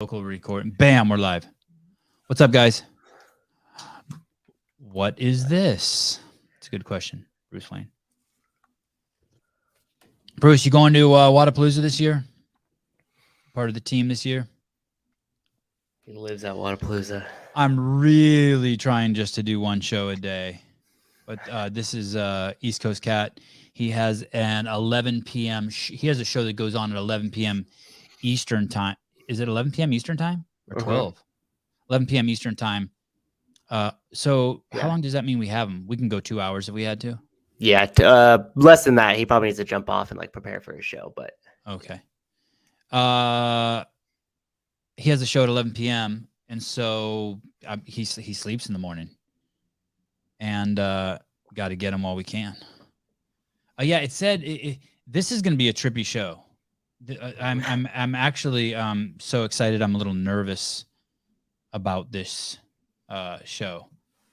Local recording. Bam, we're live. What's up, guys? What is this? It's a good question, Bruce Wayne. Bruce, you going to Wadapalooza this year? Part of the team this year? He lives at Wadapalooza. I'm really trying just to do one show a day. But this is East Coast Cat. He has an 11 p.m. He has a show that goes on at 11 p.m. Eastern time. Is it 11 p.m. Eastern time or 12? 11 p.m. Eastern time. So how long does that mean we have him? We can go 2 hours if we had to. Yeah, less than that. He probably needs to jump off and like prepare for his show. But okay. He has a show at 11 p.m. and so he sleeps in the morning. And got to get him while we can. Yeah, it said this is going to be a trippy show. I'm actually so excited. I'm a little nervous about this show.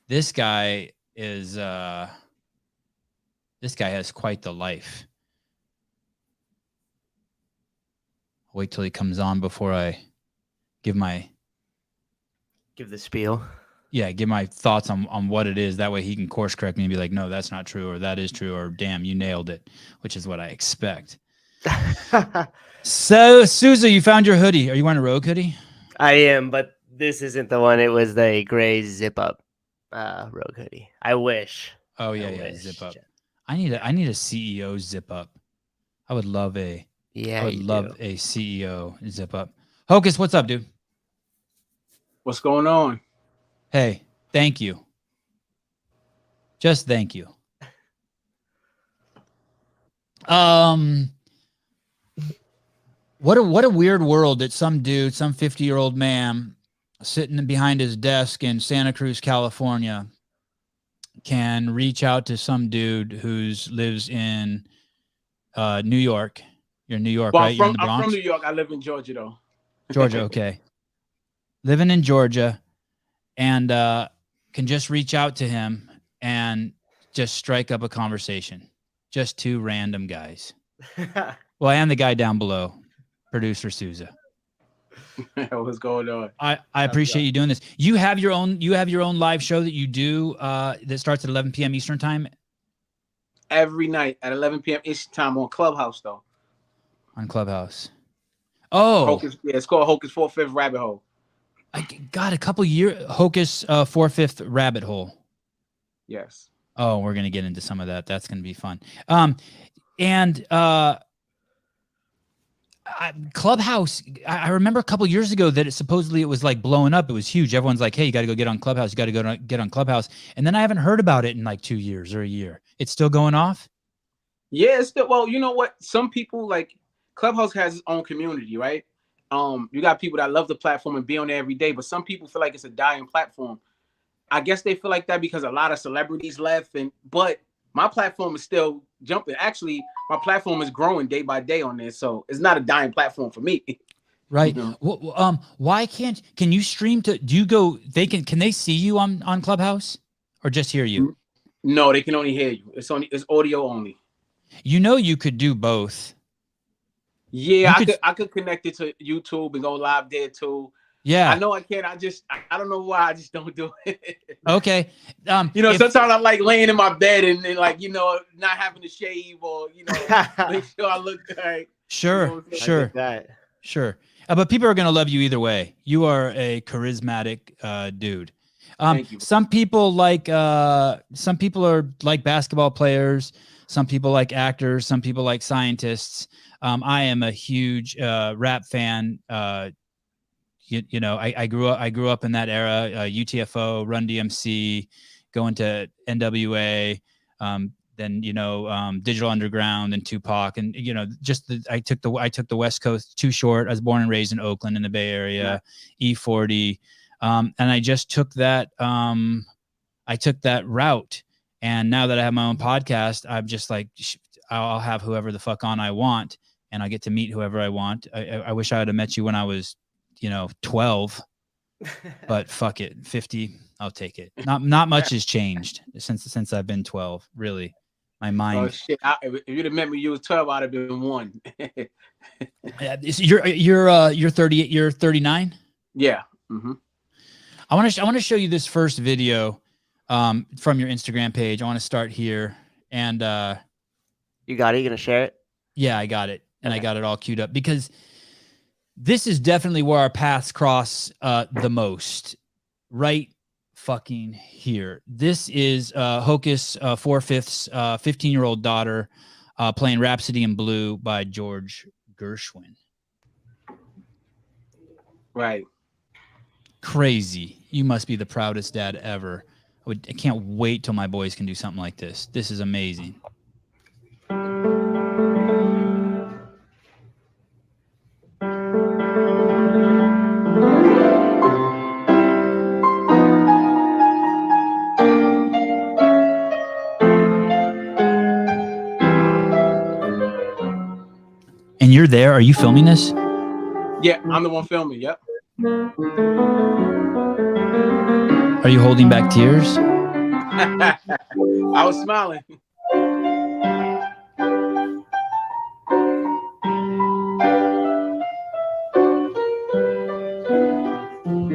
This guy has quite the life. Wait till he comes on before I give the spiel. Yeah, give my thoughts on what it is. That way he can course correct me and be like, no, that's not true, or that is true, or damn, you nailed it, which is what I expect. So, Souza, you found your hoodie. Are you wearing a Rogue hoodie? I am, but this isn't the one. It was the gray zip-up Rogue hoodie. I wish. Oh, yeah, zip up. I need a CEO zip up. I would love a CEO zip up. Hocus, what's up, dude? What's going on? Hey, thank you. Just thank you. What a weird world that some dude, some 50-year-old man sitting behind his desk in Santa Cruz, California, can reach out to some dude who's lives in New York. You're in New York, right? You're in the Bronx? I'm from New York. I live in Georgia, though. Georgia, okay. Living in Georgia, and can just reach out to him and just strike up a conversation. Just two random guys. Well, and the guy down below, producer Souza. What's going on? I appreciate you doing this. You have your own live show that you do that starts at 11 p.m. Eastern time? Every night at 11 p.m. Eastern time on Clubhouse, though. On Clubhouse. Oh. Hocus, yeah, it's called Hocus 4/5 Rabbit Hole. I got a couple years. Hocus 4/5 Rabbit Hole. Yes. Oh, we're going to get into some of that. That's going to be fun. Clubhouse, I remember a couple years ago that it was like blowing up. It was huge. Everyone's like, hey, you got to go get on Clubhouse. You got to get on Clubhouse. And then I haven't heard about it in like 2 years or a year. It's still going off? Yeah, it's still, well, you know what? Some people, like, Clubhouse has its own community, right? You got people that love the platform and be on there every day, but some people feel like it's a dying platform. I guess they feel like that because a lot of celebrities left, but my platform is still jumping. Actually, my platform is growing day by day on there, so it's not a dying platform for me. Right. You know? Why can you stream to? Do you go? Can they see you on Clubhouse or just hear you? No, they can only hear you. It's audio only. You know, you could do both. Yeah, I could connect it to YouTube and go live there too. Yeah, I know I can. I don't know why. I just don't do it. Okay. Sometimes I'm like laying in my bed and not having to shave or make sure I look right. Sure. Sure. But people are gonna love you either way. You are a charismatic dude. Thank you. Some people are like basketball players. Some people like actors. Some people like scientists. I am a huge rap fan. I grew up in that era, UTFO, Run DMC, going to NWA, then Digital Underground and Tupac, and I took the West Coast Too Short. I was born and raised in Oakland in the Bay Area, E40, and I just took that route. And now that I have my own podcast, I'm just like, I'll have whoever the fuck on I want, and I get to meet whoever I want. I wish I would have met you when I was 12, but fuck it, 50, I'll take it. Not much has changed since I've been 12, really. My Oh mind. shit! If you'd have met me, you was 12. I'd have been 1. You're 38. You're 39. Yeah. Mm-hmm. I want to show you this first video from your Instagram page. I want to start here, and You got it? You gonna share it? yeah, I got it, and I Okay. got it all queued up because this is definitely where our paths cross the most. Right fucking here. This is Hocus 4/5's 15-year-old daughter playing Rhapsody in Blue by George Gershwin. Right. Crazy. You must be the proudest dad ever. I can't wait till my boys can do something like this. This is amazing. And you're there. Are you filming this? Yeah, I'm the one filming. Yep. Are you holding back tears? I was smiling.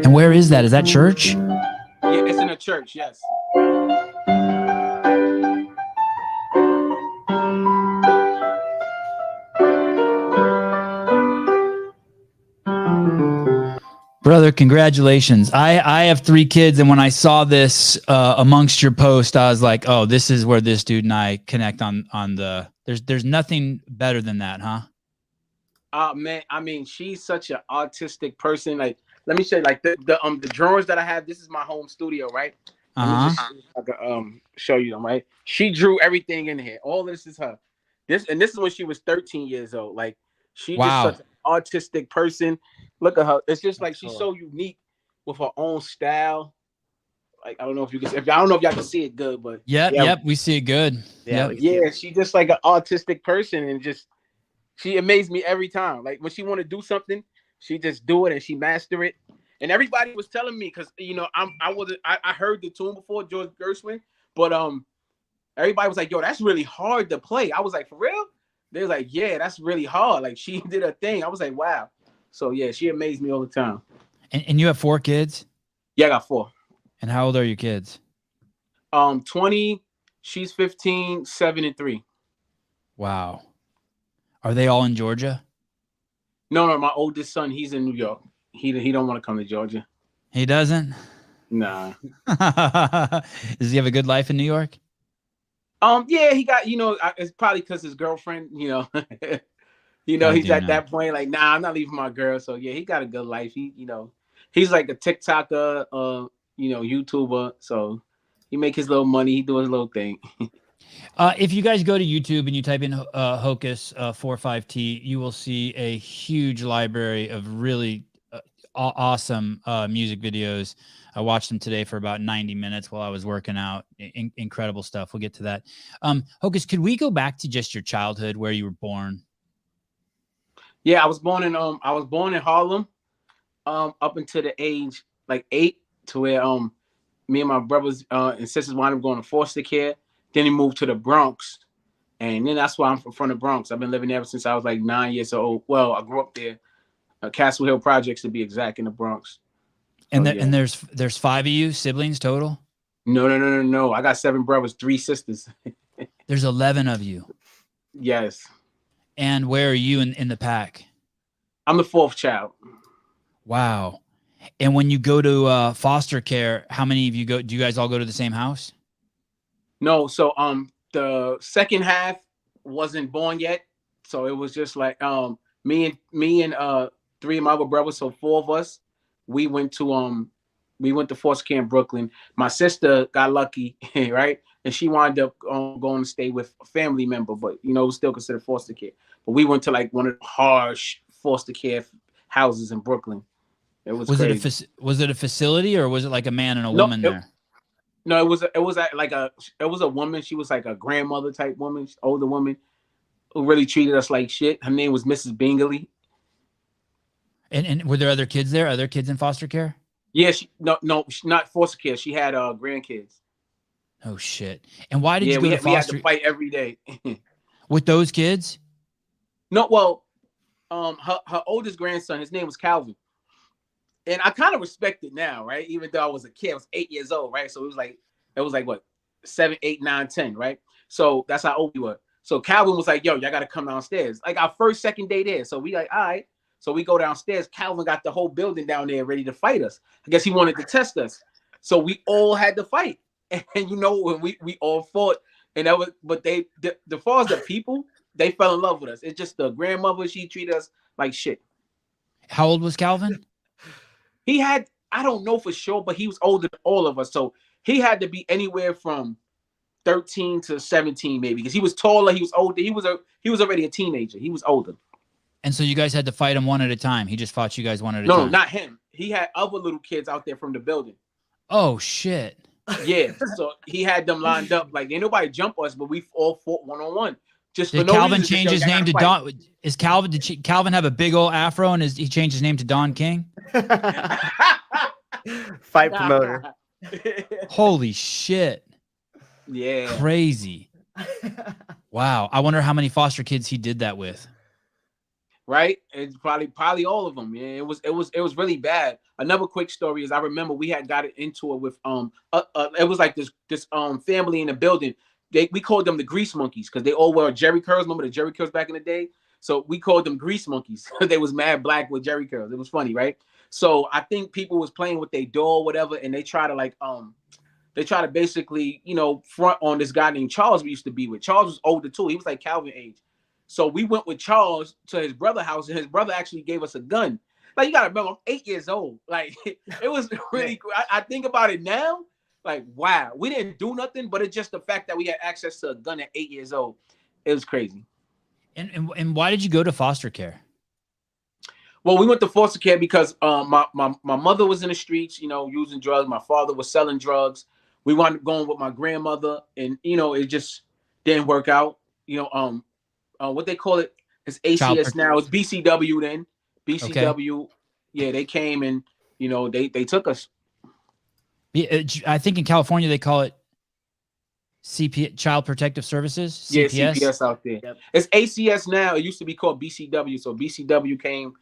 And where is that? Is that church? Yeah, it's in a church. Yes. Brother, congratulations. I have 3 kids, and when I saw this amongst your post, I was like, oh, this is where this dude and I connect on the there's nothing better than that, huh? Man, I mean, she's such an autistic person. Like, let me show you, like the drawings that I have. This is my home studio, right? Let me just show you them, right? She drew everything in here. All this is her. This is when she was 13 years old. Like, she's just such an autistic person. Look at her. It's just like she's so unique with her own style. Like, I don't know if you can. I don't know if y'all can see it good, but yep, we see it good. Yeah, she's just like an autistic person, and just she amazed me every time. Like, when she want to do something, she just do it and she master it. And everybody was telling me, because I heard the tune before, George Gershwin, but everybody was like, yo, that's really hard to play. I was like, for real? They was like, yeah, that's really hard. Like, she did a thing. I was like, wow. So yeah, she amazed me all the time. And you have 4 kids? Yeah, I got 4. And how old are your kids? 20, she's 15, 7, and 3. Wow. Are they all in Georgia? No, my oldest son, he's in New York. He don't want to come to Georgia. He doesn't? Nah. Does he have a good life in New York? Yeah, he got, it's probably because his girlfriend, he's at that point, like, nah, I'm not leaving my girl. So yeah, he got a good life. He's like a TikToker, YouTuber. So he make his little money. He do his little thing. If you guys go to YouTube and you type in Hocus 45T, you will see a huge library of really awesome music videos. I watched them today for about 90 minutes while I was working out. Incredible stuff. We'll get to that. Hocus, could we go back to just your childhood, where you were born? Yeah, I was born in Harlem, up until the age like 8, to where me and my brothers and sisters wound up going to foster care. Then he moved to the Bronx, and then that's why I'm from the Bronx. I've been living there ever since I was like 9 years old. Well, I grew up there, Castle Hill Projects to be exact, in the Bronx. And and there's 5 of you siblings total? No. I got 7 brothers, 3 sisters. There's 11 of you. Yes. And where are you in the pack? I'm the 4th child. Wow. And when you go to foster care, how many of you go? Do you guys all go to the same house? No. So the second half wasn't born yet. So it was just like me and 3 of my other brothers, so 4 of us. We went to foster care in Brooklyn. My sister got lucky, right? And she wound up going to stay with a family member, but it was still considered foster care. But we went to like one of the harsh foster care houses in Brooklyn. It was crazy. Was it a facility, or was it like a man and a woman there? No, it was a woman. She was like a grandmother type woman, older woman, who really treated us like shit. Her name was Mrs. Bingley. And were there other kids there? Other kids in foster care? Yeah, no, she's not foster care. She had grandkids. Oh shit! And why did Yeah, you go to we had foster to fight every day. with those kids? No, well, her oldest grandson, his name was Calvin, and I kind of respect it now, right? Even though I was a kid, I was 8 years old, right? So it was like what 7, 8, 9, 10, right? So that's how old we were. So Calvin was like, "Yo, y'all gotta come downstairs." Like our second day there. So we like, all right. So we go downstairs. Calvin got the whole building down there ready to fight us. I guess he wanted to test us. So we all had to fight. And you know, when we all fought, and that was, but the far as the people, they fell in love with us. It's just the grandmother, she treated us like shit. How old was Calvin? He had, I don't know for sure, but he was older than all of us. So he had to be anywhere from 13 to 17, maybe, because he was taller, he was older, he was already a teenager. He was older. And so you guys had to fight him one at a time. He just fought you guys one at a No, time. not him. He had other little kids out there from the building. Oh shit. Yeah, so he had them lined up. Like, ain't nobody jump us, but we all fought one-on-one. Just Did for no Calvin reason. change his name to Don? Is Calvin? Did Calvin have a big old afro and he changed his name to Don King? Fight promoter. Holy shit! Yeah. Crazy. Wow. I wonder how many foster kids he did that with. Right? It's probably all of them. Yeah, it was really bad. Another quick story is I remember we had got into it with it was like this family in the building. We called them the grease monkeys because they all wore Jerry curls. Remember the Jerry curls back in the day? So we called them grease monkeys. They was mad black with Jerry curls. It was funny, right? So I think people was playing with their doll, whatever, and they try to basically, you know, front on this guy named Charles we used to be with. Charles was older too. He was like Calvin age. So we went with Charles to his brother's house, and his brother actually gave us a gun. Like, you gotta remember, I'm 8 years old. Like, it was really cool. I think about it now, like, wow, we didn't do nothing, but it's just the fact that we had access to a gun at 8 years old. It was crazy. And why did you go to foster care? Well, we went to foster care because my mother was in the streets, you know, using drugs. My father was selling drugs. We wound up going with my grandmother, and you know, it just didn't work out. You know, what they call it is ACS now. It's BCW then. BCW, okay. Yeah, they came and you know they took us. I think in California they call it CP, Child Protective Services. CPS. Yeah, CPS out there. Yep. It's ACS now. It used to be called BCW. So BCW came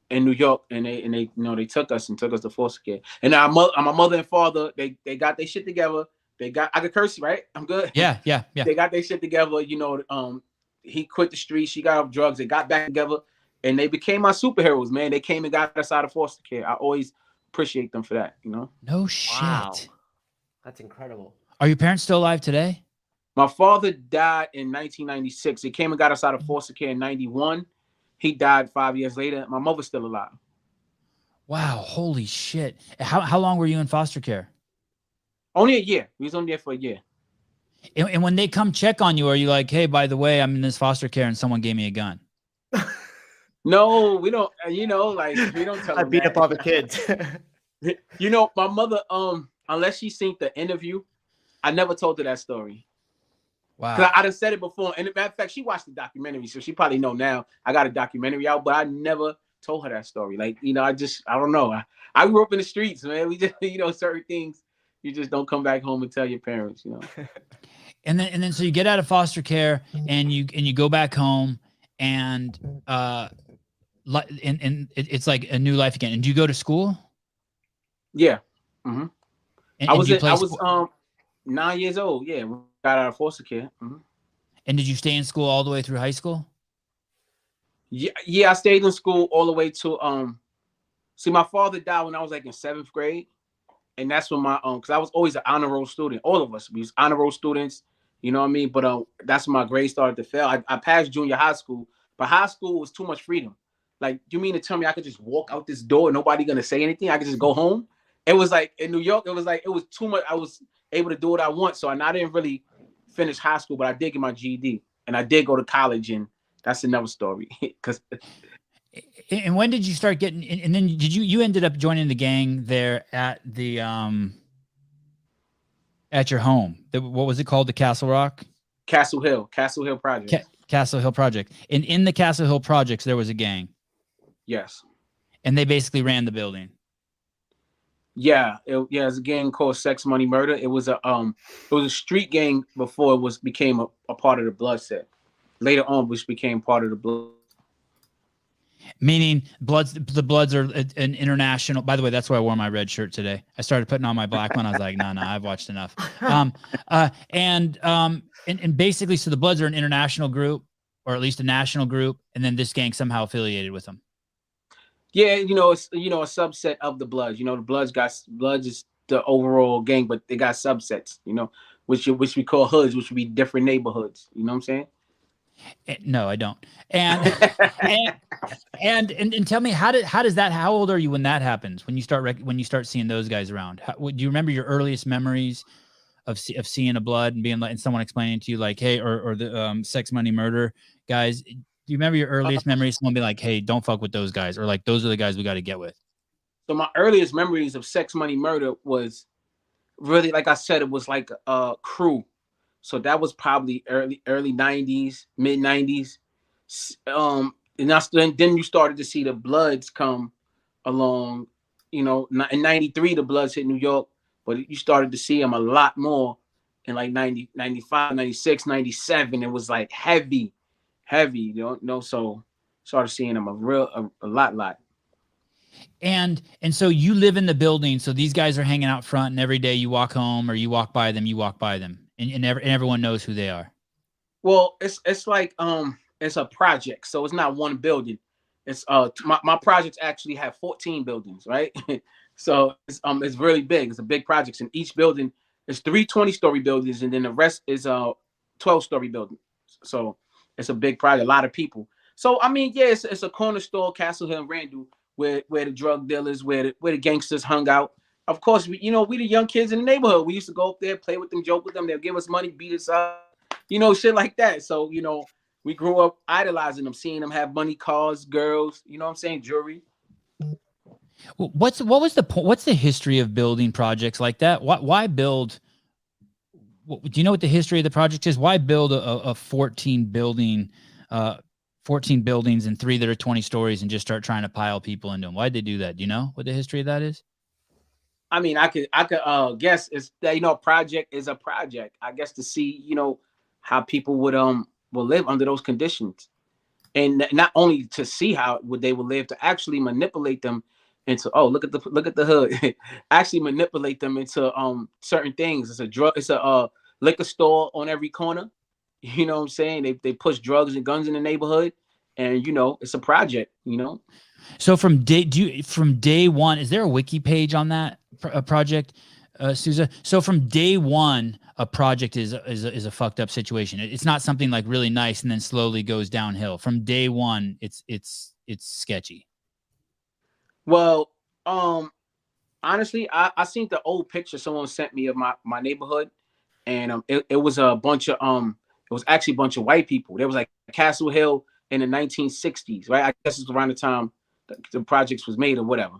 in New York and they you know they took us to foster care. And now my mother and father they got their shit together. I could curse, right? I'm good. Yeah. They got their shit together. You know, he quit the streets. She got off drugs. They got back together, and they became my superheroes. Man, they came and got us out of foster care. I always appreciate them for that. You know. No shit. Wow. That's incredible. Are your parents still alive today? My father died in 1996. He came and got us out of foster care in 91. He died 5 years later. My mother's still alive. Wow, holy shit. How long were you in foster care? Only a year. We was only there for a year. And when they come check on you, are you like, hey, by the way, I'm in this foster care and someone gave me a gun? No, we don't. You know, like we don't tell them I beat up all the kids. You know, my mother, unless she seen the interview, I never told her that story. Wow. Because I'd have said it before. And as a matter of fact, she watched the documentary, so she probably know now. I got a documentary out, but I never told her that story. Like, you know, I don't know. I grew up in the streets, man. We just, you know, certain things you just don't come back home and tell your parents, you know. And then so you get out of foster care and you go back home and it's like a new life again. And do you go to school? Yeah. Mm-hmm. And I was 9 years old. Yeah, we got out of foster care. Mm-hmm. And did you stay in school all the way through high school? Yeah, I stayed in school all the way to see, my father died when I was like in 7th grade. And that's when my because I was always an honor roll student. All of us, we was honor roll students, you know what I mean? But that's when my grades started to fail. I passed junior high school, but high school was too much freedom. Like, you mean to tell me I could just walk out this door and nobody gonna say anything? I could just go home? It was like in New York, it was too much. I was able to do what I want. So I didn't really finish high school, but I did get my GED and I did go to college, and that's another story. And when did you start getting? And then did you ended up joining the gang there at the at your home? What was it called? The Castle Rock? Castle Hill Project. Castle Hill Project. And in the Castle Hill Projects, there was a gang. Yes. And they basically ran the building. Yeah, yeah, it's a gang called Sex Money Murder. It was a street gang before it became a part of the Blood set. Later on, which became part of the Blood. Meaning the Bloods are an international. By the way, that's why I wore my red shirt today. I started putting on my black one. I was like, no, I've watched enough. And basically, so the Bloods are an international group, or at least a national group, and then this gang somehow affiliated with them. Yeah, it's a subset of the Bloods. The Bloods is the overall gang, but they got subsets. Which we call hoods, which would be different neighborhoods. You know what I'm saying? No, I don't. And tell me, how old are you when that happens? When you start seeing those guys around? Do you remember your earliest memories of seeing a Blood and being like, and someone explaining to you like, hey, or the Sex Money Murder guys? Do you remember your earliest memories? Someone be like, hey, don't fuck with those guys, or like, those are the guys we got to get with. So my earliest memories of Sex Money Murder was really, like I said, it was like a crew. So that was probably early 90s, mid 90s. And then you started to see the Bloods come along. In 93, the Bloods hit New York, but you started to see them a lot more in like 90, 95, 96, 97. It was like heavy, so started seeing them a lot. And so you live in the building. So these guys are hanging out front, and every day you walk home or you walk by them, and everyone knows who they are. Well, it's like it's a project, so it's not one building. It's my projects actually have 14 buildings, right? So it's really big. It's a big project, and each building is 3 20-story buildings, and then the rest is 12-story buildings. So it's a big project, a lot of people. So I mean, yeah, it's a corner store, Castle Hill and Randall, where the drug dealers, where the gangsters hung out. Of course, we the young kids in the neighborhood. We used to go up there, play with them, joke with them. They'll give us money, beat us up, shit like that. So, we grew up idolizing them, seeing them have money, cars, girls, you know what I'm saying, jewelry. What's the history of building projects like that? Why build? Do you know what the history of the project is? Why build a 14 buildings and 3 that are 20 stories and just start trying to pile people into them? Why'd they do that? Do you know what the history of that is? I mean, I could guess it's that, a project is a project. I guess to see, how people would live under those conditions, and not only to see how they would live, to actually manipulate them into, look at the hood, actually manipulate them into certain things. It's a liquor store on every corner. You know what I'm saying? They push drugs and guns in the neighborhood, and it's a project. So from day one, is there a wiki page on that project, Souza? So from day one, a project is a fucked up situation. It's not something like really nice and then slowly goes downhill. From day one, it's sketchy. Well, honestly, I seen the old picture someone sent me of my neighborhood, and it was a bunch of it was actually a bunch of white people. There was like Castle Hill in the 1960s, right? I guess it's around the time the projects was made or whatever.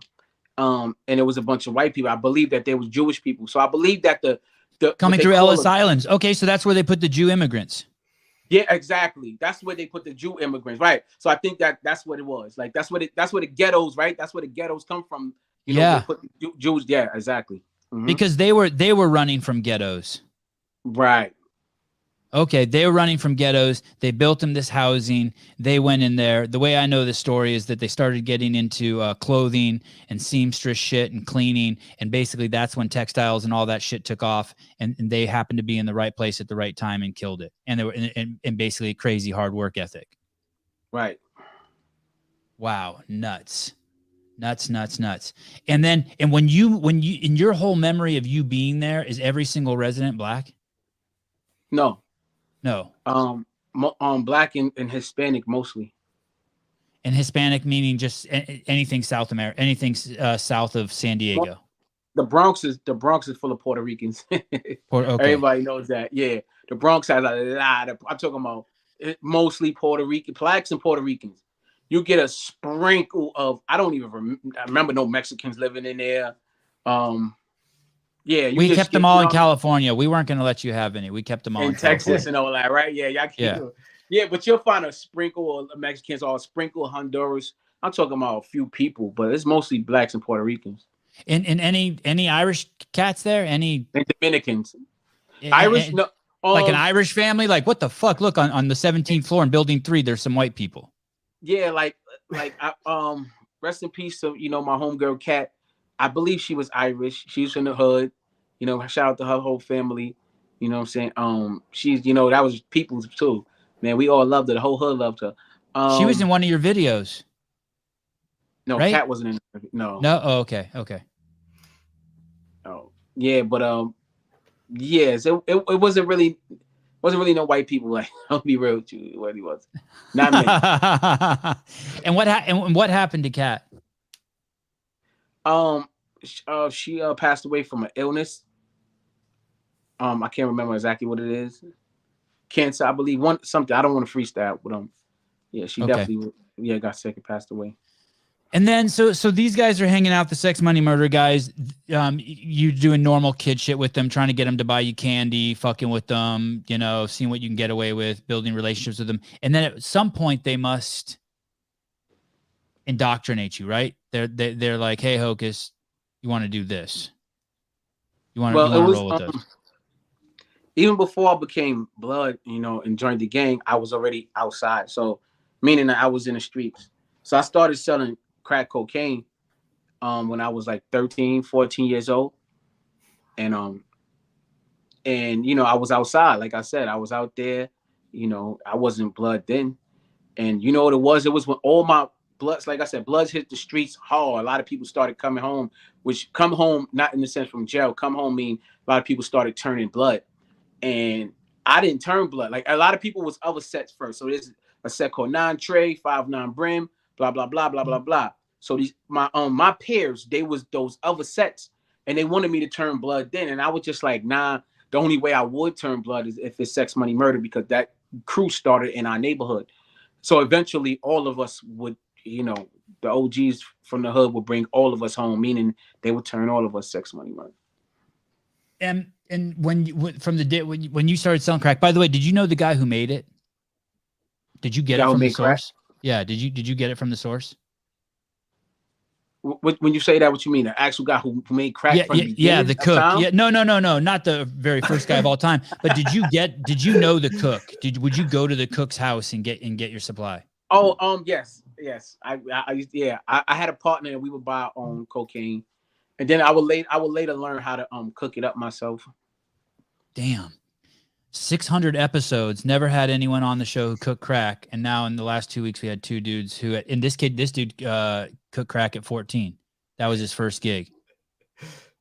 And it was a bunch of white people. I believe that there was Jewish people. So I believe that the coming through Ellis Islands. Okay, so that's where they put the Jew immigrants. Yeah, exactly. That's where they put the Jew immigrants, right? So I think that's what it was. Like that's where the ghettos, right? That's where the ghettos come from. They put the Jews. Yeah, exactly. Mm-hmm. Because they were running from ghettos. Right. Okay, they were running from ghettos. They built them this housing. They went in there. The way I know the story is that they started getting into clothing and seamstress shit and cleaning, and basically that's when textiles and all that shit took off. And they happened to be in the right place at the right time and killed it. And they were and basically crazy hard work ethic. Right. Wow, nuts. And then when you in your whole memory of you being there, is every single resident black? No. Black and Hispanic mostly. And Hispanic meaning just anything South America, anything south of San Diego. The Bronx is full of Puerto Ricans. Okay. Everybody knows that. Yeah, the Bronx has a lot of. I'm talking about mostly Puerto Rican, blacks and Puerto Ricans. You get a sprinkle of. I don't even remember no Mexicans living in there. Yeah, we kept them all in California. We weren't going to let you have any. We kept them all in Texas and all that, right? Yeah, y'all keep yeah, but you'll find a sprinkle of Mexicans or a sprinkle of Honduras. I'm talking about a few people, but it's mostly blacks and Puerto Ricans. In any Irish cats there? Any And Dominicans, eh, Irish, eh, no, like an Irish family? Like what the fuck? Look on the 17th floor in building 3, there's some white people. yeah, like rest in peace to my homegirl Kat. I believe she was Irish. She was from the hood. Shout out to her whole family. You know what I'm saying? She's that was people's too. Man, we all loved her. The whole hood loved her. She was in one of your videos. No, right? Kat wasn't in it. No. Oh, okay. Oh, yeah, but yes, it wasn't really no white people. Like, I'll be real with you, what he was. Not me. And what happened to Kat? She passed away from an illness. I can't remember exactly what it is. Cancer, I believe. Something. I don't want to freestyle, but yeah, she definitely got sick and passed away. And then so these guys are hanging out, the sex, money, murder guys. You doing normal kid shit with them, trying to get them to buy you candy, fucking with them, seeing what you can get away with, building relationships with them. And then at some point they must indoctrinate you, right? They're like, hey, Hocus, you want to do this? You want to roll with us? Even before I became blood, and joined the gang, I was already outside. So meaning that I was in the streets. So I started selling crack cocaine when I was like 13, 14 years old. And I was outside. Like I said, I was out there, I wasn't blood then. And you know what it was? It was when all my bloods, like I said, bloods hit the streets hard. A lot of people started coming home, which come home, not in the sense from jail, come home mean a lot of people started turning blood. And I didn't turn blood. Like a lot of people was other sets first. So there's a set called 9 Tray, 5-9 Brim, blah, blah, blah, blah, blah, blah. So these my peers, they was those other sets, and they wanted me to turn blood then. And I was just like, nah, the only way I would turn blood is if it's sex, money, murder, because that crew started in our neighborhood. So eventually all of us would, the OGs from the hood would bring all of us home, meaning they would turn all of us sex, money, murder. And when you started selling crack, by the way, did you know the guy who made it? Did you get it from the source? Yeah. Did you get it from the source? When you say that, what you mean? The actual guy who made crack from the beginning? Yeah, the cook. Yeah, no, not the very first guy of all time. But did you know the cook? Would you go to the cook's house and get your supply? Oh, yes. I had a partner and we would buy our own cocaine. And then I would later learn how to cook it up myself. Damn. 600 episodes, never had anyone on the show who cooked crack, and now in the last 2 weeks we had 2 dudes who, in this dude cooked crack at 14. That was his first gig.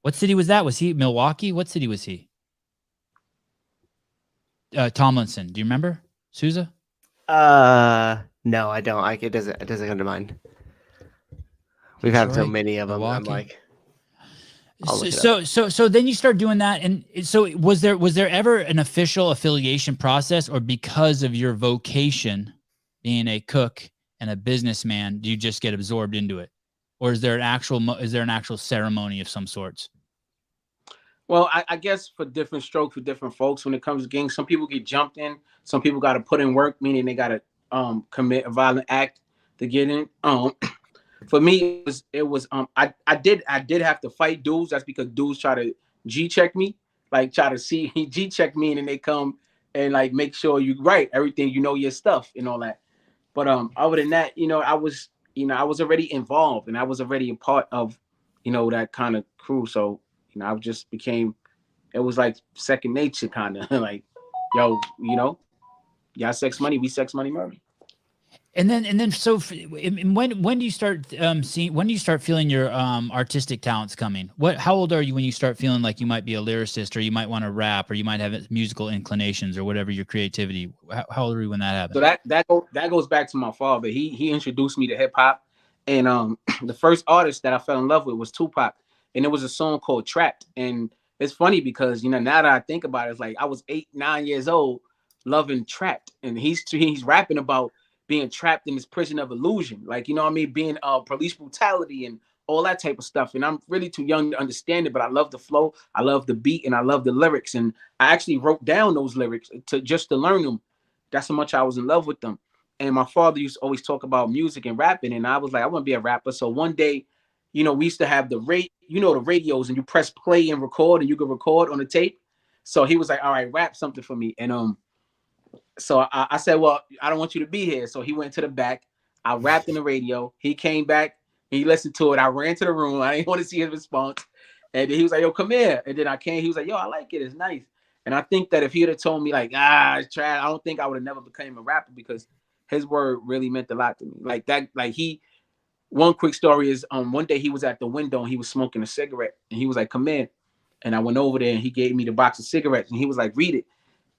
What city was that? Was he Milwaukee? What city was he? Tomlinson. Do you remember? Sousa? No, I don't. It doesn't come to mind. We've had so many of them. Milwaukee. I'm like, so then you start doing that, and so was there ever an official affiliation process, or because of your vocation being a cook and a businessman, do you just get absorbed into it, or is there an actual ceremony of some sorts? Well, I guess for different strokes for different folks, when it comes to gangs, some people get jumped in, some people got to put in work, meaning they got to commit a violent act to get in. For me, it was I did have to fight dudes. That's because dudes try to G-check me, like try to see G-check me, and then they come and like make sure you right everything, your stuff and all that. But other than that, I was already involved, and I was already a part of that kind of crew. So I just became, it was like second nature, kind of like, yo, y'all sex money, we sex money murder. And then, so when do you start when do you start feeling your artistic talents coming? How old are you when you start feeling like you might be a lyricist, or you might want to rap, or you might have musical inclinations, or whatever your creativity? How old are you when that happened? So that goes back to my father. He introduced me to hip hop, and the first artist that I fell in love with was Tupac, and it was a song called Trapped. And it's funny because now that I think about it, it's like I was 8, 9 years old loving Trapped, and he's rapping about being trapped in this prison of illusion, like, being police brutality and all that type of stuff. And I'm really too young to understand it, but I love the flow, I love the beat, and I love the lyrics. And I actually wrote down those lyrics to learn them. That's how much I was in love with them. And my father used to always talk about music and rapping, and I was like, I want to be a rapper. So one day, we used to have the you know, the radios, and you press play and record, and you can record on the tape. So he was like, all right, rap something for me. And so I said, well, I don't want you to be here. So he went to the back. I rapped in the radio. He came back. He listened to it. I ran to the room. I didn't want to see his response. And then he was like, yo, come here. And then I came. He was like, yo, I like it. It's nice. And I think that if he would have told me like, it's trash, I don't think I would have never become a rapper, because his word really meant a lot to me. Like that, like one quick story is one day he was at the window and he was smoking a cigarette, and he was like, come in. And I went over there and he gave me the box of cigarettes, and he was like, read it.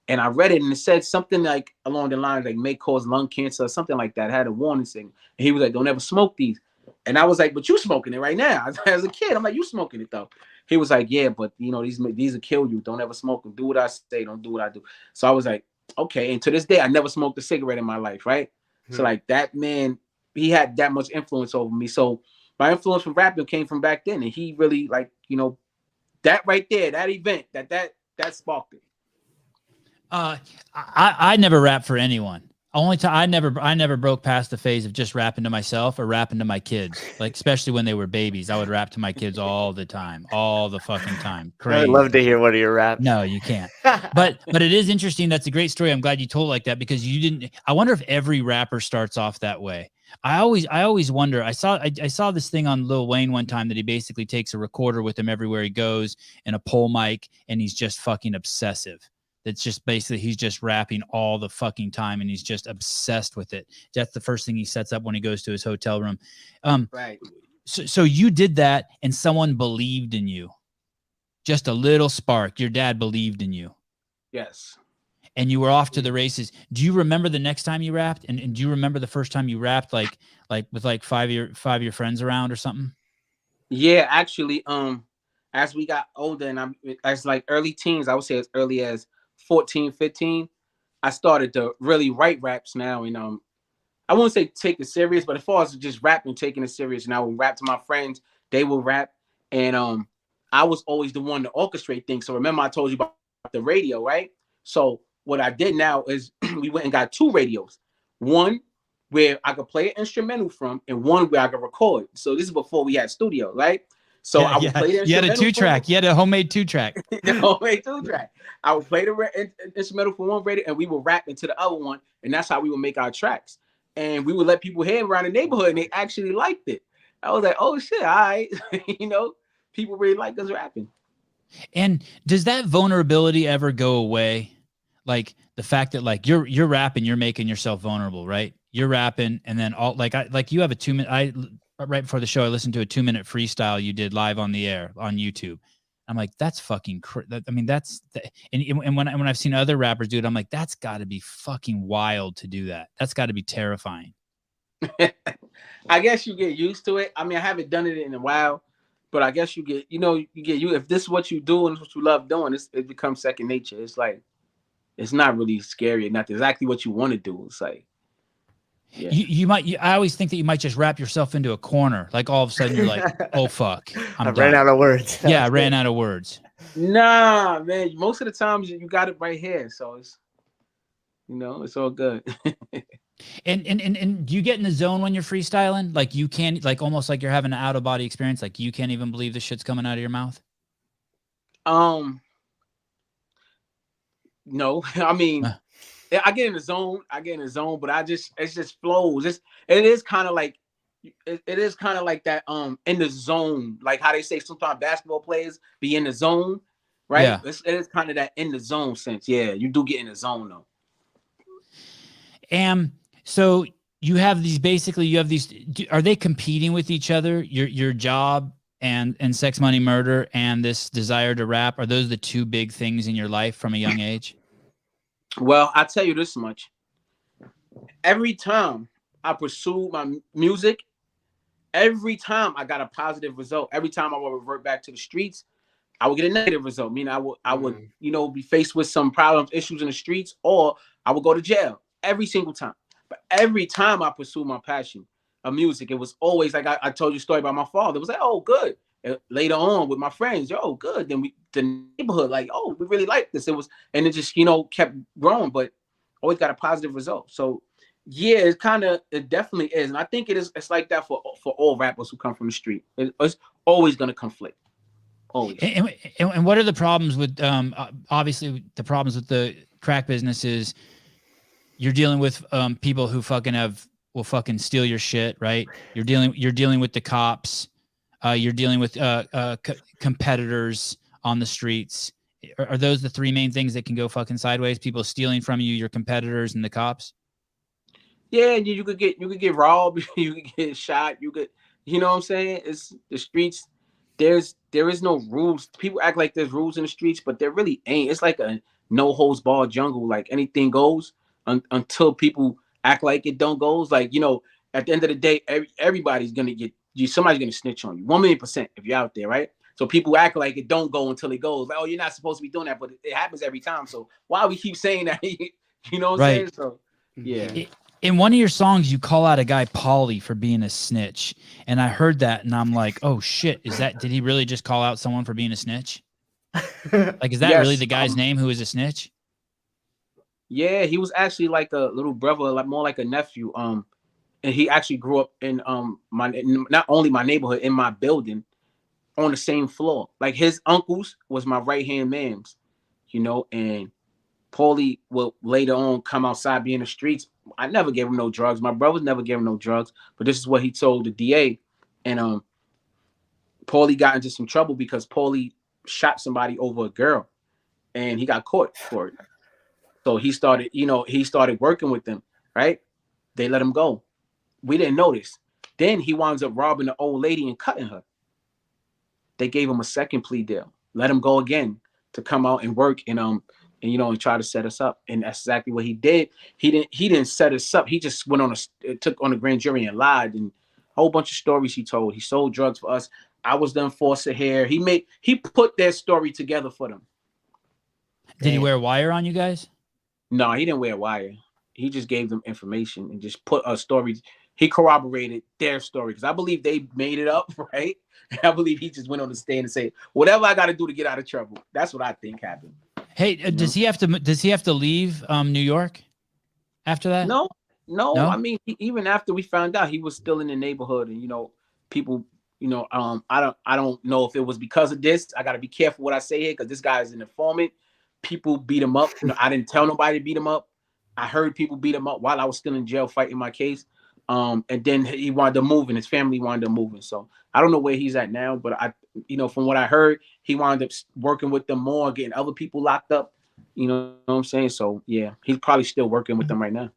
And I read it, and it said something like along the lines like may cause lung cancer or something like that. It had a warning thing. And he was like, don't ever smoke these. And I was like, but you smoking it right now. As a kid, I'm like, you smoking it though. He was like, yeah, but you know, these will kill you. Don't ever smoke them. Do what I say. Don't do what I do. So I was like, okay. And to this day, I never smoked a cigarette in my life, right? So like that man, he had that much influence over me. So my influence from rapping came from back then. And he really, like, you know, that right there, that event, that sparked it. I never rapped for anyone. Only time I never broke past the phase of just rapping to myself or rapping to my kids. Like, especially when they were babies, I would rap to my kids all the time, all the fucking time. Crazy. I'd love to hear one of your raps. No, you can't. But it is interesting. That's a great story. I'm glad you told like that, because you didn't. I wonder if every rapper starts off that way. I always wonder. I saw this thing on Lil Wayne one time that he basically takes a recorder with him everywhere he goes and a pole mic, and he's just fucking obsessive. That's just basically, he's just rapping all the fucking time, and he's just obsessed with it. That's the first thing he sets up when he goes to his hotel room. Right. So you did that, and someone believed in you. Just a little spark. Your dad believed in you. Yes. And you were off to the races. Do you remember the next time you rapped? And do you remember the first time you rapped, like with like five of your friends around or something? Yeah, actually, as we got older, and as like early teens, I would say as early as 14, 15, I started to really write raps now. And I won't say take it serious, but as far as just rapping, taking it serious, and I would rap to my friends, they will rap. And I was always the one to orchestrate things. So remember I told you about the radio, right? So what I did now is we went and got 2 radios. One where I could play an instrumental from, and one where I could record. So this is before we had studio, right? So I would play the instrumental. You had a 2-track. You had a homemade 2-track. The homemade 2-track. I would play the instrumental for one radio, and we would rap into the other one, and that's how we would make our tracks. And we would let people hear around the neighborhood, and they actually liked it. I was like, oh shit, all right. You know, people really like us rapping. And does that vulnerability ever go away? Like the fact that like you're rapping, you're making yourself vulnerable, right? You're rapping, and then you have a 2-minute. Right before the show, I listened to a 2-minute freestyle you did live on the air on YouTube. I'm like, that's fucking. And when I've seen other rappers do it, I'm like, that's got to be fucking wild to do that. That's got to be terrifying. I guess you get used to it. I mean, I haven't done it in a while, but I guess you get if this is what you do and what you love doing, it becomes second nature. It's like, it's not really scary or nothing. It's exactly what you want to do. It's like, yeah. I always think that you might just wrap yourself into a corner. Like all of a sudden you're like, oh fuck, I ran out of words. Yeah, I ran out of words. Nah, man. Most of the times you got it right here, so it's, it's all good. And do you get in the zone when you're freestyling? Like you can't, like almost like you're having an out of body experience. Like you can't even believe the shit's coming out of your mouth. No, I mean. I get in the zone, but it just flows. It is kind of like that in the zone, like how they say sometimes basketball players be in the zone, right? Yeah. It is kind of that in the zone sense. Yeah, you do get in the zone though. And so you have these are they competing with each other? Your job and Sex, Money, Murder and this desire to rap, are those the 2 big things in your life from a young age? Well, I'll tell you this much. Every time I pursue my music, every time I got a positive result. Every time I would revert back to the streets, I would get a negative result. Meaning I would be faced with some problems, issues in the streets, or I would go to jail every single time. But every time I pursue my passion of music, it was always like I told you a story about my father. It was like, oh, good. And later on with my friends, good. Then the neighborhood, like, oh, we really like this. It was, and it just, kept growing, but always got a positive result. So yeah, it definitely is. And I think it's like that for all rappers who come from the street. It's always going to conflict. Always. And what are the problems with obviously the problems with the crack business is you're dealing with people who will fucking steal your shit, right? You're dealing with the cops. You're dealing with competitors on the streets. Are those the three main things that can go fucking sideways? People stealing from you, your competitors, and the cops? Yeah, you could get robbed, you could get shot, you could, you know what I'm saying? It's the streets. There is no rules. People act like there's rules in the streets, but there really ain't. It's like a no holds barred jungle. Like anything goes until people act like it don't goes. Like, you know, at the end of the day, everybody's gonna get you. Somebody's gonna snitch on you. 1,000,000% if you're out there, right? So people act like it don't go until it goes. Like, oh, you're not supposed to be doing that, but it happens every time. So why we keep saying that? You know what I'm saying? So yeah. In one of your songs, you call out a guy, Paulie, for being a snitch. And I heard that and I'm like, oh shit, did he really just call out someone for being a snitch? Like, is that really the guy's name who is a snitch? Yeah, he was actually like a little brother, like more like a nephew. And he actually grew up in not only my neighborhood, in my building on the same floor. Like his uncles was my right-hand man's, you know, and Paulie will later on come outside, be in the streets. I never gave him no drugs. My brothers never gave him no drugs, but this is what he told the DA. And Paulie got into some trouble because Paulie shot somebody over a girl, and he got caught for it. So he started working with them, right? They let him go. We didn't notice. Then he winds up robbing the old lady and cutting her. They gave him a second plea deal. Let him go again to come out and work and try to set us up. And that's exactly what he did. He didn't set us up. He just took on a grand jury and lied, and a whole bunch of stories he told. He sold drugs for us. I was the enforcer here. He put their story together for them. Did he wear wire on you guys? No, he didn't wear wire. He just gave them information and just put a story. He corroborated their story because I believe they made it up, right? And I believe he just went on the stand and said, whatever I got to do to get out of trouble. That's what I think happened. Hey, does he have to leave New York after that? No. I mean, even after we found out, he was still in the neighborhood, and people, I don't know if it was because of this. I got to be careful what I say here because this guy is an informant. People beat him up. I didn't tell nobody to beat him up. I heard people beat him up while I was still in jail fighting my case. And then he wound up moving. His family wound up moving. So I don't know where he's at now, but from what I heard, he wound up working with them more, getting other people locked up. You know what I'm saying? So yeah, he's probably still working with them right now.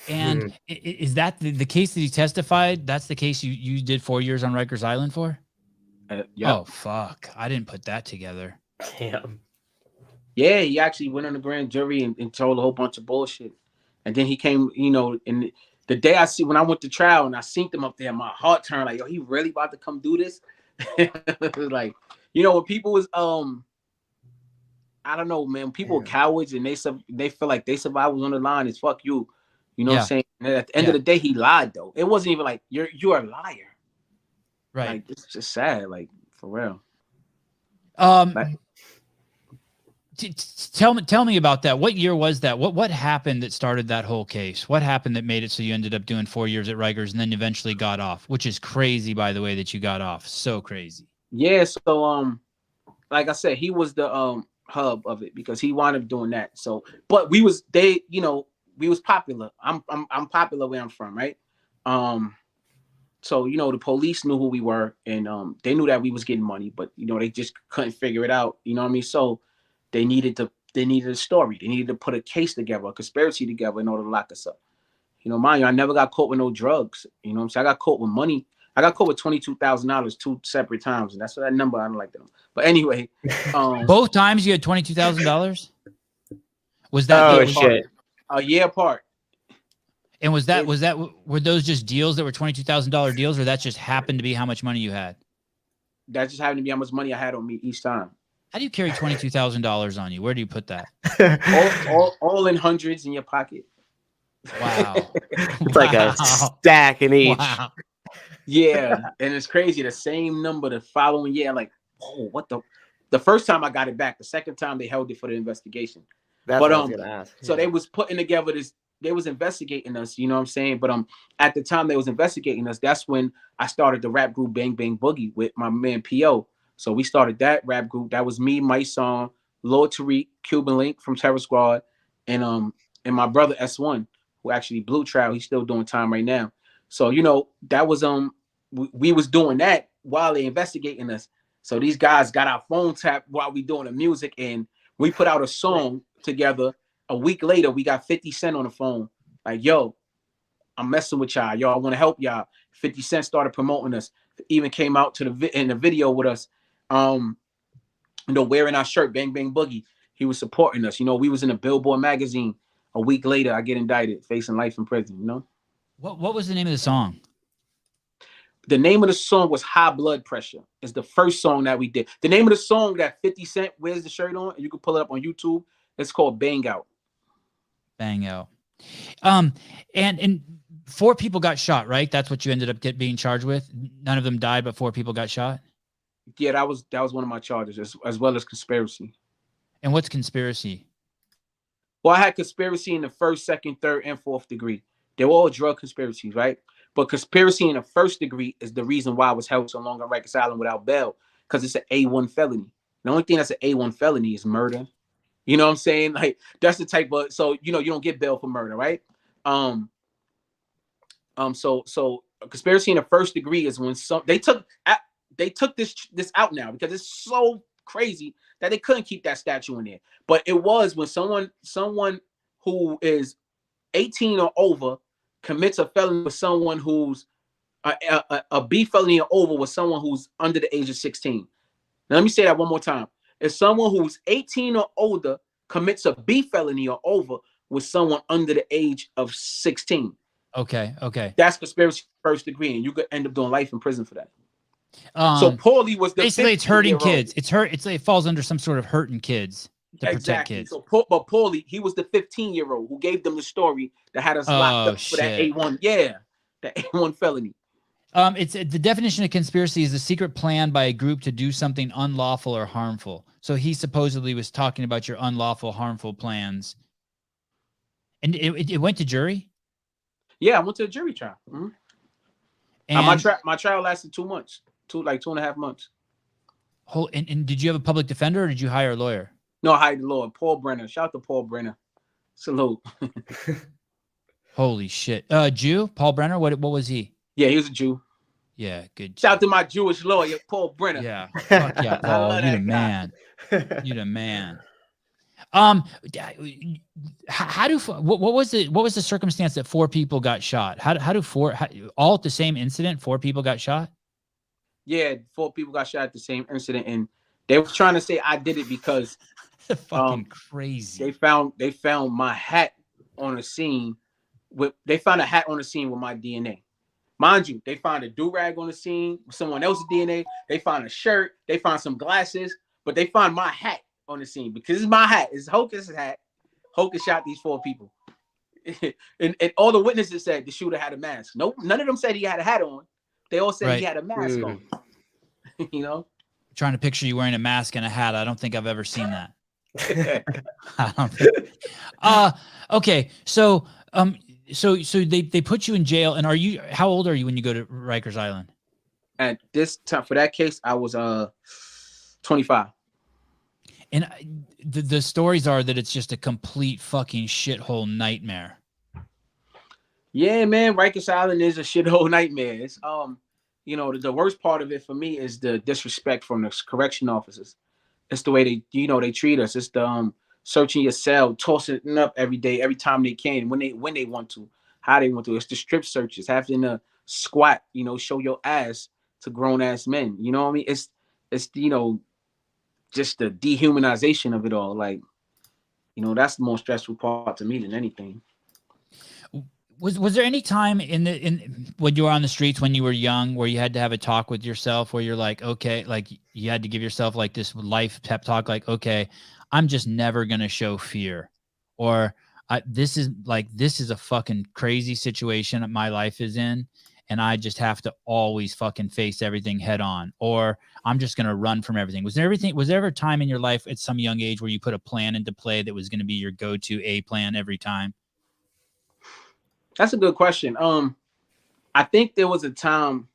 And is that the case that he testified? That's the case you did 4 years on Rikers Island for? Yeah. Oh fuck! I didn't put that together. Damn. Yeah, he actually went on the grand jury and told a whole bunch of bullshit. And then he came, and the day when I went to trial and I seen him up there, my heart turned like, yo, he really about to come do this? Like, when people was, I don't know, man, people are cowards and they feel like they survival was on the line as fuck you. You know what I'm saying? And at the end of the day, he lied though. It wasn't even like you're a liar. Right. Like, it's just sad, like for real. Tell me about that. What year was that? What happened that started that whole case? What happened that made it so you ended up doing 4 years at Rikers and then eventually got off? Which is crazy, by the way, that you got off. So crazy. Yeah. So like I said, he was the hub of it because he wound up doing that. So, but we was popular. I'm popular where I'm from, right? So the police knew who we were, and they knew that we was getting money, but they just couldn't figure it out. You know what I mean? So they needed a story. They needed to put a case together, a conspiracy together in order to lock us up. Mind you, I never got caught with no drugs. You know what I'm saying? I got caught with money. I got caught with $22,000 two separate times, and that's that number I don't like that. But anyway, both times you had $22,000. Was that shit? A year apart. And were those just deals that were $22,000 deals, or that just happened to be how much money you had? That just happened to be how much money I had on me each time. How do you carry $22,000 on you? Where do you put that? all in hundreds in your pocket. Wow. It's like a stack in each. Wow. Yeah, and it's crazy. The same number the following year. Like, oh, what the first time I got it back. The second time they held it for the investigation. That's what I was gonna ask. So they was putting together this. They was investigating us. You know what I'm saying? But at the time they was investigating us, that's when I started the rap group Bang Bang Boogie with my man P.O. So we started that rap group. That was me, Mike Song, Lord Tariq, Cuban Link from Terror Squad, and my brother S1, who actually Blue Trial. He's still doing time right now. So that was we was doing that while they investigating us. So these guys got our phone tapped while we doing the music, and we put out a song together. A week later, we got 50 Cent on the phone. Like, yo, I'm messing with y'all. Y'all want to help y'all. 50 Cent started promoting us. Even came out to in the video with us. Wearing our shirt, Bang Bang Boogie. He was supporting us. We was in a Billboard magazine. A week later, I get indicted, facing life in prison. What was the name of the song? The name of the song was High Blood Pressure. It's the first song that we did. The name of the song that 50 Cent wears the shirt on, and you can pull it up on YouTube. It's called Bang Out. Bang Out. And 4 people got shot, right? That's what you ended up being charged with. None of them died, but 4 people got shot. Yeah, that was one of my charges, as well as conspiracy. And what's conspiracy? Well, I had conspiracy in the 1st, 2nd, 3rd, and 4th degree. They were all drug conspiracies, right? But conspiracy in the 1st degree is the reason why I was held so long on Rikers Island without bail, because it's an A1 felony. The only thing that's an A1 felony is murder. You know what I'm saying? Like, that's the type of, so you don't get bail for murder, right? So conspiracy in the 1st degree is when they took this out now, because it's so crazy that they couldn't keep that statue in there. But it was when someone who is 18 or over commits a felony with someone who's a B felony or over with someone who's under the age of 16. Now, let me say that one more time. If someone who's 18 or older commits a B felony or over with someone under the age of 16. Okay. That's conspiracy 1st degree, and you could end up doing life in prison for that. So Paulie was the basically it's hurting kids. It falls under some sort of hurting kids to protect kids. So, but Paulie, he was the 15-year-old who gave them the story that had us locked up for that A1. Yeah, that A1 felony. It's the definition of conspiracy is a secret plan by a group to do something unlawful or harmful. So he supposedly was talking about your unlawful, harmful plans. And it went to jury? Yeah, I went to a jury trial. Mm-hmm. And my trial lasted 2 months, 2.5 months. And did you have a public defender or did you hire a lawyer? No, I hired the lawyer, Paul Brenner. Shout out to Paul Brenner. Salute. Holy shit. Jew? Paul Brenner? What was he? Yeah, he was a Jew. Yeah, good. Shout out to my Jewish lawyer, Paul Brenner. Yeah. Fuck yeah, Paul. You the man. You the man. What was the circumstance that 4 people got shot? All at the same incident, 4 people got shot? Yeah, 4 people got shot at the same incident, and they were trying to say I did it because fucking crazy. They found my hat on the scene with my DNA. Mind you, they found a do-rag on the scene with someone else's DNA. They found a shirt, they found some glasses, but they found my hat on the scene because it's my hat. It's Hocus' hat. Hocus shot these 4 people. and all the witnesses said the shooter had a mask. Nope, none of them said he had a hat on. They all said he had a mask on. Trying to picture you wearing a mask and a hat. I don't think I've ever seen that. Okay, so they put you in jail, and how old are you when you go to Rikers Island? At this time, for that case, I was 25. And the stories are that it's just a complete fucking shithole nightmare. Yeah, man, Rikers Island is a shithole nightmare. It's the worst part of it for me is the disrespect from the correction officers. It's the way they treat us. It's the searching your cell, tossing it up every day, every time they can, when they want to, how they want to. It's the strip searches, having to squat, show your ass to grown ass men. You know what I mean? It's just the dehumanization of it all. Like, that's the most stressful part to me than anything. Was there any time when you were on the streets when you were young where you had to have a talk with yourself where you're like, okay, like you had to give yourself like this life pep talk, like, okay, I'm just never going to show fear, or this is a fucking crazy situation that my life is in, and I just have to always fucking face everything head on, or I'm just going to run from everything. Was there ever a time in your life at some young age where you put a plan into play that was going to be your go-to A plan every time? That's a good question. I think there was a time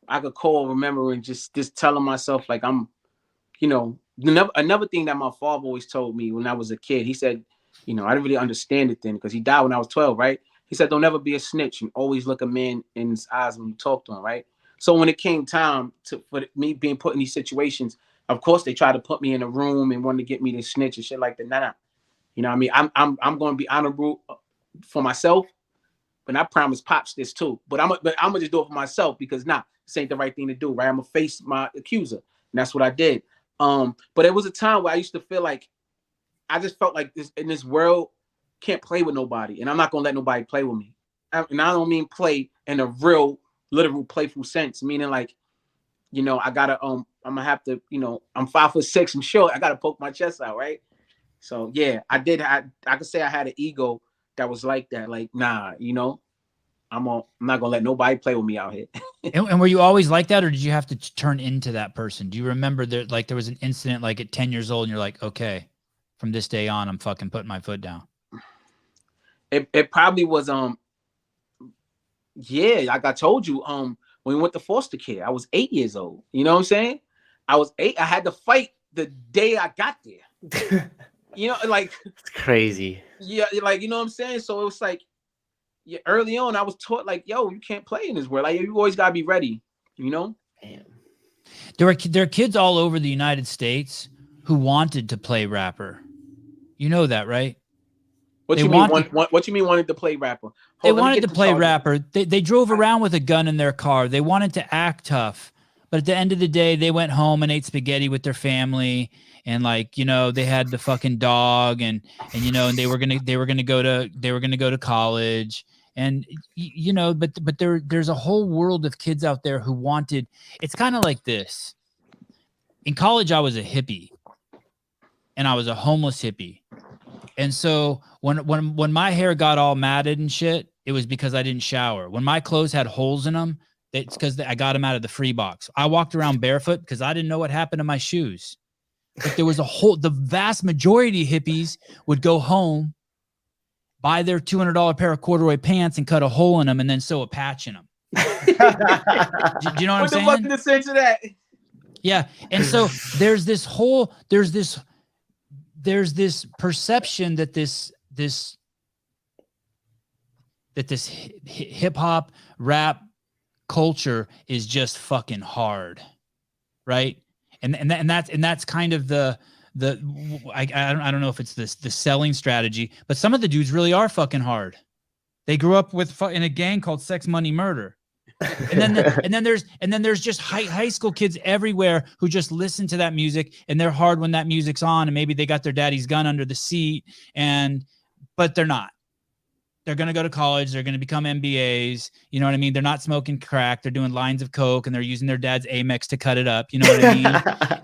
I could call, remember, and just telling myself like I'm, another thing that my father always told me when I was a kid. He said, I didn't really understand it then because he died when I was 12, right? He said, don't ever be a snitch and always look a man in his eyes when you talk to him, right? So when it came time for me being put in these situations, of course they tried to put me in a room and wanted to get me to snitch and shit like that. Nah. You know what I mean? I'm going to be honorable for myself, but I promise Pops this too. But I'm gonna just do it for myself because this ain't the right thing to do, right? I'm gonna face my accuser, and that's what I did. But it was a time where I used to feel like I just felt like this world can't play with nobody, and I'm not gonna let nobody play with me. And I don't mean play in a real, literal, playful sense, meaning like, I gotta I'm gonna have to, I'm 5'6", I'm short, I gotta poke my chest out, right? So yeah, I could say I had an ego that was like that, like nah, I'm not gonna let nobody play with me out here. And were you always like that, or did you have to turn into that person? Do you remember there was an incident like at 10 years old and you're like, okay, from this day on, I'm fucking putting my foot down? It probably was yeah, like I told you, when we went to foster care, I was 8 years old. You know what I'm saying? I was 8. I had to fight the day I got there. Like it's crazy. Yeah, like you know what I'm saying? So it was like, yeah, early on I was taught like, yo, you can't play in this world. Like you always gotta be ready, Damn. There are kids all over the United States who wanted to play rapper. You know that, right? What you mean wanted to play rapper? They wanted to play rapper. They drove around with a gun in their car. They wanted to act tough. But at the end of the day, they went home and ate spaghetti with their family. And like, they had the fucking dog and and they were gonna go to college. And but there's a whole world of kids out there who wanted. It's kind of like this. In college, I was a hippie, and I was a homeless hippie. And so when my hair got all matted and shit, it was because I didn't shower. When my clothes had holes in them, it's because I got them out of the free box. I walked around barefoot because I didn't know what happened to my shoes. But there was the vast majority of hippies would go home, buy their $200 pair of corduroy pants and cut a hole in them and then sew a patch in them. Do you know what I'm saying? What the sense of that? Yeah. And so there's this perception that this hip hop rap culture is just fucking hard. Right. And that's kind of I don't know if it's the selling strategy, but some of the dudes really are fucking hard. They grew up in a gang called Sex Money Murder. And then there's just high school kids everywhere who just listen to that music and they're hard when that music's on and maybe they got their daddy's gun under the seat but they're not. They're going to go to college. They're going to become MBAs. You know what I mean? They're not smoking crack. They're doing lines of coke and they're using their dad's Amex to cut it up. You know what I mean?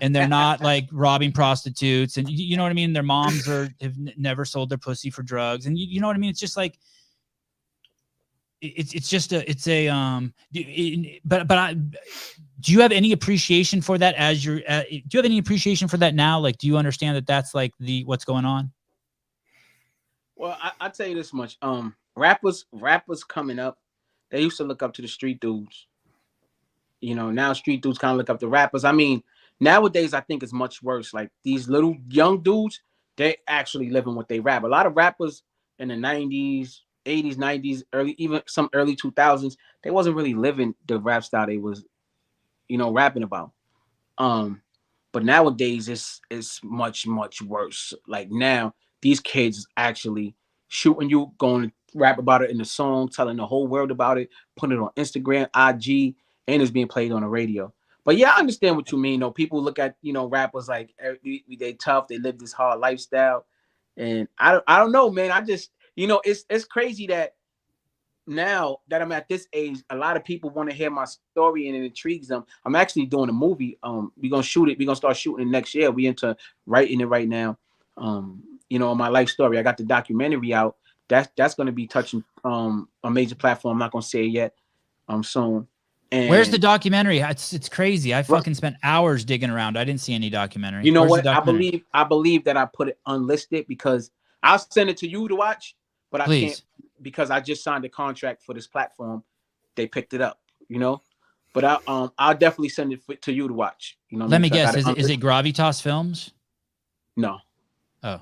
And they're not like robbing prostitutes. And you know what I mean? Their moms have never sold their pussy for drugs. And you know what I mean? It's just like, do you have any appreciation for that do you have any appreciation for that now? Like, do you understand that that's like what's going on? Well, I'll tell you this much. Rappers coming up, they used to look up to the street dudes. Now street dudes kind of look up to rappers. I mean, nowadays I think it's much worse. Like these little young dudes, they actually living what they rap. A lot of rappers in the 90s, 80s, 90s, even some early 2000s, they wasn't really living the rap style they was, rapping about. But nowadays it's much, much worse. Like now, these kids actually shooting you, going to rap about it in the song, telling the whole world about it, putting it on Instagram, IG, and it's being played on the radio. But yeah, I understand what you mean. People look at, rappers like they tough, they live this hard lifestyle. And I don't know, man. I just, it's crazy that now that I'm at this age, a lot of people want to hear my story and it intrigues them. I'm actually doing a movie. We're gonna shoot it. We're gonna start shooting it next year. We into writing it right now. My life story. I got the documentary out. That's gonna be touching a major platform. I'm not gonna say it yet. Soon. And where's the documentary? It's crazy. I fucking spent hours digging around. I didn't see any documentary. You know what? I believe that I put it unlisted because I'll send it to you to watch, but I can't because I just signed a contract for this platform. They picked it up, But I'll definitely send it to you to watch. You know what I Let mean? me 'Cause I guess. gotta Is it Gravitas Films? No. Oh,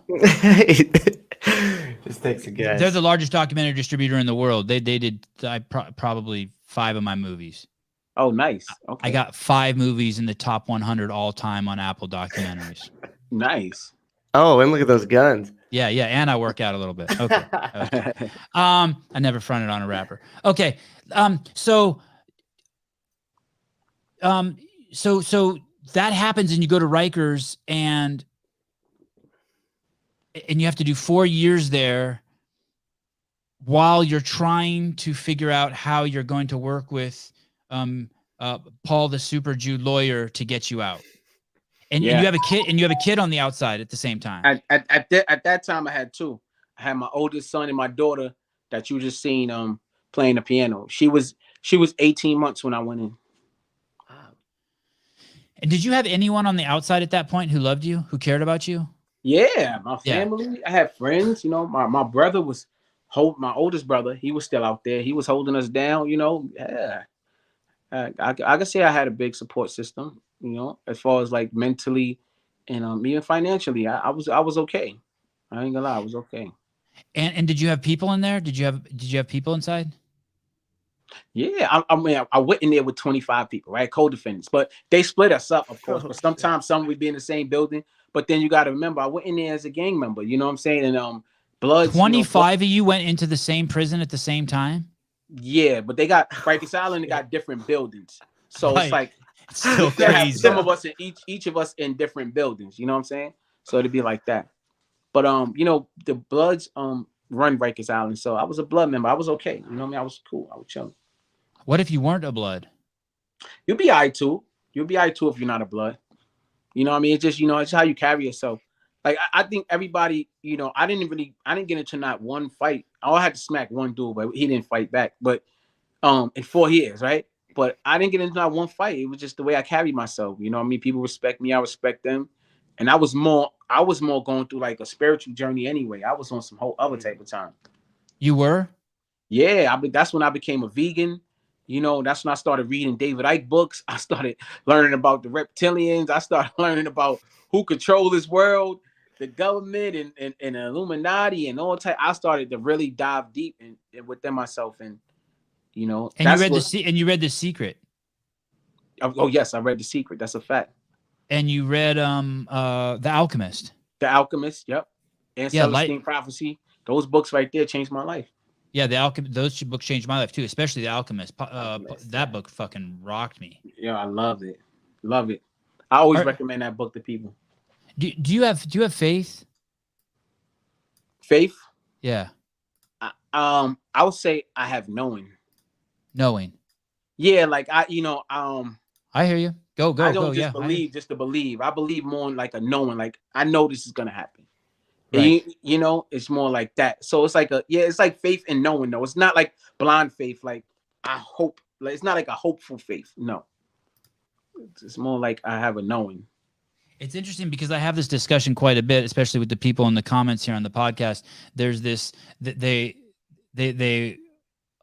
Just takes a guess. they're the largest documentary distributor in the world. They did probably 5 of my movies. Oh, nice. Okay. I got 5 movies in the top 100 all time on Apple documentaries. Nice. Oh, and look at those guns. Yeah, and I work out a little bit. Okay. I never fronted on a rapper. Okay. So that happens and you go to Rikers and you have to do 4 years there while you're trying to figure out how you're going to work with Paul the Super Jew lawyer to get you out. And, Yeah. and you have a kid on the outside at the same time. At that time, I had 2. I had my oldest son and my daughter that you just seen playing the piano. She was 18 months when I went in. And did you have anyone on the outside at that point who loved you, who cared about you? Yeah, my family. I had friends. You know, my brother was my oldest brother. He was still out there. He was holding us down. You know, yeah. I can say I had a big support system. You know, as far as like mentally and even financially, I was okay. I ain't gonna lie, I was okay. And did you have people in there? Did you have people inside? Yeah, I mean, I went in there with 25 people, right? Co-defendants, but they split us up, of course. But sometimes some would be in the same building. But then you got to remember, I went in there as a gang member. You know what I'm saying? And Bloods. 25 of you went into the same prison at the same time. Yeah, but they got Rikers Island. They got different buildings, so Right. it's like It's so they have crazy. some of us in each of us in different buildings. You know what I'm saying? So it'd be like that. But you know, the Bloods run Rikers Island, so I was a Blood member. I was okay. You know what I mean? I was cool. I was chilling. What if you weren't a Blood? You'll be all right too. You'll be all right too if you're not a Blood. You know what I mean? It's just, you know, it's how you carry yourself. Like I think everybody, you know, I didn't get into not one fight. I had to smack one dude, but he didn't fight back. But in 4 years, right? But I didn't get into not one fight. It was just the way I carried myself. You know what I mean? People respect me, I respect them. And I was more going through like a spiritual journey anyway. I was on some whole other type of time. You were? Yeah, that's when I became a vegan. You know, that's when I started reading David Icke books. I started learning about the reptilians. I started learning about who control this world, the government and Illuminati and all type. I started to really dive deep in within myself, and you know. And you read The Secret. Oh yes, I read The Secret. That's a fact. And you read The Alchemist. The Alchemist. Yep. And Celestine Prophecy. Those books right there changed my life. Yeah, those 2 books changed my life too, especially The Alchemist. That book fucking rocked me. Yeah, I loved it. Love it. I always recommend that book to people. Do you have faith? Faith? Yeah. I would say I have knowing. Knowing. Yeah, like I hear you. Go. I don't just believe just to believe. I believe more in like a knowing, like I know this is gonna happen. Right. You know, it's more like that. So it's like it's like faith and knowing though. It's not like blind faith, like I hope. Like it's not like a hopeful faith. No. It's more like I have a knowing. It's interesting because I have this discussion quite a bit, especially with the people in the comments here on the podcast. There's this they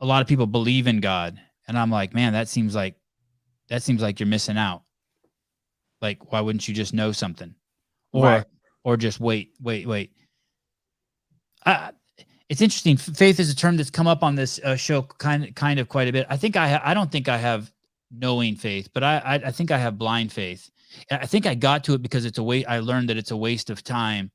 a lot of people believe in God, and I'm like, man, that seems like you're missing out. Like, why wouldn't you just know something, or just wait? It's interesting. Faith is a term that's come up on this show kind of quite a bit. I don't think I have knowing faith, but I think I have blind faith. I think I got to it because I learned that it's a waste of time.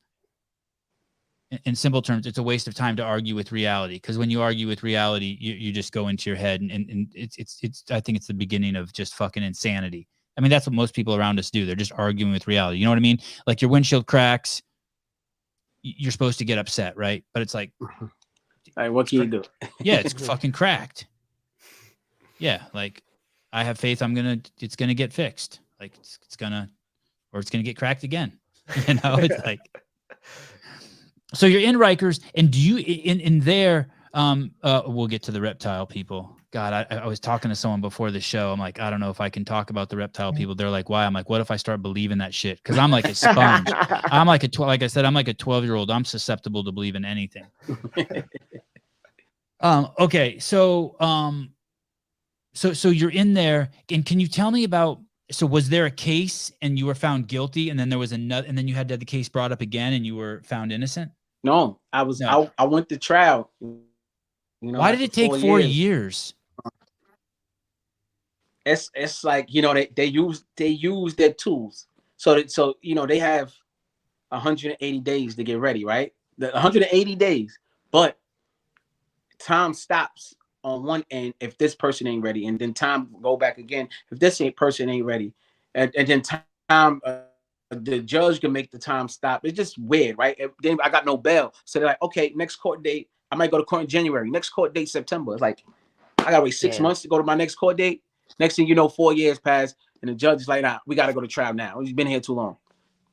In simple terms, it's a waste of time to argue with reality. Because when you argue with reality, you just go into your head, and it's I think it's the beginning of just fucking insanity. I mean, that's what most people around us do. They're just arguing with reality. You know what I mean? Like your windshield cracks, you're supposed to get upset, right? But it's like, all right, what can you do? Yeah, it's fucking cracked. Yeah, like I have faith it's gonna get fixed. Like it's gonna get cracked again. You know, it's like. So you're in Rikers, and do you in there? We'll get to the reptile people. God, I was talking to someone before the show. I'm like, I don't know if I can talk about the reptile people. They're like, why? I'm like, what if I start believing that shit? Because I'm like a sponge. I'm like like I said, I'm like a 12-year-old. I'm susceptible to believe in anything. Okay, so So you're in there, and can you tell me about? So was there a case and you were found guilty, and then there was another, and then you had to have the case brought up again, and you were found innocent? No, No. I went to trial. Why did it take 4 years? It's like, they use their tools. So they have 180 days to get ready, right? The 180 days, but time stops on one end if this person ain't ready, and then time go back again if this person ain't ready, and then time the judge can make the time stop. It's just weird, right? Then I got no bail, so they're like, okay, next court date, I might go to court in January. Next court date September. It's like I gotta wait 6 months to go to my next court date. Next thing you know, 4 years pass, and the judge is like, nah, we gotta go to trial now. He's been here too long.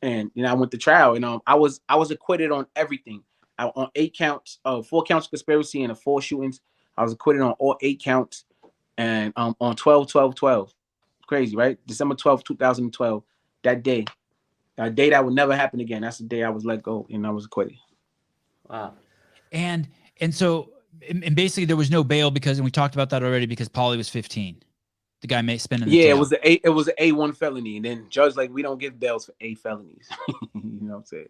And I went to trial, and I was acquitted on everything. On 8 counts, 4 counts of conspiracy and 4 shootings. I was acquitted on all 8 counts, and on 12/12/12. Crazy, right? December 12th, 2012. That day, a day that would never happen again. That's the day I was let go, and I was acquitted. Wow. And so, and basically there was no bail because, and we talked about that already, because Pauly was 15. The guy may spend in the jail. It was an A1 felony, and then judge like, we don't give bails for A felonies. You know what I'm saying?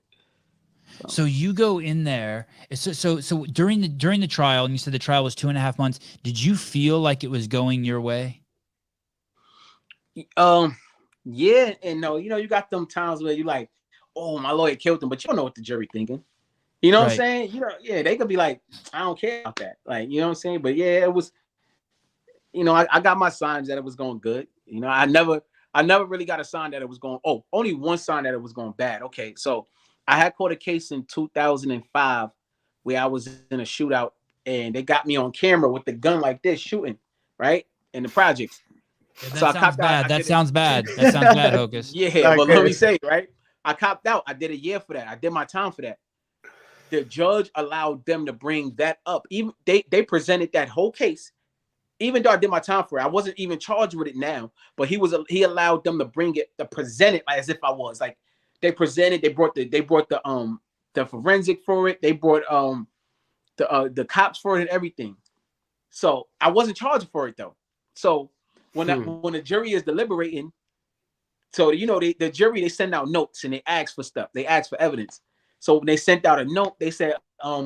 So you go in there. So during the trial, and you said the trial was 2.5 months. Did you feel like it was going your way? Yeah and no. You got them times where you like, oh, my lawyer killed him, but you don't know what the jury thinking. You know what I'm saying? Yeah, they could be like, I don't care about that. Like, you know what I'm saying? But yeah, it was. I got my signs that it was going good. I never really got a sign that it was going. Oh, only one sign that it was going bad. Okay, so I had caught a case in 2005 where I was in a shootout, and they got me on camera with the gun like this shooting, right, in the projects. Yeah, that sounds bad. That sounds bad. That sounds bad, Hocus. Yeah, but let me say, right, I copped out. I did a year for that. I did my time for that. The judge allowed them to bring that up. Even they presented that whole case. Even though I did my time for it, I wasn't even charged with it now. But he allowed them to bring it, to present it as if I was. Like, they presented. They brought the forensic for it. They brought the cops for it and everything. So I wasn't charged for it though. So when the jury is deliberating, so the jury, they send out notes and they ask for stuff. They ask for evidence. So when they sent out a note, they said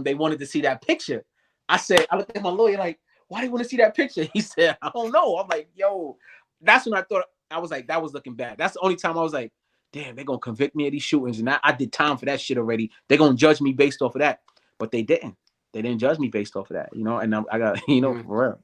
they wanted to see that picture. I looked at my lawyer like, why do you want to see that picture? He said, I don't know. I'm like, yo, that's when I thought, I was like, that was looking bad. That's the only time I was like, damn, they're going to convict me of these shootings. And I did time for that shit already. They're going to judge me based off of that. But they didn't. They didn't judge me based off of that, and I got, for real.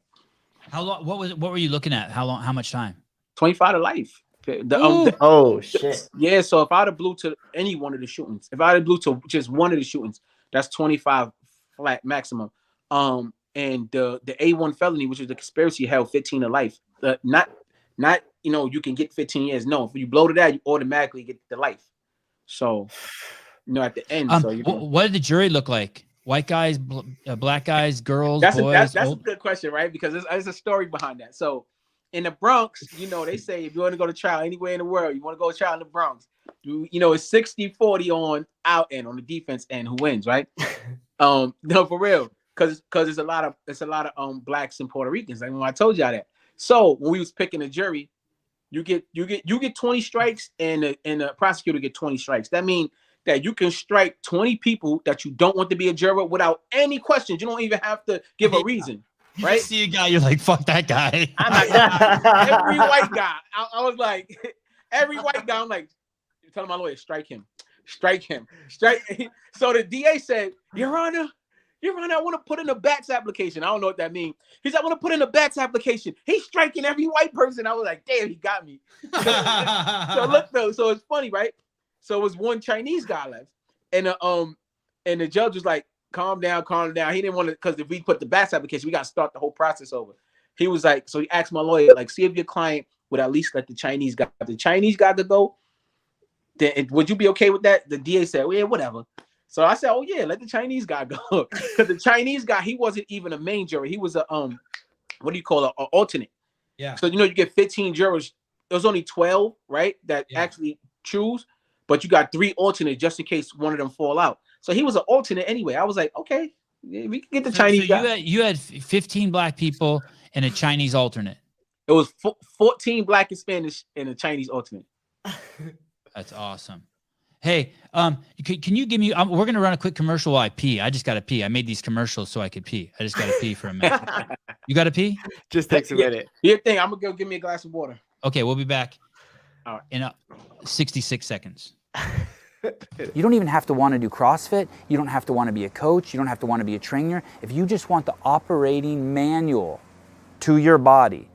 How long, what were you looking at? How much time? 25 to life. Shit. Yeah, so if I'd have blew to any one of the shootings, if I'd have blew to just one of the shootings, that's 25 flat maximum. And the A1 felony, which is the conspiracy, held 15 to life. Not you can get 15 years. No, if you blow to that, you automatically get the life. So, at the end. What did the jury look like? White guys, black guys, girls, boys? That's a good question, right? Because there's a story behind that. So, in the Bronx, they say if you want to go to trial anywhere in the world, you want to go to trial in the Bronx, it's 60-40 on our end, on the defense end, who wins, right? No, for real. Because it's a lot of blacks and Puerto Ricans. Like when I told y'all that. So when we was picking a jury, you get 20 strikes and the prosecutor get 20 strikes. That means that you can strike 20 people that you don't want to be a juror without any questions. You don't even have to give a reason. You right? just see a guy, you're like, fuck that guy. I'm like, every white guy. I was like, every white guy. I'm like, telling my lawyer, strike him. So the DA said, Your Honor, I want to put in a BATS application. I don't know what that means. He's like, I want to put in a BATS application. He's striking every white person. I was like, damn, he got me. So look though, so it's funny, right? So it was one Chinese guy left, and the judge was like, calm down. He didn't want to, because if we put the BATS application, we got to start the whole process over. He was like, so he asked my lawyer, like, see if your client would at least let the Chinese guy. If the Chinese guy could go, then would you be okay with that? The DA said, well, yeah, whatever. So I said, oh yeah, let the Chinese guy go. Because the Chinese guy, he wasn't even a main juror. He was a what do you call it? An alternate. Yeah. So you get 15 jurors. There was only 12, right? That actually choose, but you got 3 alternates just in case one of them fall out. So he was an alternate anyway. I was like, okay, we can get the Chinese guy. You had 15 black people and a Chinese alternate. It was 14 black and Spanish and a Chinese alternate. That's awesome. Hey, can you give me? We're gonna run a quick commercial while I pee. I just gotta pee. I made these commercials so I could pee. I just gotta pee for a minute. You gotta pee? Just takes a minute. Your thing. I'm gonna go give me a glass of water. Okay, we'll be back. All right. In 66 seconds. You don't even have to want to do CrossFit. You don't have to want to be a coach. You don't have to want to be a trainer. If you just want the operating manual to your body,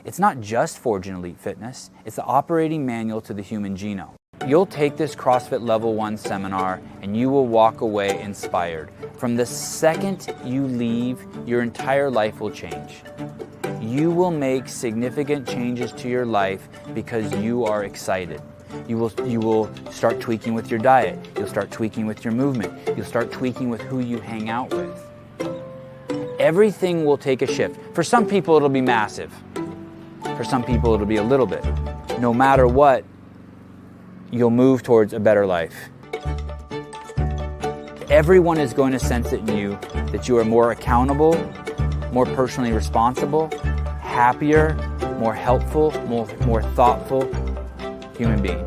it's not just Forge and Elite Fitness. It's the operating manual to the human genome. You'll take this CrossFit Level 1 seminar and you will walk away inspired. From the second you leave, your entire life will change. You will make significant changes to your life because you are excited. You will start tweaking with your diet. You'll start tweaking with your movement. You'll start tweaking with who you hang out with. Everything will take a shift. For some people, it'll be massive. For some people, it'll be a little bit. No matter what, you'll move towards a better life. Everyone is going to sense it in you that you are more accountable, more personally responsible, happier, more helpful, more thoughtful human being.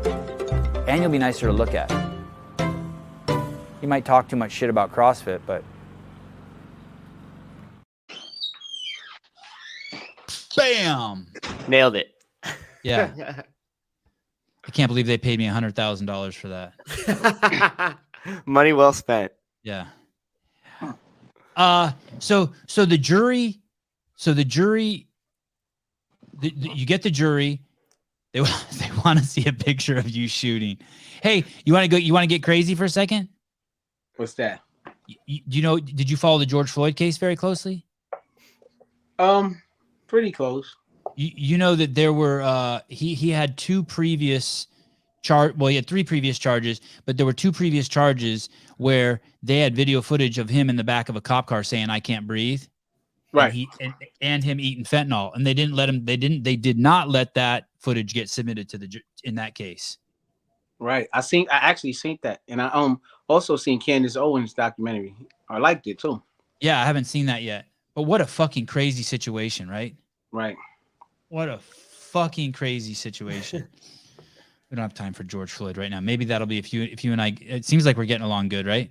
And you'll be nicer to look at. You might talk too much shit about CrossFit, but Bam! Nailed it. Yeah. I can't believe they paid me $100,000 for that. Money well spent. Yeah. So the jury, you get the jury. They want to see a picture of you shooting. Hey, you want to get crazy for a second? What's that? Did you follow the George Floyd case very closely? Pretty close. You know that there were he had he had 3 previous charges, but there were 2 previous charges where they had video footage of him in the back of a cop car saying "I can't breathe," Right. and him eating fentanyl, and they did not let that footage get submitted to in that case. Right. I actually seen that, and I also seen Candace Owens' documentary. I liked it too. Yeah, I haven't seen that yet. But what a fucking crazy situation, right? Right. What a fucking crazy situation. We don't have time for George Floyd right now. Maybe that'll be if you and I. It seems like we're getting along good, right?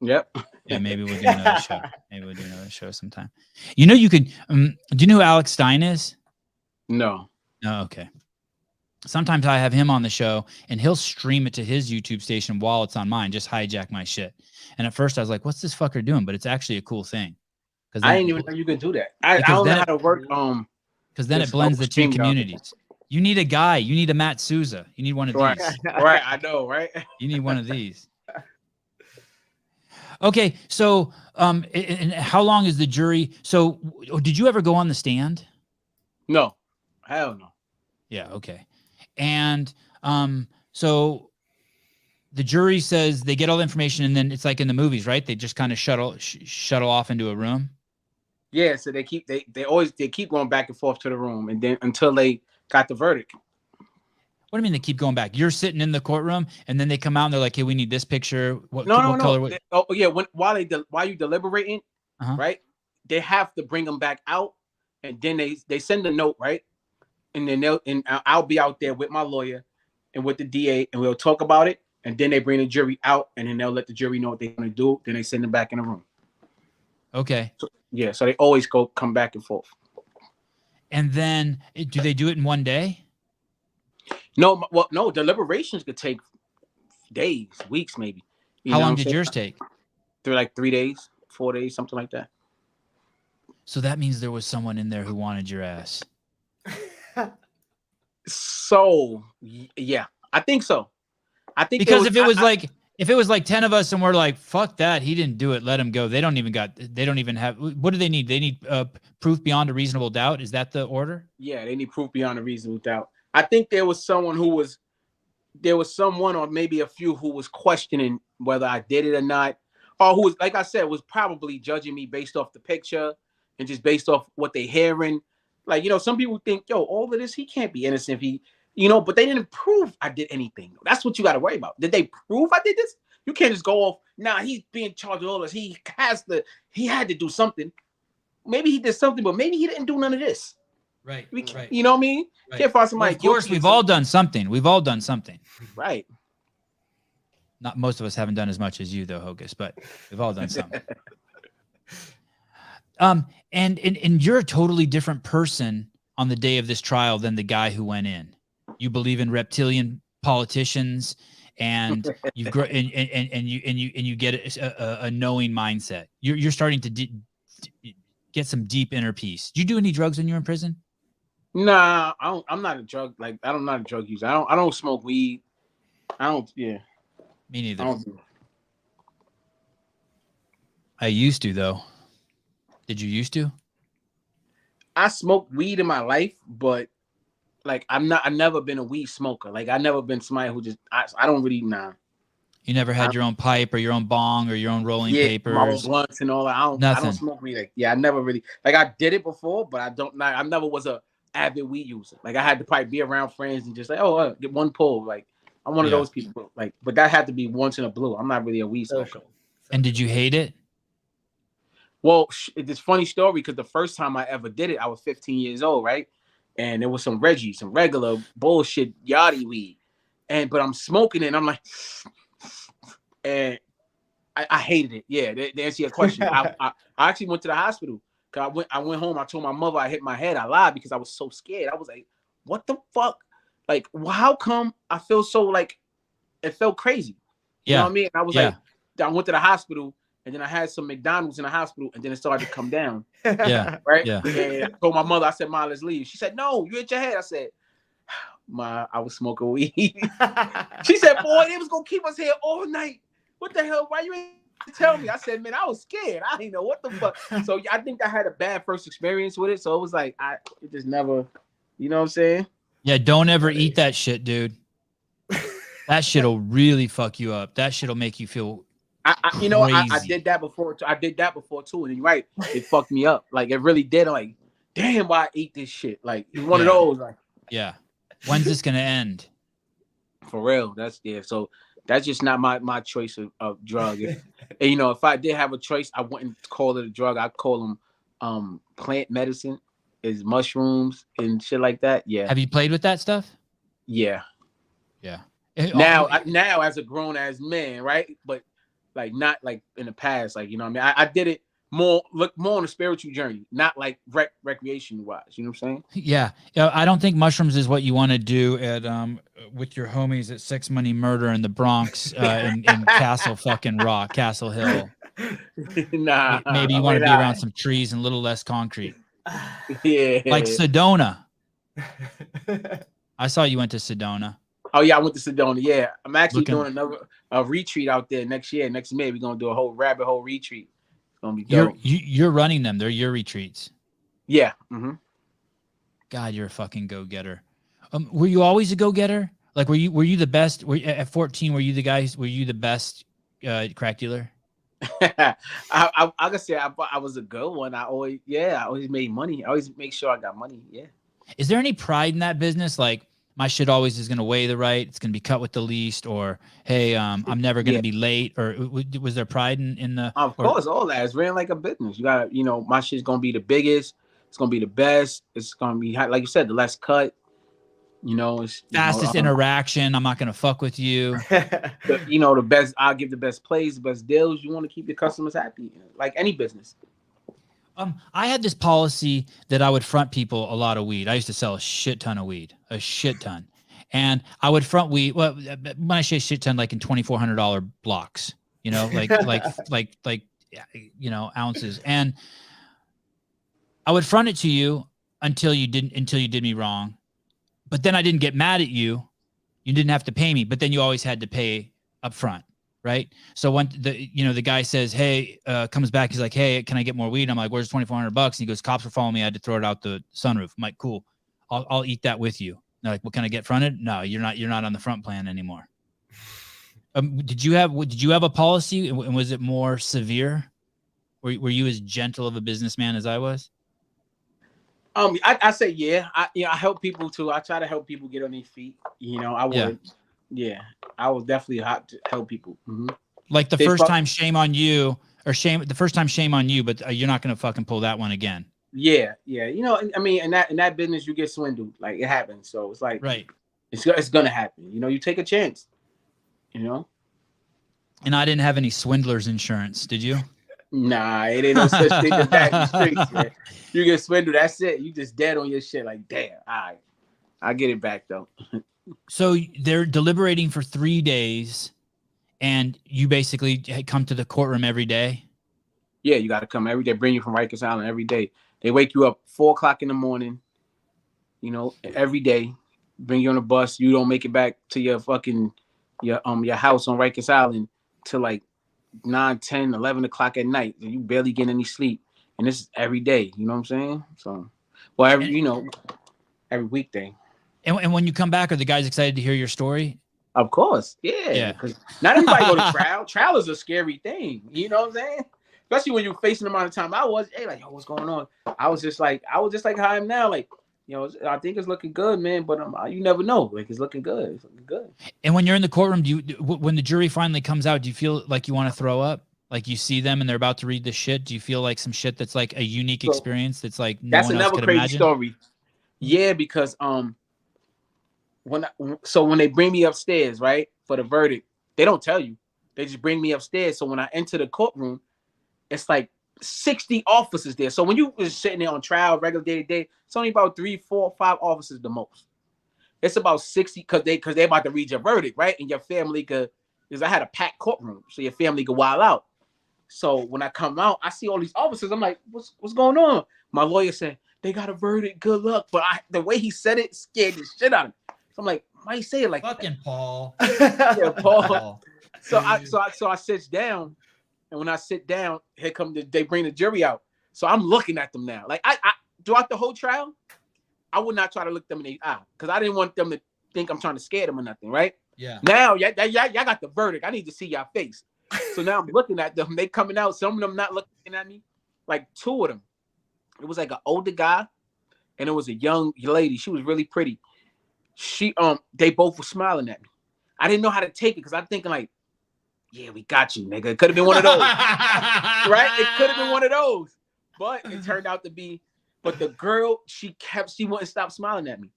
Yep. Yeah, maybe we'll do another show. Maybe we'll do another show sometime. You know, you could. Do you know who Alex Stein is? No. No, okay. Sometimes I have him on the show, and he'll stream it to his YouTube station while it's on mine. Just hijack my shit. And at first, I was like, "What's this fucker doing?" But it's actually a cool thing. I didn't even know you could do that. I don't know how to work. Because then it blends the 2 communities. You need a guy. You need a Matt Souza. You need one of Right. these. Right. I know. Right. You need one of these. Okay, so and how long is the jury? So did you ever go on the stand? No. Hell no. Yeah, okay. And so the jury says they get all the information, and then it's like in the movies, right? They just kind of shuttle off into a room. Yeah, so they keep going back and forth to the room, and then until they got the verdict. What do you mean they keep going back? You're sitting in the courtroom, and then they come out and they're like, "Hey, we need this picture." What color? Oh yeah, while you deliberating, right? They have to bring them back out, and then they send a note, right? And then I'll be out there with my lawyer and with the DA, and we'll talk about it. And then they bring the jury out, and then they'll let the jury know what they're going to do. Then they send them back in the room. Okay. So they always come back and forth. And then do they do it in one day? No, deliberations could take days, weeks, maybe. How long did yours take? Through like 3 days, 4 days, something like that. So that means there was someone in there who wanted your ass. So yeah, I think so. I think because if it was like 10 of us and we're like, fuck that, he didn't do it, let him go. They don't even have, what do they need? They need proof beyond a reasonable doubt. Is that the order? Yeah, they need proof beyond a reasonable doubt. I think there was someone or maybe a few who was questioning whether I did it or not, or who was, like I said, was probably judging me based off the picture and just based off what they hearing. Like, some people think, all of this, he can't be innocent if he, but they didn't prove I did anything. That's what you got to worry about. Did they prove I did this? You can't just go off, he's being charged with all this. He had to do something. Maybe he did something, but maybe he didn't do none of this. Right. Right. You know what I mean? Right. Can't find somebody. Well, of course, guilty we've of all done something. We've all done something. right. Not most of us haven't done as much as you, though, Hocus, but we've all done something. And you're a totally different person on the day of this trial than the guy who went in. You believe in reptilian politicians, and you get a knowing mindset. You're starting to get some deep inner peace. Did you do any drugs when you were in prison? Nah, I'm not a drug I'm not a drug user. I don't smoke weed. I don't. Yeah. Me neither. I don't do. I used to, though. Did you used to? I smoked weed in my life, but like I've never been a weed smoker. Like I've never been somebody who just I don't really nah. You never had your own pipe or your own bong or your own rolling papers? My own blunts and all that. I don't smoke weed. Like, I never really like I did it before, but I never was a avid weed user. Like I had to probably be around friends and just like, get one pull. Like I'm one of those people. Like, but that had to be once in a blue. I'm not really a weed smoker. And did you hate it? Well, it's a funny story because the first time I ever did it, I was 15 years old, right? And there was some Reggie, some regular bullshit yachty weed. But I'm smoking it and I'm like, and I hated it. Yeah, to answer your question, I actually went to the hospital. Cause I went home. I told my mother I hit my head. I lied because I was so scared. I was like, what the fuck? Like, how come I feel so like it felt crazy? You know what I mean? And I was like, I went to the hospital and then I had some McDonald's in the hospital and then it started to come down. Yeah. Right. Yeah. And I told my mother, I said, Ma, let's leave. She said, no, you hit your head. I said, Ma, I was smoking weed. She said, boy, they was gonna keep us here all night. What the hell? Why you ain't tell me? I said, man, I was scared. I didn't know what the fuck. So I think I had a bad first experience with it. So it was like it just never, you know what I'm saying? Yeah, don't ever eat that shit, dude. That shit'll really fuck you up. That shit'll make you feel I did that before. I did that before too, and you're right. It fucked me up. Like it really did. I'm like, damn, why I eat this shit? Like it's one of those. Like, yeah. When's this gonna end? For real. So that's just not my choice of drug. And if I did have a choice, I wouldn't call it a drug. I'd call them plant medicine, is mushrooms and shit like that. Yeah. Have you played with that stuff? Yeah. Yeah. Now as a grown ass man, right? But like not like in the past, like what I mean. I did it more on a spiritual journey, not like recreation wise. You know what I'm saying? Yeah. I don't think mushrooms is what you want to do at with your homies at Sex Money Murder in the Bronx in Castle Hill. Nah. Maybe you want to be around some trees and a little less concrete. Yeah. Like Sedona. I saw you went to Sedona. Oh yeah, I went to Sedona. Yeah, I'm actually doing a retreat out there next year. Next May, we're gonna do a whole rabbit hole retreat. It's gonna be dope. You're running them. They're your retreats. Yeah. Mm-hmm. God, you're a fucking go-getter. Were you always a go-getter? Like, were you the best? At 14, were you the best crack dealer? I gotta say I was a good one. I always made money. I always make sure I got money. Yeah. Is there any pride in that business? Like, my shit always is going to weigh the right. It's going to be cut with the least, or, hey, I'm never going to be late. Or was there pride in the? Of course, all that. It's ran like a business. You got my shit's going to be the biggest. It's going to be the best. It's going to be, like you said, the less cut. It's fastest interaction. I'm not going to fuck with you. The best. I'll give the best plays, the best deals. You want to keep your customers happy, like any business. I had this policy that I would front people a lot of weed. I used to sell a shit ton of weed, and I would front weed. Well, when I say shit ton, like in $2,400 blocks, like ounces, and I would front it to you until you did me wrong, but then I didn't get mad at you. You didn't have to pay me, but then you always had to pay up front. Right. So when the guy says, hey, comes back, he's like, hey, can I get more weed? I'm like, where's $2,400? And he goes, cops were following me. I had to throw it out the sunroof. I'm like, cool. I'll eat that with you. And they're like, what, can I get fronted? No, you're not on the front plan anymore. Did you have a policy, and was it more severe? Were you as gentle of a businessman as I was? I say, yeah. I help people too. I try to help people get on their feet. I would. Yeah, I was definitely hot to help people. Mm-hmm. Like the first time, shame on you, but you're not going to fucking pull that one again. Yeah. You know, I mean, in that business, you get swindled. Like it happens. So it's like, Right. it's gonna happen. You know, you take a chance. You know. And I didn't have any swindlers insurance. Did you? Nah, it ain't no such thing as that in the streets, man. You get swindled, that's it. You just dead on your shit. Like, damn. All right, I get it back though. So they're deliberating for 3 days, and you basically come to the courtroom every day. Yeah, you got to come every day. Bring you from Rikers Island every day. They wake you up 4 o'clock in the morning. You know, every day. Bring you on a bus. You don't make it back to your house on Rikers Island till like 9, 10, 11 o'clock at night. You barely get any sleep. And this is every day. You know what I'm saying? So, well, every weekday. And when you come back, are the guys excited to hear your story? Of course. Yeah. Because not everybody go to trial. Trial is a scary thing. You know what I'm saying? Especially when you're facing the amount of time I was. Hey, like, yo, what's going on? I was just like how I am now. Like, you know, I think it's looking good, man. But you never know. Like, it's looking good. It's looking good. And when you're in the courtroom, when the jury finally comes out, do you feel like you want to throw up? Like you see them and they're about to read the shit. Do you feel like some shit that's like a unique experience that's like no one else could imagine? That's another crazy story. Yeah, because when they bring me upstairs, right, for the verdict, they don't tell you. They just bring me upstairs. So when I enter the courtroom, it's like 60 officers there. So when you was sitting there on trial, regular day to day, it's only about 3, 4, 5 officers the most. It's about 60 because they about to read your verdict, right? And your family because I had a packed courtroom, so your family could wild out. So when I come out, I see all these officers. I'm like, what's going on? My lawyer said, they got a verdict. Good luck. But the way he said it scared the shit out of me. So I'm like, why you say it like fucking that? Paul? Yeah, Paul. So I sit down, and when I sit down, here come they bring the jury out. So I'm looking at them now. Like I throughout the whole trial, I would not try to look them in the eye because I didn't want them to think I'm trying to scare them or nothing, right? Yeah. Now, y'all got the verdict. I need to see y'all face. So now I'm looking at them. They coming out. Some of them not looking at me. Like 2 of them. It was like an older guy, and it was a young lady. She was really pretty. They both were smiling at me. I didn't know how to take it because I'm thinking like, yeah, we got you, nigga. It could have been one of those, right? It could have been one of those, but it turned out to be. But the girl, she wouldn't stop smiling at me.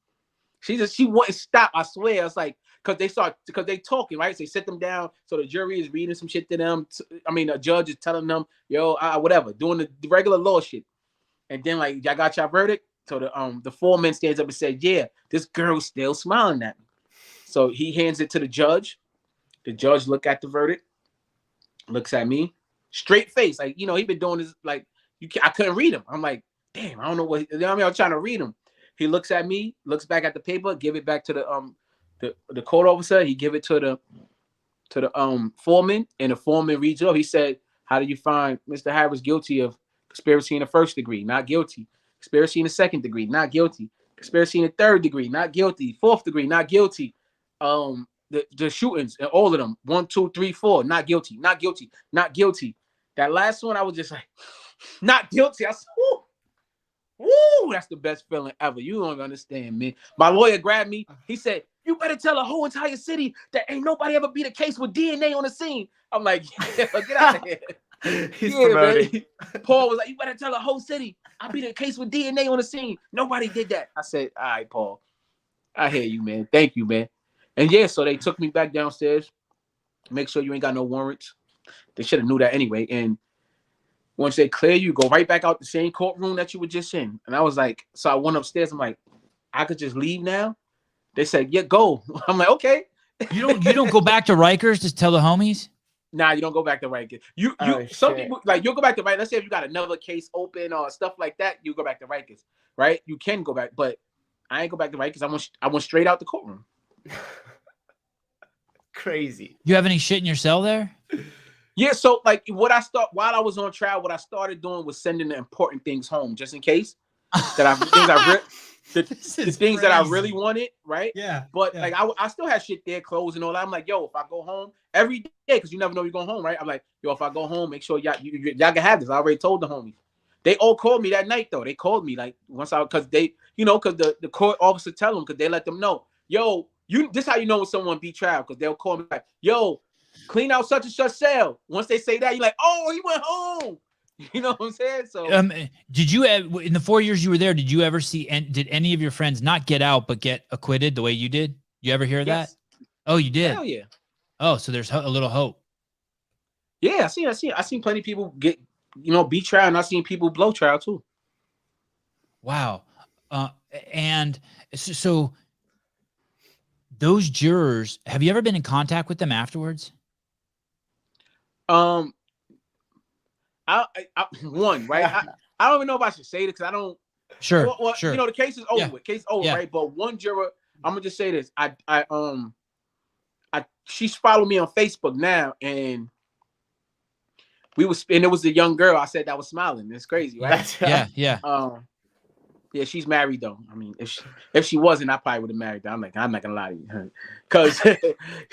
She wouldn't stop. I swear. It's like because they talking, right? So they sit them down. So the jury is reading some shit to them. The judge is telling them, yo, whatever, doing the regular law shit. And then like, y'all got your verdict. So the foreman stands up and says, yeah, this girl's still smiling at me. So he hands it to the judge. The judge look at the verdict, looks at me, straight face. Like, you know, he been doing this, like, I couldn't read him. I'm like, damn, I don't know what, I was trying to read him. He looks at me, looks back at the paper, give it back to the court officer. He give it to the foreman, and the foreman reads it up. He said, how do you find Mr. Harris guilty of conspiracy in the 1st degree? Not guilty. Conspiracy in the 2nd degree? Not guilty. Conspiracy in the 3rd degree? Not guilty. 4th degree? Not guilty. The shootings and all of them, 1, 2, 3, 4, not guilty, not guilty, not guilty. That last one, I was just like, not guilty. I said, woo, that's the best feeling ever. You don't understand, man. My lawyer grabbed me. He said, you better tell the whole entire city that ain't nobody ever beat a case with DNA on the scene. I'm like, yeah, get out of here. He's promoting. Man. Paul was like, you better tell the whole city I beat a case with DNA on the scene. Nobody did that. I said, all right, Paul. I hear you, man. Thank you, man. And yeah, so they took me back downstairs. Make sure you ain't got no warrants. They should have knew that anyway. And once they clear you, go right back out the same courtroom that you were just in. And I was like, so I went upstairs. I'm like, I could just leave now? They said, yeah, go. I'm like, okay. You don't go back to Rikers to tell the homies? Nah, you don't go back to Rikers. Some people, like, you'll go back to Rikers. Let's say if you got another case open or stuff like that, you go back to Rikers, right? You can go back, but I ain't go back to Rikers. I went straight out the courtroom. Crazy. You have any shit in your cell there? Yeah, so like while I was on trial, what I started doing was sending the important things home just in case the things that I really wanted, right? Yeah. But like I still had shit there, clothes and all that. I'm like, yo, if I go home every day, because you never know you're going home, right? I'm like, yo, if I go home, make sure y'all can have this. I already told the homies. They all called me that night though. They called me like because they, because the court officer tell them, because they let them know, yo, this how you know when someone beat trial, because they'll call me like, yo, clean out such and such cell. Once they say that, you're like, oh, he went home. You know what I'm saying? So did you in the 4 years you were there? Did you ever see? And did any of your friends not get out but get acquitted the way you did? You ever hear that? Oh, you did. Hell yeah. Oh, so there's a little hope. Yeah, I seen plenty of people get, be trial, and I seen people blow trial too. Wow. And so those jurors, have you ever been in contact with them afterwards? I one, right? I don't even know if I should say this because I don't. Sure. Well, sure. the case is over Yeah. with. Case is over, Yeah. right? But one juror, I'm gonna just say this. She's followed me on Facebook now, and and it was a young girl. I said that was smiling. It's crazy, right? Yeah. Yeah, she's married though. I mean, if she wasn't, I probably would have married her. I'm not gonna lie to you, because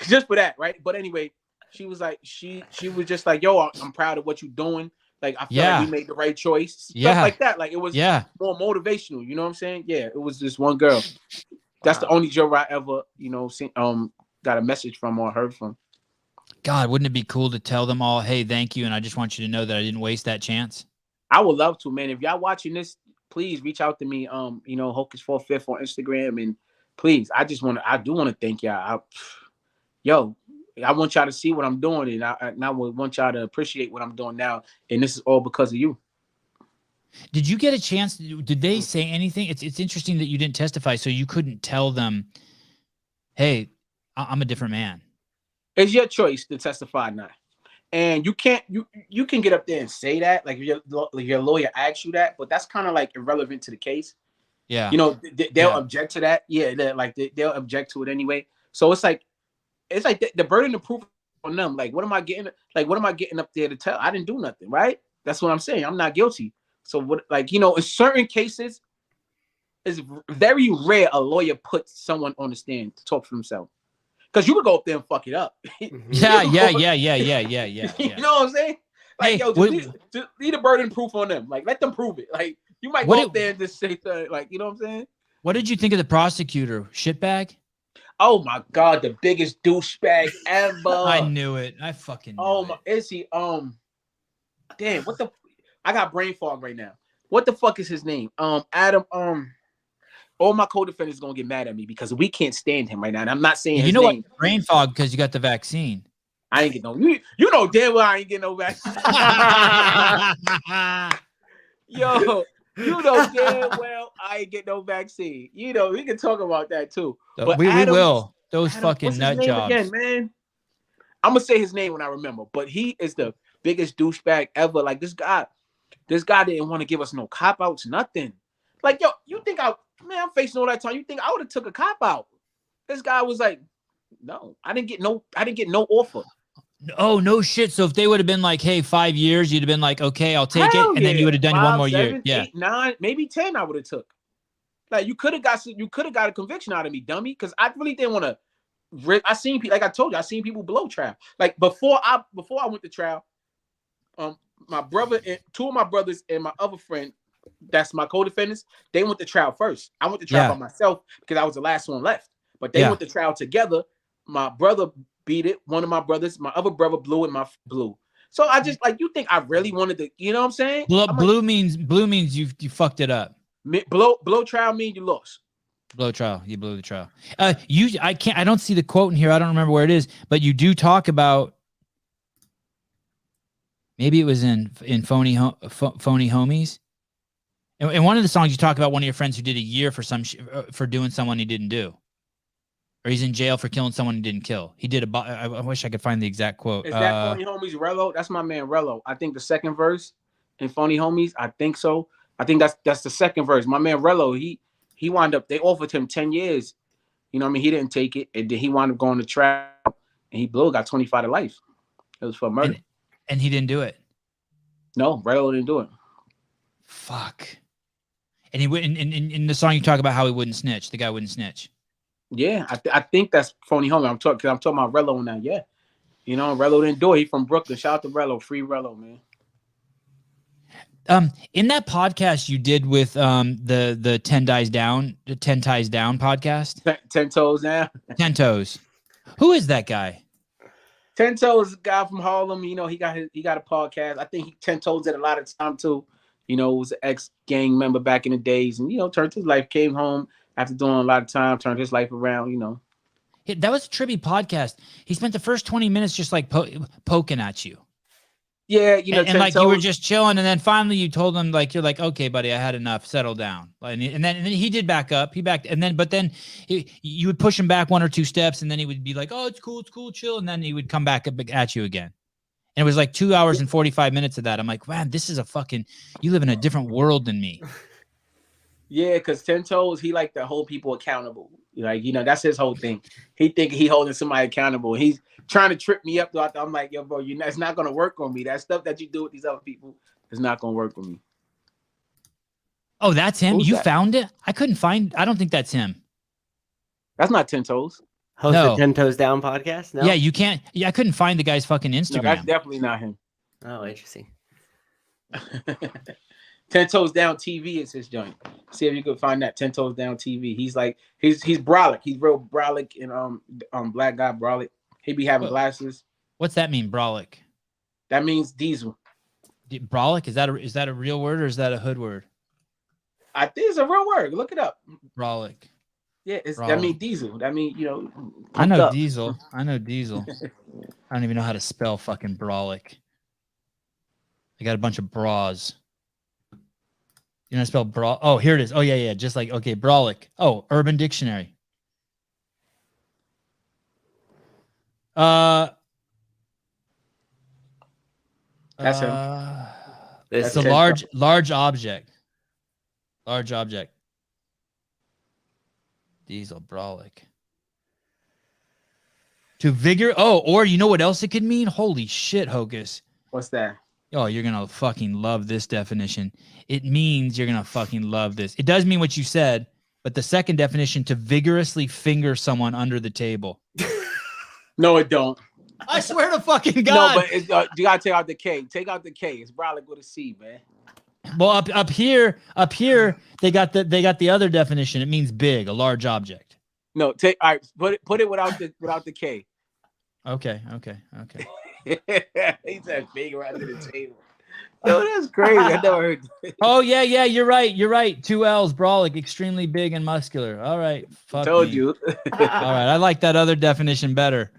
just for that, right? But anyway, she was like, she was just like, yo, I'm proud of what you're doing. Like, I feel like we made the right choice. Stuff like that. Like, it was more motivational. You know what I'm saying? Yeah, it was this one girl. That's the only juror I ever, seen, got a message from or heard from. God, wouldn't it be cool to tell them all, hey, thank you, and I just want you to know that I didn't waste that chance? I would love to, man. If y'all watching this, please reach out to me. Hocus 4/5 on Instagram, and please, I do want to thank y'all. I want y'all to see what I'm doing, and I would want y'all to appreciate what I'm doing now. And this is all because of you. Did you get a chance? Did they say anything? It's interesting that you didn't testify, so you couldn't tell them, hey, I'm a different man. It's your choice to testify or not. And you can't, you can get up there and say that, like your lawyer asks you that, but that's kind of like irrelevant to the case. Yeah. They'll object to that. Yeah. They'll object to it anyway. So it's like the burden of proof on them. Like, what am I getting up there to tell? I didn't do nothing, right? That's what I'm saying. I'm not guilty. So what, in certain cases, it's very rare a lawyer puts someone on the stand to talk for themselves. Because you could go up there and fuck it up. Yeah. You know what I'm saying? Like, hey, just leave the burden of proof on them. Like, let them prove it. Like, you might go up there and just say, like, you know what I'm saying? What did you think of the prosecutor? Shitbag? Oh my God, the biggest douchebag ever. I knew it. I fucking knew it. Is he? Damn, what the? I got brain fog right now. What the fuck is his name? Adam. All my co-defendants gonna get mad at me because we can't stand him right now. And I'm not saying his name. What? Brain fog because you got the vaccine. I ain't get no. You know damn well I ain't get no vaccine. Yo, you know damn well I ain't get no vaccine. We can talk about that too. But we will. Those fucking nut jobs. Again, man. I'm gonna say his name when I remember. But he is the biggest douchebag ever. Like, this guy didn't want to give us no cop outs, nothing. Like, yo, you think I'm facing all that time. You think I would have took a cop out? This guy was like, no, I didn't get no offer. Oh, no shit. So if they would have been like, hey, 5 years, you'd have been like, okay, I'll take it. And then you would have done 5, 1 more 7, year. Yeah. 8, 9, maybe 10 I would have took. Like, you could have got a conviction out of me, dummy. Because I really didn't want to. I seen people, like I told you, I seen people blow trial. Like, before I went to trial, my brother and 2 of my brothers and my other friend, that's my co-defendants, they went to trial first. I went to trial by myself because I was the last one left. But they went to trial together. My brother beat it. One of my brothers, my other brother blew it. My blew. So I just, like, you think I really wanted to, you know what I'm saying? Blue means you fucked it up. Blow trial means you lost. Blow trial. You blew the trial. I don't see the quote in here. I don't remember where it is, but you do talk about, maybe it was in Phony Homies. In one of the songs, you talk about one of your friends who did a year for for doing someone he didn't do, or he's in jail for killing someone he didn't kill. He did I wish I could find the exact quote. Is that Phony Homies Rello? That's my man Rello. I think the second verse in Phony Homies. I think so. I think that's the second verse. My man Rello. He wound up. They offered him 10 years. You know what I mean? He didn't take it, and then he wound up going to trial, and he got 25 to life. It was for murder. And he didn't do it. No, Rello didn't do it. Fuck. And he wouldn't. In the song, you talk about how he wouldn't snitch. The guy wouldn't snitch. Yeah, I think that's Phony Homie. I'm talking about Rello now. Yeah, Rello didn't do it. He from Brooklyn. Shout out to Rello. Free Rello, man. In that podcast you did with the 10 Ties Down podcast. 10 Toes Down. 10 Toes. Who is that guy? Ten Toes, guy from Harlem. You know, he got a podcast. I think Ten Toes did a lot of time too. You know, was an ex-gang member back in the days, and you know, turned his life, came home after doing a lot of time, turned his life around. You know, That was a trippy podcast. He spent the first 20 minutes just like poking at you. yeah, you know, and like you were just chilling, and then finally you told him like you're like, okay, buddy, I had enough, settle down. And then he did back up. But then you would push him back 1 or 2 steps, and then he would be like, oh, it's cool, chill, and then he would come back at you again. And it was like 2 hours and 45 minutes of that. I'm like, man, this is you live in a different world than me. Yeah, because Ten Toes, he like to hold people accountable. Like, you know, that's his whole thing. He think he holding somebody accountable. He's trying to trip me up. I'm like, yo, bro, it's not going to work on me. That stuff that you do with these other people is not going to work on me. Oh, that's him? Who's You that? found it? I don't think that's him. That's not Ten Toes. Host No. the 10 Toes Down podcast? No? Yeah, you can't. Yeah, I couldn't find the guy's fucking No, Instagram. that's definitely not him. Oh, interesting. 10 Toes Down TV is his joint. See if you could find that 10 Toes Down TV. He's like he's brolic. He's real brolic and black guy brolic. He be having glasses. What's that mean, brolic? That means diesel. Brolic, is that a real word or is that a hood word? I think it's a real word. Look it up. Brolic. Yeah, that Brolic. means diesel. That means, you know, I know pumped up. diesel. I know diesel. I don't even know how to spell fucking brolic. I got a bunch of bras. You know how to spell bra? Oh, here it is. Oh, yeah. Just like, okay, brolic. Oh, Urban Dictionary. That's him. It's That's a 10 large object. Large object. Diesel, brolic. To vigor. Oh, or you know what else it could mean? Holy shit, Hocus. What's that? Oh, you're going to fucking love this definition. It means you're going to fucking love this. It does mean what you said, but the second definition, to vigorously finger someone under the table. No, it don't. I swear to fucking God. No, but you gotta take out the K. Take out the K. It's brolic with a C, man. Well, up here, they got the other definition. It means big, a large object. No, all right. Put it without the K. Okay. He said finger under the table. Yo, that's crazy. I never heard that. Oh yeah, you're right. 2 L's, brolic, extremely big and muscular. All right, fuck Told me. you. All right, I like that other definition better.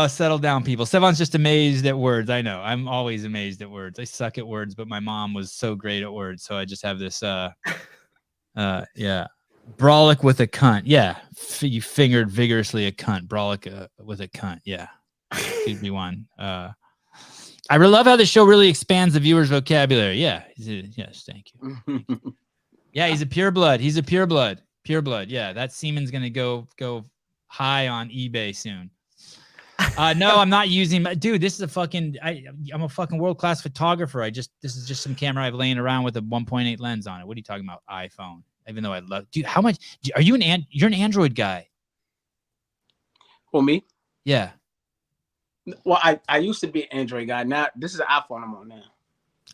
Settle down, people. Sevan's just amazed at words. I know. I'm always amazed at words. I suck at words, but my mom was so great at words, so I just have this. Yeah. Brolic with a cunt. Yeah. You fingered vigorously a cunt. Brolic with a cunt. Yeah. Could be one. I really love how the show really expands the viewer's vocabulary. Yeah. Yes. Thank you. Yeah. He's a pureblood. Pureblood. Yeah. That semen's going to go high on eBay soon. No, I'm not using. Dude, this is a fucking. I'm a fucking world-class photographer. This is just some camera I've laying around with a 1.8 lens on it. What are you talking about? iPhone. Even though I love, dude, how much are you you're an Android guy? For me? Yeah. Well, I used to be an Android guy. Now this is an iPhone I'm on now.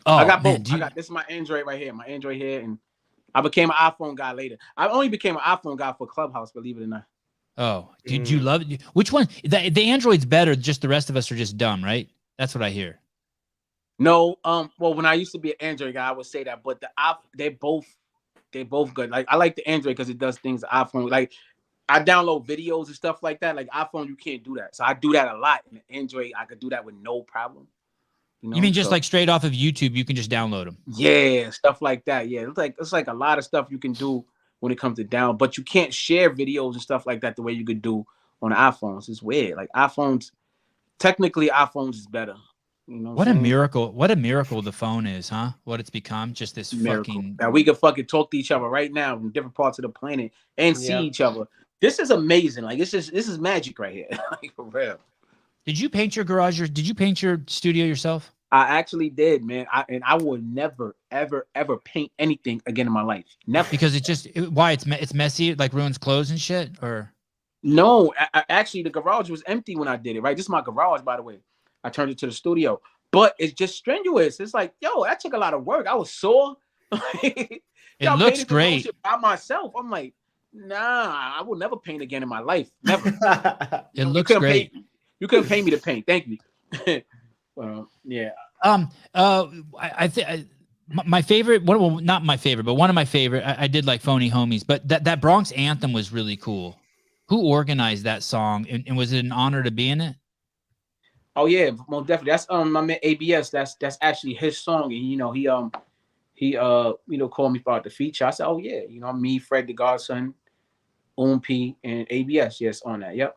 Oh, I got both. Man, This is my Android right here. My Android here, and I became an iPhone guy later. I only became an iPhone guy for Clubhouse, believe it or not. Oh, did you love it? Which one? The Android's better. Just the rest of us are just dumb, right? That's what I hear. No, well, when I used to be an Android guy, I would say that, but they're both good. Like I like the Android because it does things the iPhone. Like I download videos and stuff like that. Like iPhone, you can't do that. So I do that a lot. In Android, I could do that with no problem. You Yeah, stuff like that. Yeah, it's like a lot of stuff you can do when it comes to down, but you can't share videos and stuff like that the way you could do on iPhones. It's weird. Like technically iPhones is better. You know what a miracle! What a miracle the phone is, huh? What it's become, just this miracle. Fucking. That we can fucking talk to each other right now from different parts of the planet and see each other. This is amazing. Like this is magic right here. Like for real. Did you paint your garage? Did you paint your studio yourself? I actually did, man. I would never, ever, ever paint anything again in my life. Never. Because it's messy, like ruins clothes and shit, or no? Actually, the garage was empty when I did it. Right, this is my garage, by the way. I turned it to the studio, but it's just strenuous. It's like, yo, that took a lot of work. I was sore. It looks great by myself. I'm like, Nah, I will never paint again in my life. Never. It looks great. You couldn't pay me to paint. Thank you. Well, yeah. I think my favorite, well, not my favorite, but one of my favorite. I did like Phony Homies, but that Bronx Anthem was really cool. Who organized that song, and was it an honor to be in it? Oh yeah, most definitely. That's my man ABS. That's actually his song, and he called me for the feature. I said, oh yeah, me, Fred the Godson, P, and ABS. Yes, on that. Yep.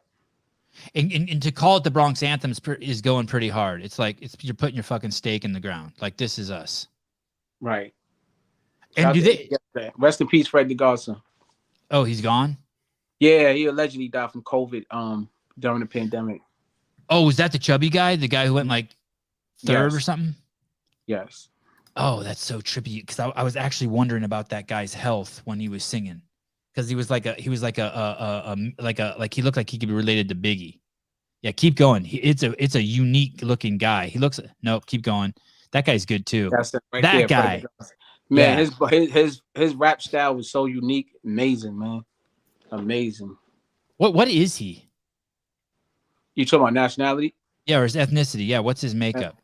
And to call it the Bronx Anthem is going pretty hard. It's like you're putting your fucking stake in the ground. Like, this is us. Right. And do they rest in peace, Fred the Godson? Oh, he's gone? Yeah, he allegedly died from COVID during the pandemic. Oh, was that the chubby guy? The guy who went like third or something? Yes. Oh, that's so trippy. Because I was actually wondering about that guy's health when he was singing. Because he looked like he looked like he could be related to Biggie. Yeah, keep going. It's a unique looking guy. Nope, keep going. That guy's good too. That's it right that there, guy. Man, yeah. his rap style was so unique, amazing, man. Amazing. What is he? You talking about nationality? Yeah, or his ethnicity. Yeah, what's his makeup?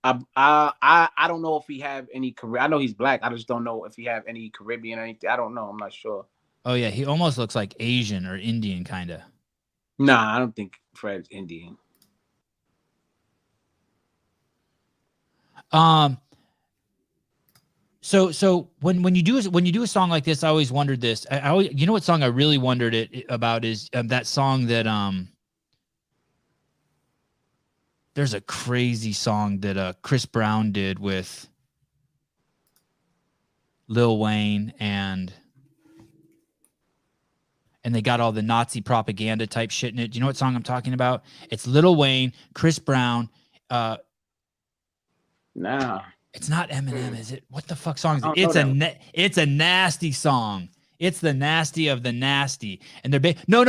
I don't know if he have any I know he's black. I just don't know if he have any Caribbean or anything. I don't know. I'm not sure. Oh yeah, he almost looks like Asian or Indian kind of. Nah, I don't think Fred's Indian. So when you do a song like this, I always wondered this. You know what song I really wondered about is that song that there's a crazy song that Chris Brown did with Lil Wayne and they got all the Nazi propaganda type shit in it. Do you know what song I'm talking about? It's Lil Wayne, Chris Brown. Nah. It's not Eminem, is it? What the fuck song is it? It's a nasty song. It's the nasty of the nasty. And they're no.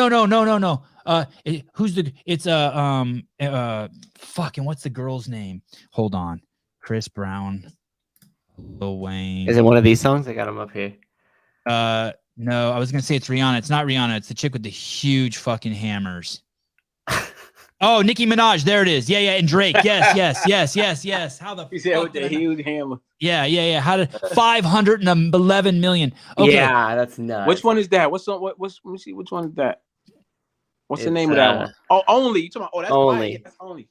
Fucking what's the girl's name? Hold on. Chris Brown, Lil Wayne. Is it one of these songs? I got them up here. No, I was gonna say it's Rihanna. It's not Rihanna. It's the chick with the huge fucking hammers. Oh, Nicki Minaj. There it is. Yeah, and Drake. Yes. How the fuck with the huge hammer? Yeah. How did 511 million? Okay. Yeah, that's nuts. Which one is that? Let me see. Which one is that? What's the name of that one? Oh, Only. You talking about? Oh, that's Only. Yeah, that's Only.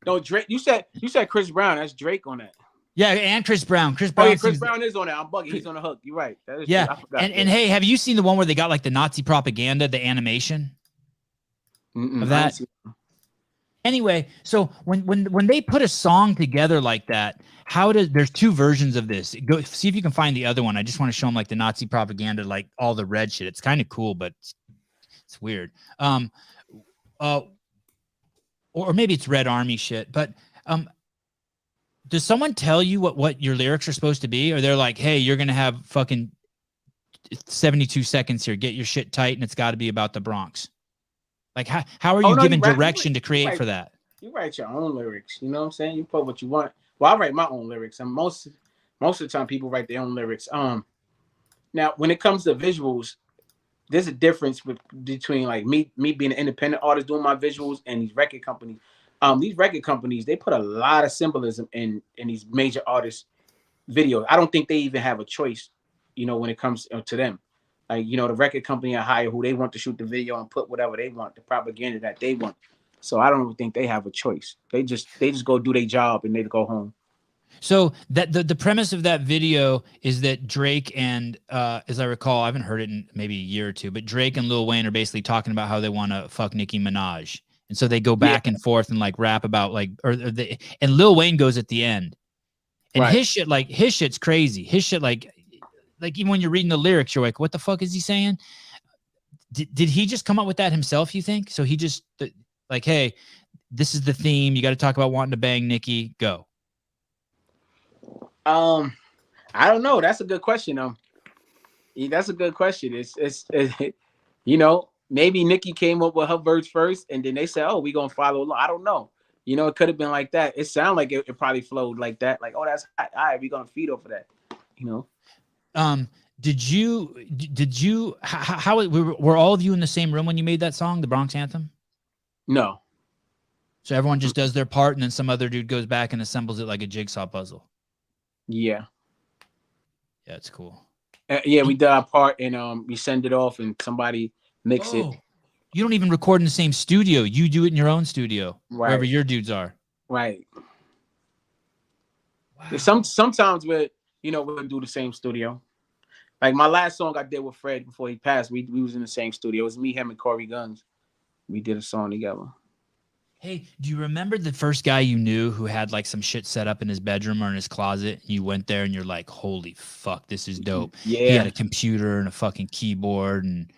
No, Drake. You said Chris Brown. That's Drake on that. Yeah, and Chris Brown. Chris Brown. Oh, yeah, Chris Brown is on that. I'm bugging. He's on the hook. You're right. That is yeah. And hey, have you seen the one where they got like the Nazi propaganda, the animation of that? Anyway, so when they put a song together like that, there's two versions of this. Go see if you can find the other one. I just want to show them like the Nazi propaganda, like all the red shit. It's kind of cool, but it's weird. Or maybe it's Red Army shit. But does someone tell you what your lyrics are supposed to be? Or they're like, hey, you're gonna have fucking 72 seconds here. Get your shit tight, and it's got to be about the Bronx. Like, how are you given direction to create for that? You write your own lyrics. You know what I'm saying? You put what you want. Well, I write my own lyrics, and most of the time people write their own lyrics. Now when it comes to visuals, there's a difference between like me being an independent artist doing my visuals and these record companies. These record companies, they put a lot of symbolism in these major artists' videos. I don't think they even have a choice, when it comes to them. Like, the record company I hire who they want to shoot the video and put whatever they want, the propaganda that they want. So I don't even think they have a choice. They just go do their job and they go home. So that the premise of that video is that Drake and as I recall, I haven't heard it in maybe a year or two, but Drake and Lil Wayne are basically talking about how they want to fuck Nicki Minaj. And so they go back and forth and like rap about like and Lil Wayne goes at the end. And his shit's crazy. His shit like even when you're reading the lyrics, you're like, what the fuck is he saying? Did he just come up with that himself, you think? So he just like, hey, this is the theme. You got to talk about wanting to bang Nicki. Go. I don't know. That's a good question. That's a good question. It's maybe Nicki came up with her verse first and then they said, oh, we going to follow along. I don't know. It could have been like that. It sounded like it probably flowed like that. Like, oh, that's hot. All right, we're going to feed off of that, Did you how were all of you in the same room when you made that song, the Bronx Anthem? No. So everyone just does their part, and then some other dude goes back and assembles it like a jigsaw puzzle. Yeah. Yeah, it's cool. Yeah, we did our part, and we send it off, and somebody mix it. You don't even record in the same studio. You do it in your own studio, Right. wherever your dudes are. Right. Wow. Sometimes we'll do the same studio. Like my last song I did with Fred before he passed, we was in the same studio. It was me, him, and Corey Guns. We did a song together. Hey, do you remember the first guy you knew who had like some shit set up in his bedroom or in his closet? You went there and you're like, holy fuck, this is dope. Yeah. He had a computer and a fucking keyboard and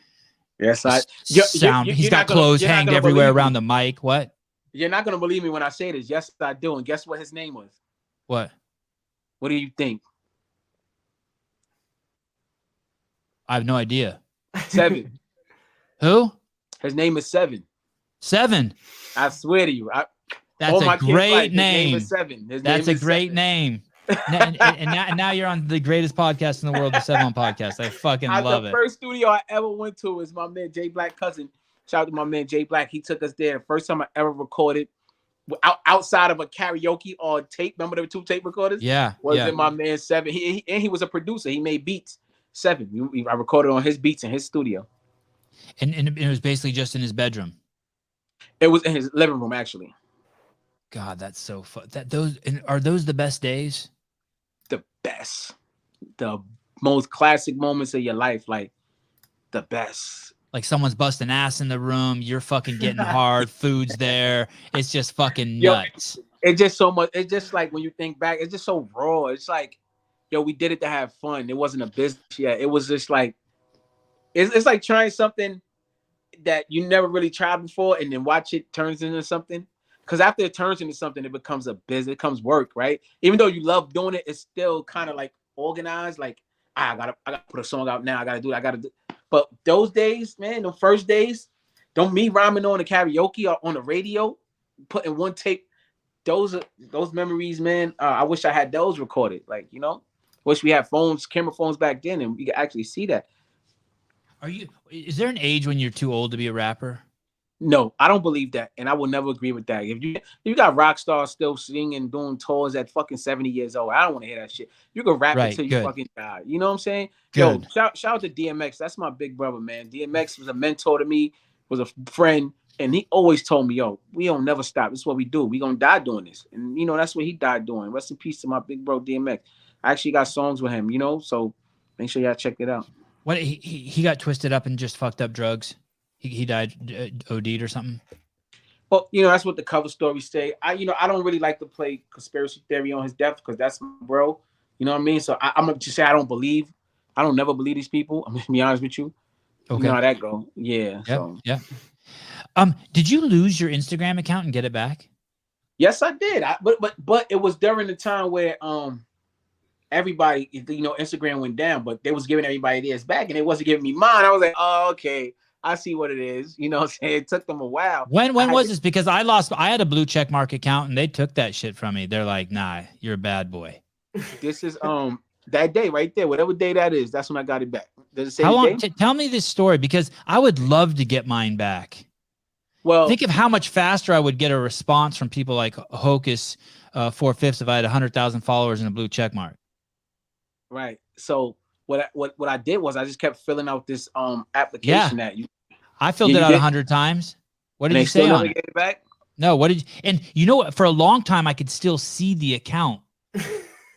yes, sound. He's got clothes hanged everywhere around the mic. What? You're not gonna believe me when I say this. Yes, I do. And guess what his name was? What? What do you think? I have no idea. Seven. Who? His name is Sevan. Sevan. I swear to you. That's a great His name. name is Sevan. That's a great name. and now you're on the greatest podcast in the world, the Sevan Podcast. I fucking love it. The first studio I ever went to is my man Jay Black cousin. Shout out to my man Jay Black. He took us there. The first time I ever recorded outside of a karaoke or tape. Remember the 2 tape recorders? Yeah. Was in my man Sevan. He was a producer. He made beats. Sevan. I recorded on his beats in his studio. And it was basically just in his bedroom. It was in his living room, actually. God, that's so fun. Are those the best days? The best. The most classic moments of your life. Like, the best. Like someone's busting ass in the room. You're fucking getting hard. Food's there. It's just fucking nuts. It's just so much. It's just like when you think back, it's just so raw. It's like, we did it to have fun. It wasn't a business yet. It was just like, it's like trying something that you never really tried before and then watch it turns into something. Because after it turns into something, it becomes a business. It becomes work, right? Even though you love doing it, it's still kind of like organized. Like, I gotta put a song out now. I gotta do it. But those days, man, the first days, don't me rhyming on the karaoke or on the radio, putting one tape. Those memories, man. I wish I had those recorded. Like, wish we had camera phones back then, and we could actually see that. Is there an age when you're too old to be a rapper? No, I don't believe that, and I will never agree with that. If you got rock stars still singing, doing tours at fucking 70 years old, I don't want to hear that shit. You can rap until you fucking die. You know what I'm saying? Good. Yo, shout out to DMX. That's my big brother, man. DMX was a mentor to me, was a friend, and he always told me, yo, we don't never stop. This is what we do. We gonna die doing this, and that's what he died doing. Rest in peace to my big bro DMX. I actually got songs with him, so make sure y'all check it out. What he got twisted up and just fucked up drugs. He died OD'd or something. Well, that's what the cover stories say. I don't really like to play conspiracy theory on his death because that's my bro. You know what I mean? So I'm gonna just say I don't never believe these people. I'm gonna be honest with you. Okay. You know how that go. Yeah. Yeah. Did you lose your Instagram account and get it back? Yes, I did. But it was during the time where everybody, Instagram went down, but they was giving everybody theirs back, and it wasn't giving me mine. I was like, oh, okay, I see what it is. You know what I'm saying? It took them a while. When was this? Because I had a blue check mark account, and they took that shit from me. They're like, nah, you're a bad boy. This is that day right there, whatever day that is. That's when I got it back. Does it say how long? Tell me this story because I would love to get mine back. Well, think of how much faster I would get a response from people like Hocus 4/5 if I had 100,000 followers and a blue check mark. Right. So what I did was I just kept filling out this application that I filled it out 100 times. What did you say on it? Get it back? No, what did you, and you know what? For a long time I could still see the account.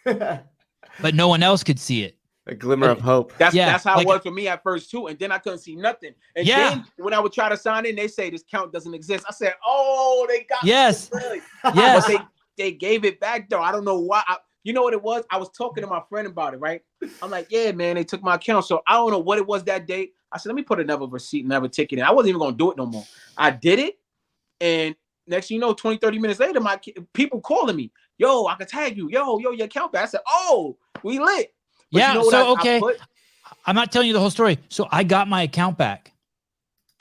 But no one else could see it. A glimmer of hope. That's how it was for me at first too. And then I couldn't see nothing. And then when I would try to sign in, they say this count doesn't exist. I said, oh, they got me. Really? Yes. But they gave it back though. I don't know why. You know what it was? I was talking to my friend about it, right? I'm like, yeah, man, they took my account. So I don't know what it was that day. I said, let me put another receipt, another ticket in. I wasn't even going to do it no more. I did it. And next thing you know, 20, 30 minutes later, my people calling me. Yo, I can tag you. Yo, your account back. I said, oh, we lit. But yeah, okay. I'm not telling you the whole story. So I got my account back.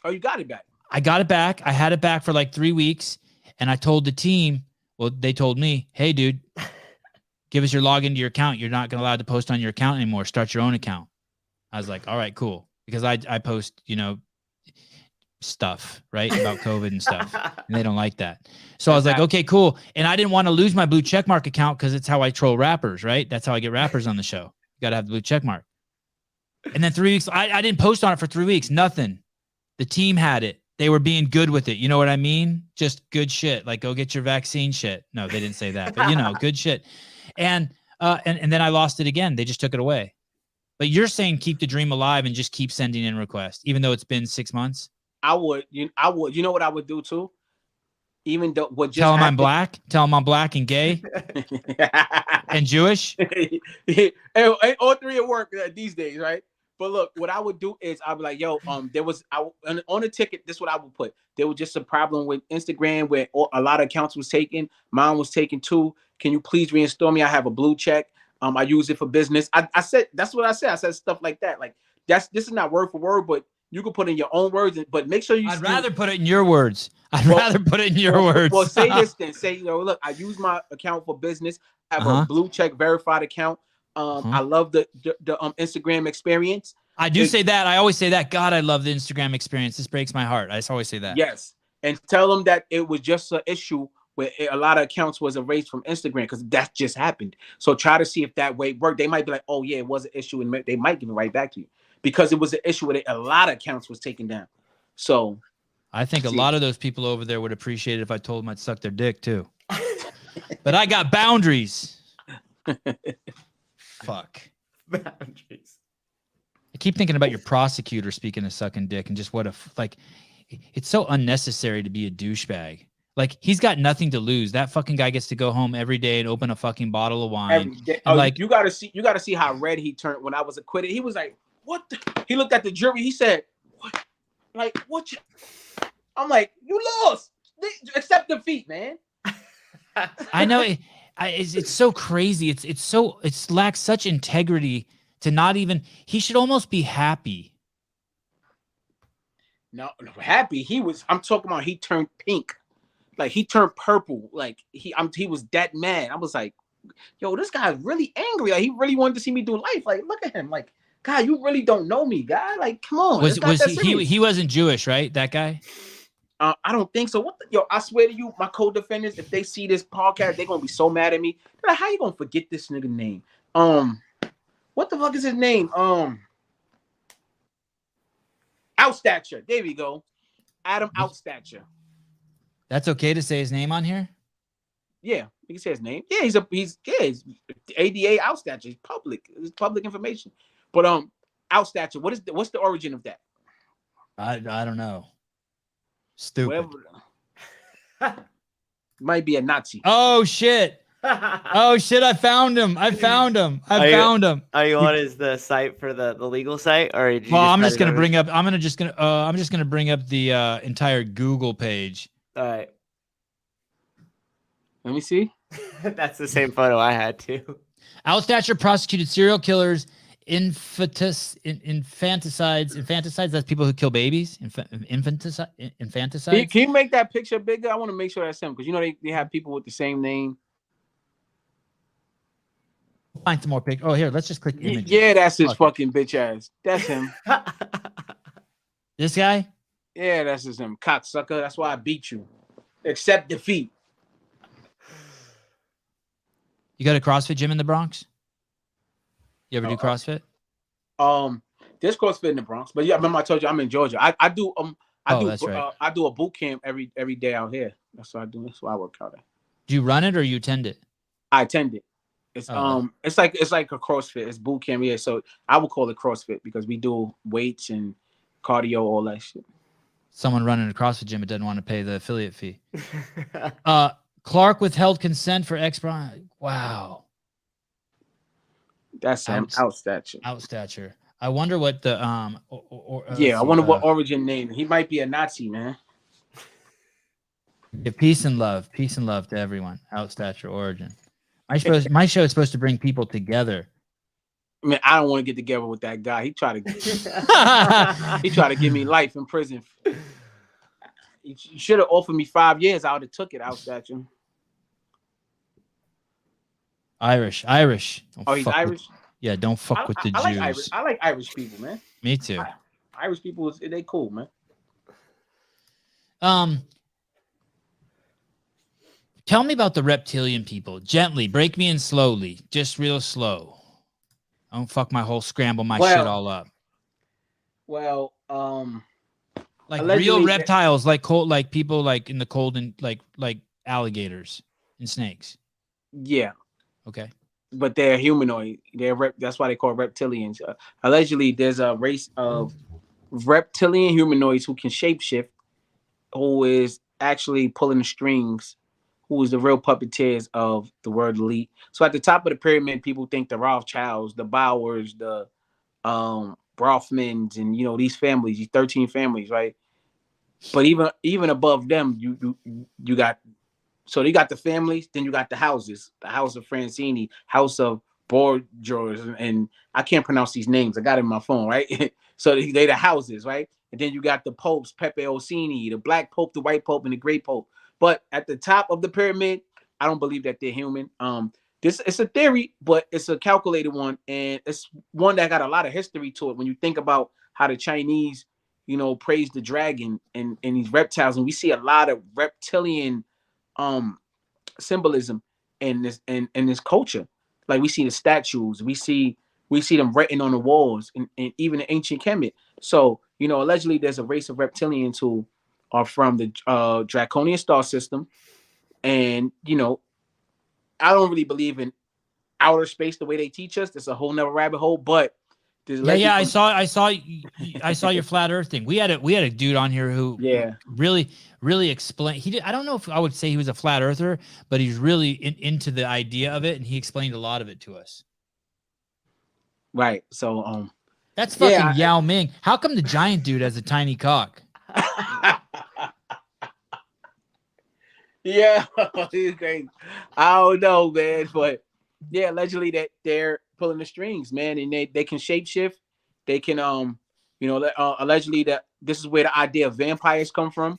Oh, you got it back? I got it back. I had it back for like 3 weeks. And I told the team, well, they told me, hey, dude, give us your login to your account. You're not going to allow to post on your account anymore. Start your own account. I was like, all right, cool. Because I post, stuff, right? About COVID and stuff. And they don't like that. So I was like, okay, cool. And I didn't want to lose my blue checkmark account because it's how I troll rappers, right? That's how I get rappers on the show. You got to have the blue checkmark. And then 3 weeks, I didn't post on it for 3 weeks. Nothing. The team had it. They were being good with it. You know what I mean? Just good shit. Like, go get your vaccine shit. No, they didn't say that, but good shit. And then I lost it again. They just took it away. But you're saying keep the dream alive and just keep sending in requests, even though it's been 6 months? I would. You know what I would do too? Even though what just tell them I'm black. Tell them I'm black and gay and Jewish. All three at work these days, right? But look, what I would do is I'd be like, yo, there was on the ticket. This is what I would put. There was just a problem with Instagram where a lot of accounts was taken. Mine was taken too. Can you please reinstall me? I have a blue check. I use it for business. I said that's what I said. I said stuff like that. Like this is not word for word, but you can put in your own words. But make sure you. I'd rather put it in your words. Rather put it in your words. Well, say this then. Say, look, I use my account for business. I have a blue check verified account. I love the Instagram experience. I do say that. I always say that. God, I love the Instagram experience. This breaks my heart. I just always say that. Yes, and tell them that it was just an issue where a lot of accounts was erased from Instagram because that just happened. So try to see if that way worked. They might be like, oh yeah, it was an issue, and they might give it right back to you because it was an issue where a lot of accounts was taken down. So I think a lot of those people over there would appreciate it if I told them I'd suck their dick too. But I got boundaries. Fuck. Boundaries. I keep thinking about your prosecutor speaking of sucking dick and just it's so unnecessary to be a douchebag. Like, he's got nothing to lose. That fucking guy gets to go home every day and open a fucking bottle of wine. You gotta see how red he turned when I was acquitted. He was like, what? He looked at the jury. He said, what? Like, what? I'm like, you lost. Accept defeat, man. I know. It's so crazy. It's lacks such integrity to not even. He should almost be happy. No, happy. I'm talking about. He turned pink, like he turned purple. Like he was that mad. I was like, yo, this guy's really angry. Like he really wanted to see me do life. Like, look at him. Like, God, you really don't know me, guy. Like, come on. He wasn't Jewish, right? That guy. I don't think so. I swear to you, my co-defendants, if they see this podcast, they're gonna be so mad at me. They're like, how you gonna forget this nigga name? What the fuck is his name? Outstature. There we go. Adam Outstature. That's okay to say his name on here? Yeah, you can say his name. Yeah, he's ADA Outstature. It's public information. But Outstature, what's the origin of that? I don't know. Stupid. Might be a Nazi. Oh shit. I found him. I found him. Are you on the site for the legal site, or I'm just gonna bring up the entire Google page. All right. Let me see. That's the same photo I had too. Outstature prosecuted serial killers, infanticides. That's people who kill babies. Infanticide. Can you make that picture bigger? I want to make sure that's him because they have people with the same name. Find some more pictures. Oh, here, let's just click images. Yeah, that's his fucking bitch ass. That's him. This guy? Yeah, that's him. Cocksucker. That's why I beat you. Accept defeat. You got a CrossFit gym in the Bronx? You ever do CrossFit? There's CrossFit in the Bronx, but yeah, remember I told you I'm in Georgia. I do a boot camp every day out here. That's what I do. That's why I work out at. Do you run it or you attend it? I attend it. It's it's like a CrossFit. It's boot camp, yeah. So I would call it CrossFit because we do weights and cardio, all that shit. Someone running a CrossFit gym, it doesn't want to pay the affiliate fee. Clark withheld consent for ex-Brian. Wow. That's him. Outstature. Outstature. I wonder what the I wonder what origin name. He might be a Nazi, man. Yeah, peace and love to everyone. Outstature origin. My show is supposed to bring people together. I mean, I don't want to get together with that guy. He tried to give me life in prison. You should have offered me 5 years. I would have took it. Outstature. Irish. Oh, he's Irish? Yeah, don't fuck with the Jews. I like Irish people, man. Me too. Irish people, they cool, man. Tell me about the reptilian people. Gently, break me in slowly, just real slow. Don't fuck my whole scramble my shit all up. Well, like real reptiles, like people like in the cold and like alligators and snakes. Yeah. Okay. But they're humanoid. That's why they call reptilians. Allegedly, there's a race of reptilian humanoids who can shapeshift, who is actually pulling the strings, who is the real puppeteers of the word elite. So at the top of the pyramid, people think the Rothschilds, the Bowers, the Brofmans, and these families, these 13 families, right? But even above them, you got. So you got the families, then you got the houses, the House of Francini, House of Borgias, and I can't pronounce these names. I got it in my phone, right? So they the houses, right? And then you got the popes, Pepe Orsini, the black pope, the white pope, and the gray pope. But at the top of the pyramid, I don't believe that they're human. It's a theory, but it's a calculated one, and it's one that got a lot of history to it. When you think about how the Chinese, praise the dragon and these reptiles, and we see a lot of reptilian symbolism in this culture. Like we see the statues, we see them written on the walls, and even the ancient Kemet. So allegedly there's a race of reptilians who are from the Draconian star system, and I don't really believe in outer space the way they teach us. There's a whole nother rabbit hole, but yeah, I saw your flat earth thing. We had a dude on here who really explained. I don't know if I would say he was a flat earther, but he's really into the idea of it, and he explained a lot of it to us. Right. So that's fucking Yao Ming. How come the giant dude has a tiny cock? Yeah, he's crazy. I don't know, man, but yeah, allegedly that they're pulling the strings, man, and they can shapeshift. They can allegedly that this is where the idea of vampires come from,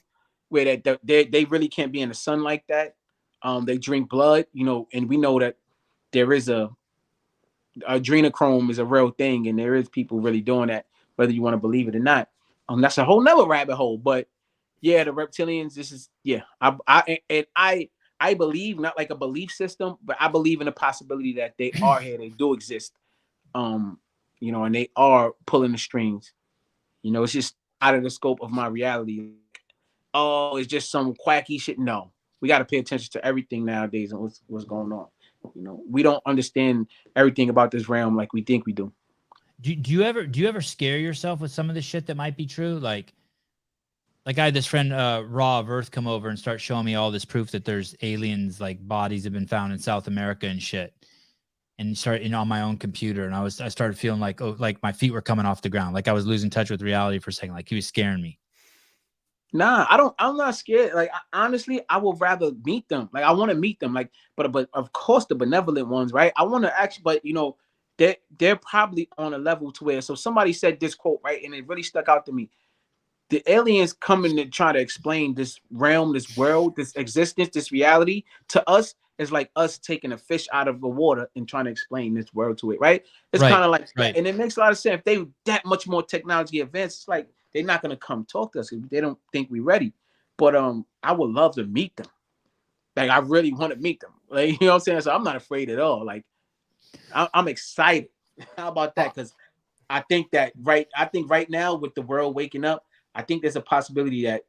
where they really can't be in the sun like that. They drink blood, and we know that there is adrenochrome is a real thing, and there is people really doing that, whether you want to believe it or not. That's a whole nother rabbit hole. But yeah, the reptilians, this is I believe, not like a belief system, but I believe in the possibility that they are here, they do exist. And they are pulling the strings. It's just out of the scope of my reality. Oh, it's just some quacky shit. No, we got to pay attention to everything nowadays and what's going on. We don't understand everything about this realm like we think we do. Do you ever scare yourself with some of the shit that might be true? Like I had this friend, Raw of Earth, come over and start showing me all this proof that there's aliens, like bodies have been found in South America and shit. And started on my own computer, and I started feeling like my feet were coming off the ground, like I was losing touch with reality for a second, like he was scaring me. Nah, I'm not scared. Like honestly, I would rather meet them. Like I want to meet them. Like, but of course the benevolent ones, right? I want to actually, but they're probably on a level to where. So somebody said this quote, right, and it really stuck out to me. The aliens coming to try to explain this realm, this world, this existence, this reality to us is like us taking a fish out of the water and trying to explain this world to it, right? It's kind of like, and it makes a lot of sense. If they that much more technology advanced, it's like they're not gonna come talk to us if they don't think we're ready. But I would love to meet them. Like I really want to meet them. Like what I'm saying? So I'm not afraid at all. Like I'm excited. How about that? Because I think right now with the world waking up, I think there's a possibility that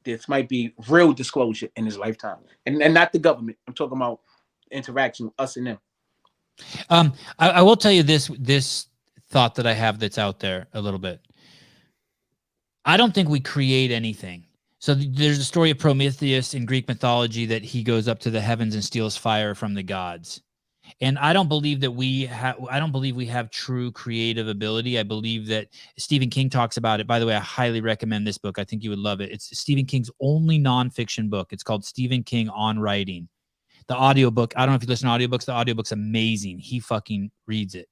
this might be real disclosure in his lifetime, and not the government. I'm talking about interaction with us and them. I will tell you this thought that I have that's out there a little bit. I don't think we create anything. So there's a story of Prometheus in Greek mythology that he goes up to the heavens and steals fire from the gods. And I don't believe that we have true creative ability. I believe that Stephen King talks about it. By the way, I highly recommend this book. I think you would love it. It's Stephen King's only nonfiction book. It's called Stephen King on Writing. The audiobook, I don't know if you listen to audiobooks. The audiobook's amazing. He fucking reads it.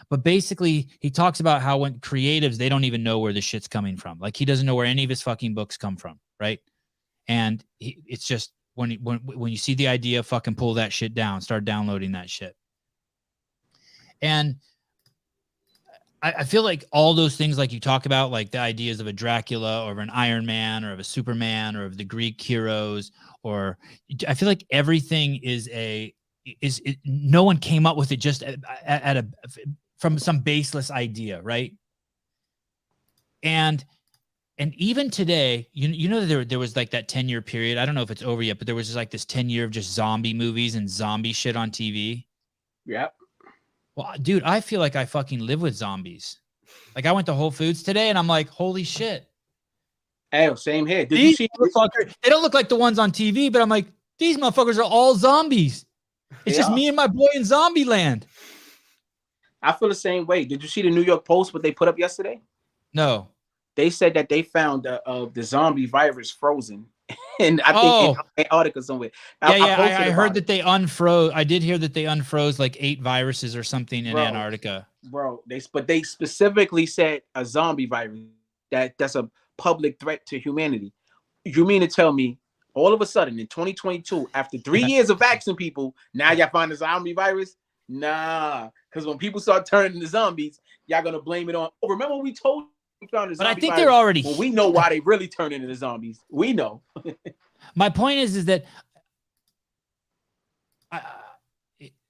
But basically, he talks about how when creatives, they don't even know where the shit's coming from. Like he doesn't know where any of his fucking books come from, right? And it's just when you see the idea, fucking pull that shit down, start downloading that shit. And I feel like all those things, like you talk about, like the ideas of a Dracula or of an Iron Man or of a Superman or of the Greek heroes, or I feel like everything no one came up with it just from some baseless idea, right? And even today, you know, there was like that 10-year period. I don't know if it's over yet, but there was just like this 10-year of just zombie movies and zombie shit on TV. Yep. Well, dude, I feel like I fucking live with zombies. Like I went to Whole Foods today and I'm like, holy shit. Hey, same here. Did These you see motherfuckers, they don't look like the ones on TV, but I'm like, these motherfuckers are all zombies. It's just me and my boy in zombie land. I feel the same way. Did you see the New York Post, what they put up yesterday? No. They said that they found the zombie virus frozen. And I think in Antarctica somewhere. I heard that they unfroze. I did hear that they unfroze like 8 viruses or something in Antarctica. Bro, they specifically said a zombie virus that's a public threat to humanity. You mean to tell me all of a sudden in 2022, after 3 years of vaccinating people, now y'all find a zombie virus? Nah, because when people start turning into zombies, y'all gonna blame it on. Oh, remember we told. But I think they're already. Well, we know why they really turn into the zombies. We know. My point is that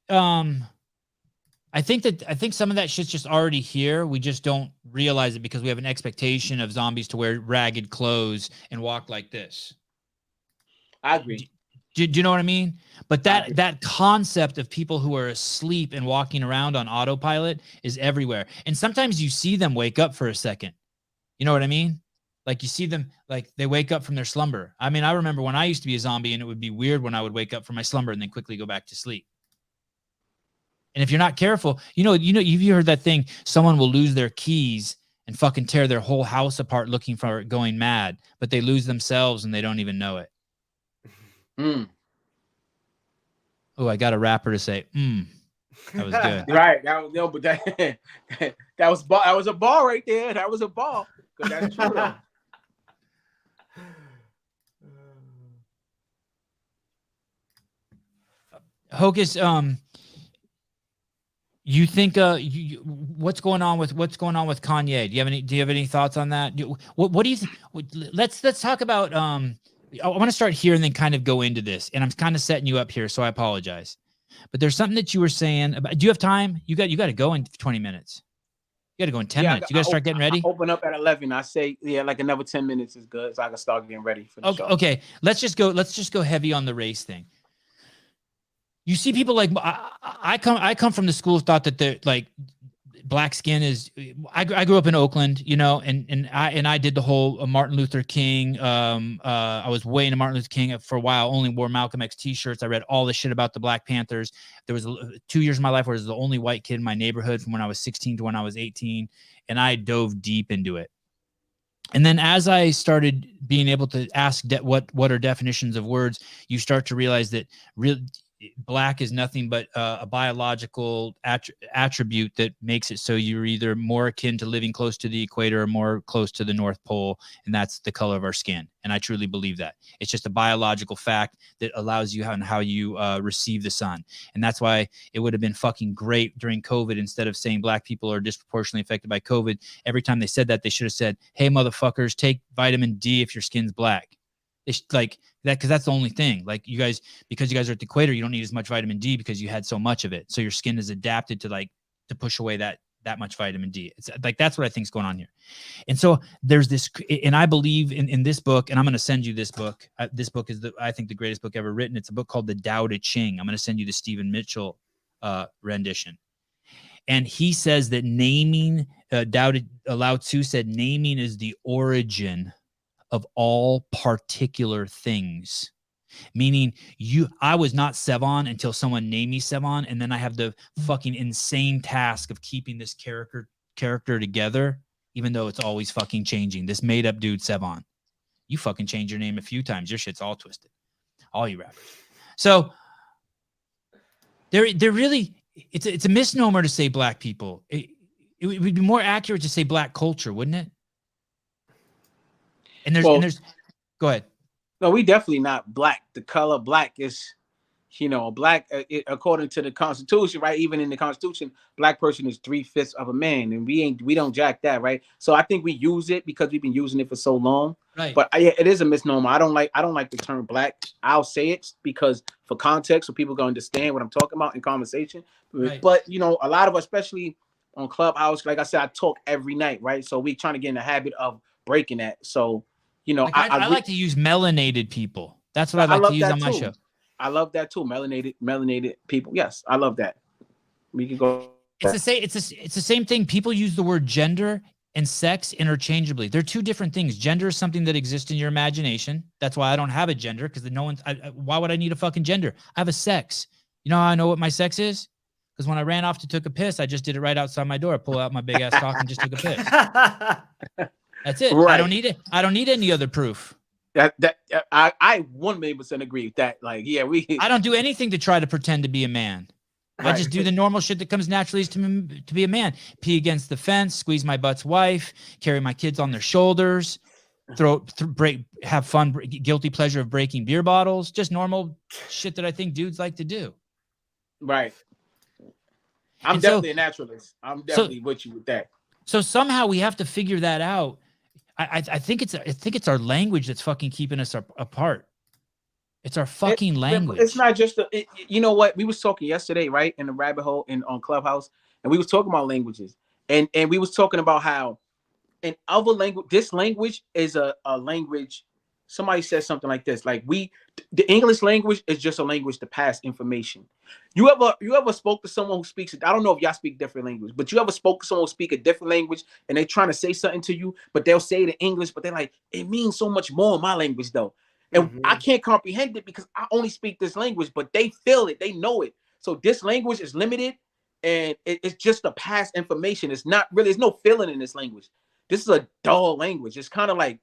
I think some of that shit's just already here. We just don't realize it because we have an expectation of zombies to wear ragged clothes and walk like this. I agree. Do you know what I mean? But that concept of people who are asleep and walking around on autopilot is everywhere. And sometimes you see them wake up for a second. You know what I mean? Like you see them, like they wake up from their slumber. I mean, I remember when I used to be a zombie and it would be weird when I would wake up from my slumber and then quickly go back to sleep. And if you're not careful, you've heard that thing, someone will lose their keys and fucking tear their whole house apart looking for it, going mad, but they lose themselves and they don't even know it. Oh, I got a rapper to say, That was good. Right. That was a ball right there. That was a ball. That's true. Hocus, you think what's going on with Kanye? Do you have any thoughts on that? What do you think? Let's talk about I want to start here and then kind of go into this, and I'm kind of setting you up here, so I apologize. But there's something that you were saying about. Do you have time? You got to go in 20 minutes. You got to go in 10 minutes. You got to start getting ready. I open up at 11. I say, like another 10 minutes is good, so I can start getting ready for the show. Okay. Let's just go heavy on the race thing. You see people like I come from the school of thought that they're like black skin is. I grew up in Oakland, and I did the whole Martin Luther King. I was way into Martin Luther King for a while. Only wore Malcolm X t-shirts. I read all the shit about the Black Panthers. There was 2 years of my life where I was the only white kid in my neighborhood from when I was 16 to when I was 18, and I dove deep into it. And then as I started being able to ask what are definitions of words, you start to realize that black is nothing but a biological attribute that makes it so you're either more akin to living close to the equator or more close to the North Pole, and that's the color of our skin. And I truly believe that. It's just a biological fact that allows you how you receive the sun. And that's why it would have been fucking great during COVID, instead of saying black people are disproportionately affected by COVID, every time they said that, they should have said, hey, motherfuckers, take vitamin D if your skin's black. It's like that, because that's the only thing. Like because you guys are at the equator, you don't need as much vitamin D because you had so much of it. So your skin is adapted to push away that much vitamin D. It's like that's what I think is going on here. And so there's this, and I believe in this book, and I'm going to send you this book. This book is I think the greatest book ever written. It's a book called The Tao Te Ching. I'm going to send you the Stephen Mitchell rendition. And he says that naming, Lao Tzu said, naming is the origin of all particular things. Meaning I was not Sevan until someone named me Sevan, and then I have the fucking insane task of keeping this character together, even though it's always fucking changing. This made up dude Sevan. You fucking change your name a few times, your shit's all twisted. All you rappers. So they're really, it's a misnomer to say black people. It would be more accurate to say black culture, wouldn't it? And there's go ahead. No, we definitely not black. The color black is you know, according to the Constitution, right? Even in the Constitution, black person is 3/5 of a man, and we don't jack that, right? So I think we use it because we've been using it for so long. Right. But it is a misnomer. I don't like the term black. I'll say it because for context, so people can understand what I'm talking about in conversation. Right. But you know, a lot of us, especially on Clubhouse, like I said, I talk every night, right? So we trying to get in the habit of breaking that. So, you know, Like I like to use melanated people. That's what I like to use on my show. I love that too. Melanated people. Yes, I love that. We can go. It's the same. It's the same thing. People use the word gender and sex interchangeably. They're two different things. Gender is something that exists in your imagination. That's why I don't have a gender, because no one's. Why would I need a fucking gender? I have a sex. You know how I know what my sex is? Because when I ran off to took a piss, I just did it right outside my door. I pull out my big ass cock and just took a piss. That's it. Right. I don't need it. I don't need any other proof. I 1,000,000% agree with that. Like, yeah, I don't do anything to try to pretend to be a man. I Right. just do the normal shit that comes naturally to be a man. Pee against the fence, squeeze my butt's wife, carry my kids on their shoulders, have fun, guilty pleasure of breaking beer bottles. Just normal shit that I think dudes like to do. Right. I'm And definitely a naturalist. I'm definitely with you with that. So somehow we have to figure that out. I think it's our language that's fucking keeping us apart. It's our fucking language. It's not just you know what, we was talking yesterday, right, in the rabbit hole on Clubhouse, and we was talking about languages, and we was talking about how in other language, this language is a language. Somebody said something like this, like the English language is just a language to pass information. You ever spoke to someone who speaks, I don't know if y'all speak different language, but you ever spoke to someone who speak a different language and they trying to say something to you, but they'll say it in English, but they're like, it means so much more in my language though. And I can't comprehend it because I only speak this language, but they feel it, they know it. So this language is limited, and it's just a pass information. It's not really, there's no feeling in this language. This is a dull language. It's kind of like,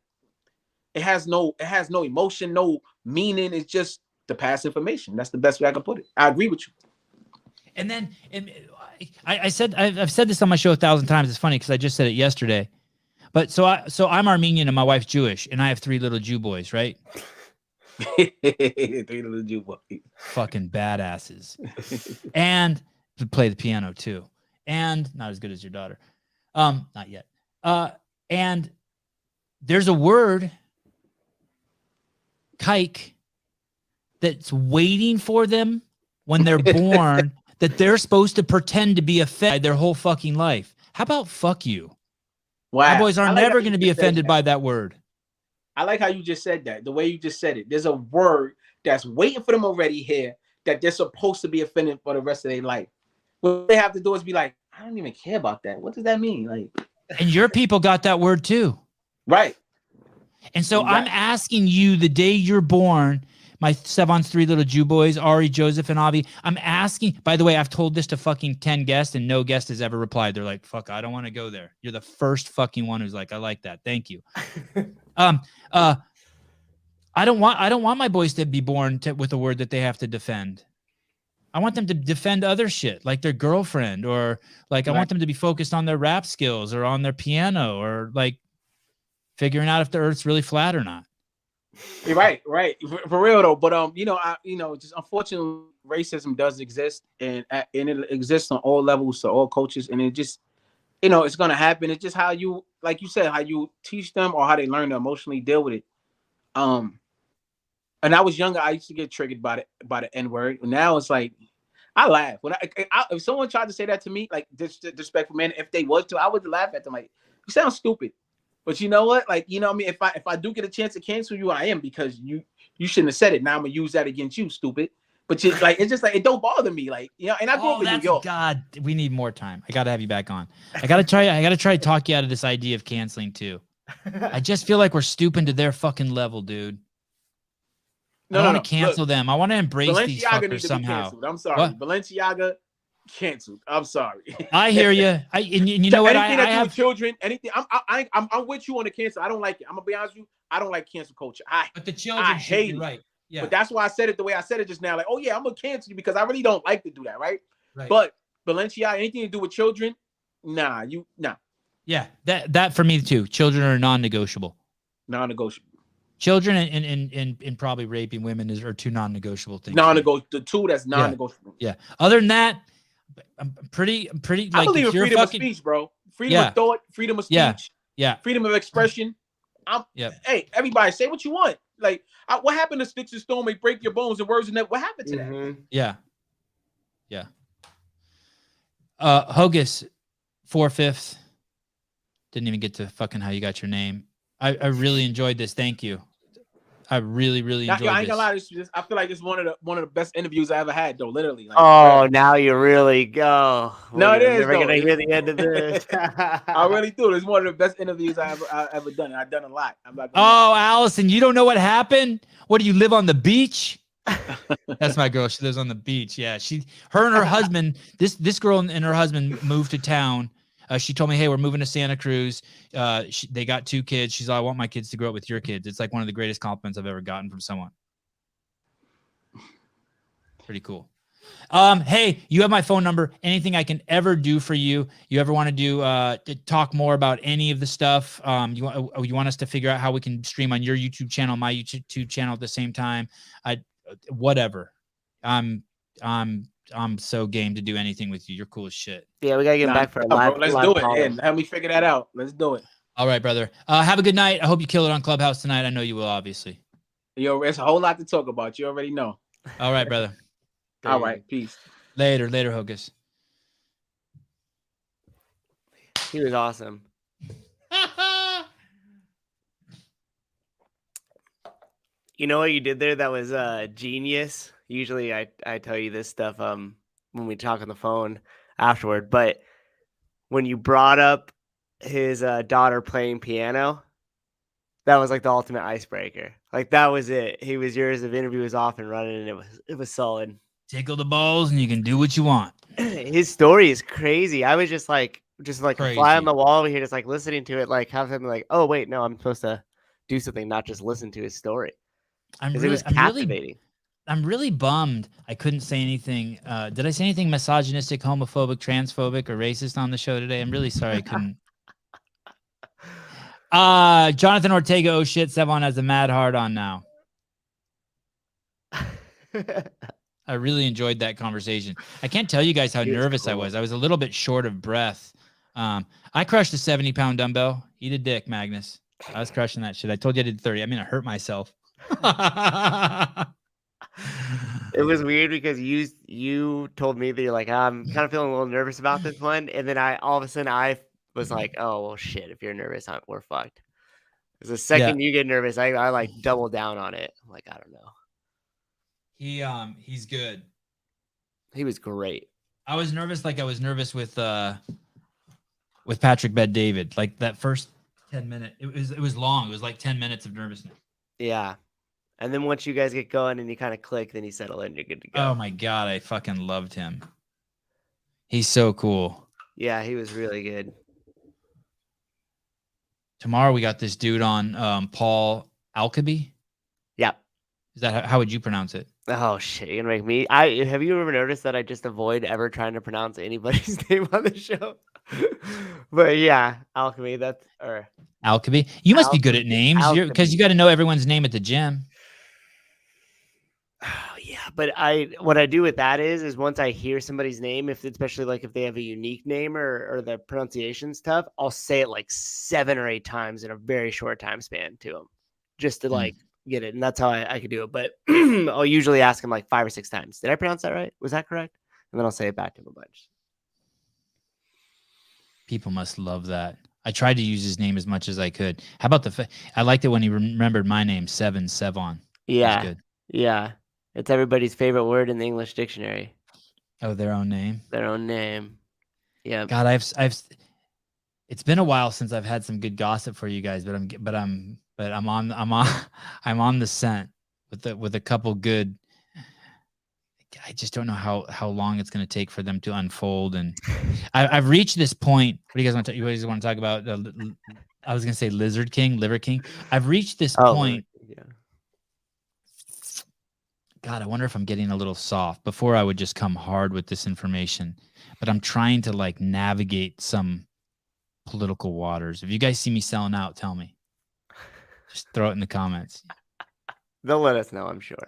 it has no emotion, no meaning. It's just the pass information. That's the best way I can put it. I agree with you. And then I've said this on my show 1,000 times. It's funny because I just said it yesterday. But so I'm Armenian and my wife's Jewish, and I have 3 little Jew boys, right? 3 little Jew boys. Fucking badasses. And to play the piano too. And not as good as your daughter. Not yet. And there's a word, kike, that's waiting for them when they're born that they're supposed to pretend to be offended their whole fucking life. How about fuck you? Wow. My boys are never going to be offended by that word. I like how you just said that, the way you just said it. There's a word that's waiting for them already here that they're supposed to be offended for the rest of their life. What they have to do is be like, I don't even care about that. What does that mean? Like, and your people got that word too. Right. And so I'm asking you, the day you're born, my Sevan's 3 little Jew boys, Ari, Joseph, and Avi, I'm asking, by the way, I've told this to fucking 10 guests and no guest has ever replied. They're like, fuck, I don't want to go there. You're the first fucking one who's like, I like that. Thank you. I don't want my boys to be born with a word that they have to defend. I want them to defend other shit, like their girlfriend, or like I want them to be focused on their rap skills or on their piano, or like figuring out if the earth's really flat or not. You're right. For real though. But just unfortunately, racism does exist, and it exists on all levels, to all cultures, and it just, it's gonna happen. It's just how you, like you said, how you teach them or how they learn to emotionally deal with it. And I was younger, I used to get triggered by the N-word. Now it's like, I laugh when if someone tried to say that to me, like disrespectful man, if they was to, I would laugh at them like, you sound stupid. But you know what? Like, what I mean, if I do get a chance to cancel you, I am, because you shouldn't have said it. Now I'm gonna use that against you, stupid. But it's just like, it don't bother me, like, and I grew up in New York. God, we need more time. I gotta have you back on. I gotta try to talk you out of this idea of canceling too. I just feel like we're stooping to their fucking level, dude. I don't want to cancel them. I want to embrace these fuckers somehow. I'm sorry. What? Balenciaga canceled. I'm sorry. I hear you. And you know what? Anything that do with children, anything. I'm with you on the cancel. I don't like it. I'm gonna be honest with you. I don't like cancel culture. But the children hate it. Right. Yeah. But that's why I said it the way I said it just now. Like, oh yeah, I'm gonna cancel you because I really don't like to do that. Right. But Balenciaga, anything to do with children, nah. Yeah, that for me too. Children are non-negotiable. Non-negotiable. Children and probably raping women are two non-negotiable things. Non-negotiable. The two that's non-negotiable. Yeah. Other than that, I'm pretty. I Like, believe if in you're freedom fucking, of speech, bro. Freedom of thought, freedom of speech, yeah, freedom of expression. Hey, everybody, say what you want. Like, what happened to sticks and stone may break your bones and words and that? What happened to that? yeah. Hocus, 4/5. Didn't even get to fucking how you got your name. I really enjoyed this. Thank you. I really enjoyed I ain't this. gonna lie. I feel like it's one of the best interviews I ever had, though. Literally. Like, Oh, now you really go. No, it is. Never Though. gonna hear the end of this. I really do. It's one of the best interviews I ever done. And I've done a lot. I'm like, oh, Allison, you don't know what happened? What, do you live on the beach? That's my girl. She lives on the beach. Yeah, her and her husband. This girl and her husband moved to town. She told me, "Hey, we're moving to Santa Cruz." They got 2 kids. She's like, "I want my kids to grow up with your kids." It's like one of the greatest compliments I've ever gotten from someone. Pretty cool. Hey, you have my phone number. Anything I can ever do for you? You ever want to do to talk more about any of the stuff? You want us to figure out how we can stream on your YouTube channel, my YouTube channel at the same time? Whatever. I'm so game to do anything with you. You're cool as shit. Yeah, we gotta get back for a live. Let's do it. Yeah, help me figure that out. Let's do it. All right, brother. Have a good night. I hope you kill it on Clubhouse tonight. I know you will, obviously. Yo, it's a whole lot to talk about. You already know. All right, brother. All right, peace. Later, Hocus. He was awesome. You know what you did there? That was genius. Usually I tell you this stuff when we talk on the phone afterward, but when you brought up his daughter playing piano, that was like the ultimate icebreaker. Like, that was it. He was yours. The interview was off and running, and it was solid. Tickle the balls and you can do what you want. His story is crazy. I was just like Crazy. a fly on the wall over here, just like listening to it, like have him like, oh wait, no, I'm supposed to do something, not just listen to his story. It was captivating. I'm really bummed I couldn't say anything. Did I say anything misogynistic, homophobic, transphobic, or racist on the show today? I'm really sorry I couldn't. Jonathan Ortega, oh shit, Sevan has a mad hard on now. I really enjoyed that conversation. I can't tell you guys how nervous I was. I was a little bit short of breath. I crushed a 70-pound dumbbell. Eat a dick, Magnus. I was crushing that shit. I told you I did 30. I mean, I hurt myself. It was weird because you told me that you're like, I'm kind of feeling a little nervous about this one, and then all of a sudden I was like, oh well, shit, if you're nervous, we're fucked. Because the second you get nervous, I like double down on it. I'm like, I don't know. He's good. He was great. I was nervous, like I was nervous with Patrick Bet-David. Like that first 10 minutes, it was long. It was like 10 minutes of nervousness. Yeah. And then once you guys get going and you kind of click, then you settle in, you're good to go. Oh my God, I fucking loved him. He's so cool. Yeah, he was really good. Tomorrow we got this dude on, Paul Alkaby. Yep. Is that how would you pronounce it? Oh shit, you're gonna make me. Have you ever noticed that I just avoid ever trying to pronounce anybody's name on the show? But yeah, Alchemy. Alkaby. You must be good at names, because you got to know everyone's name at the gym. Oh yeah, but what I do with that is once I hear somebody's name, especially like if they have a unique name or the pronunciation's tough, I'll say it like 7 or 8 times in a very short time span to them, just to like get it. And that's how I could do it. But I'll usually ask him like 5 or 6 times. Did I pronounce that right? Was that correct? And then I'll say it back to him a bunch. People must love that. I tried to use his name as much as I could. How about I liked it when he remembered my name, Sevan. Yeah. Good. Yeah. It's everybody's favorite word in the English dictionary. Oh, their own name. Their own name. Yeah. God, it's been a while since I've had some good gossip for you guys, but I'm on the scent with a couple good. I just don't know how long it's going to take for them to unfold, and I've reached this point. What do you guys want to? You guys want to talk about? I was going to say Lizard King, Liver King. I've reached this point. Yeah. God, I wonder if I'm getting a little soft. Before I would just come hard with this information, but I'm trying to like navigate some political waters. If you guys see me selling out, tell me. Just throw it in the comments. They'll let us know, I'm sure.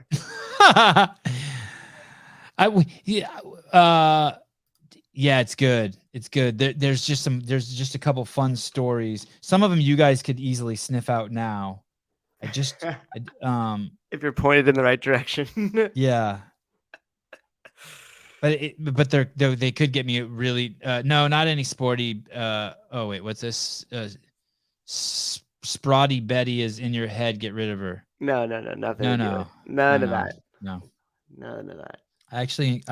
Yeah, it's good. It's good. There's just a couple fun stories. Some of them you guys could easily sniff out now. If you're pointed in the right direction. Yeah. But they could get me really no, not any sporty oh wait, what's this? Sprotty Betty is in your head, get rid of her. No, nothing. No. None of that. No. None of that. I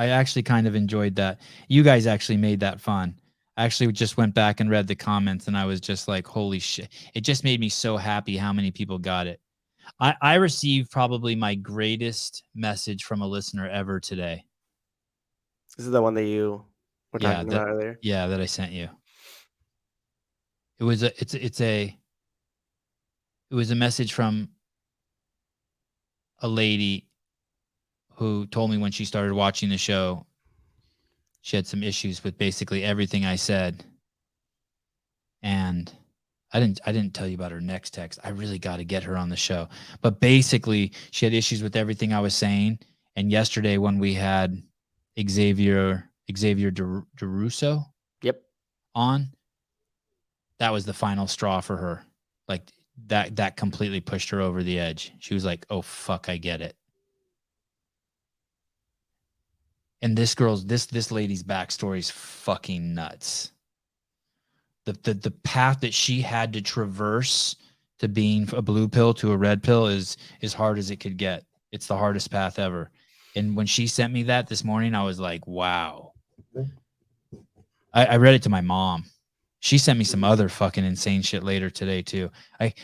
actually kind of enjoyed that. You guys actually made that fun. I actually just went back and read the comments and I was just like, holy shit. It just made me so happy how many people got it. I received probably my greatest message from a listener ever today. This is the one that you were talking about earlier. Yeah, that I sent you. It was a message from a lady who told me when she started watching the show, she had some issues with basically everything I said. And I didn't tell you about her next text. I really got to get her on the show. But basically, she had issues with everything I was saying. And yesterday when we had Xavier DeRusso on, that was the final straw for her. Like that completely pushed her over the edge. She was like, oh fuck, I get it. And this lady's backstory is fucking nuts. The path that she had to traverse to being a blue pill to a red pill is as hard as it could get. It's the hardest path ever. And when she sent me that this morning, I was like, wow. I read it to my mom. She sent me some other fucking insane shit later today too.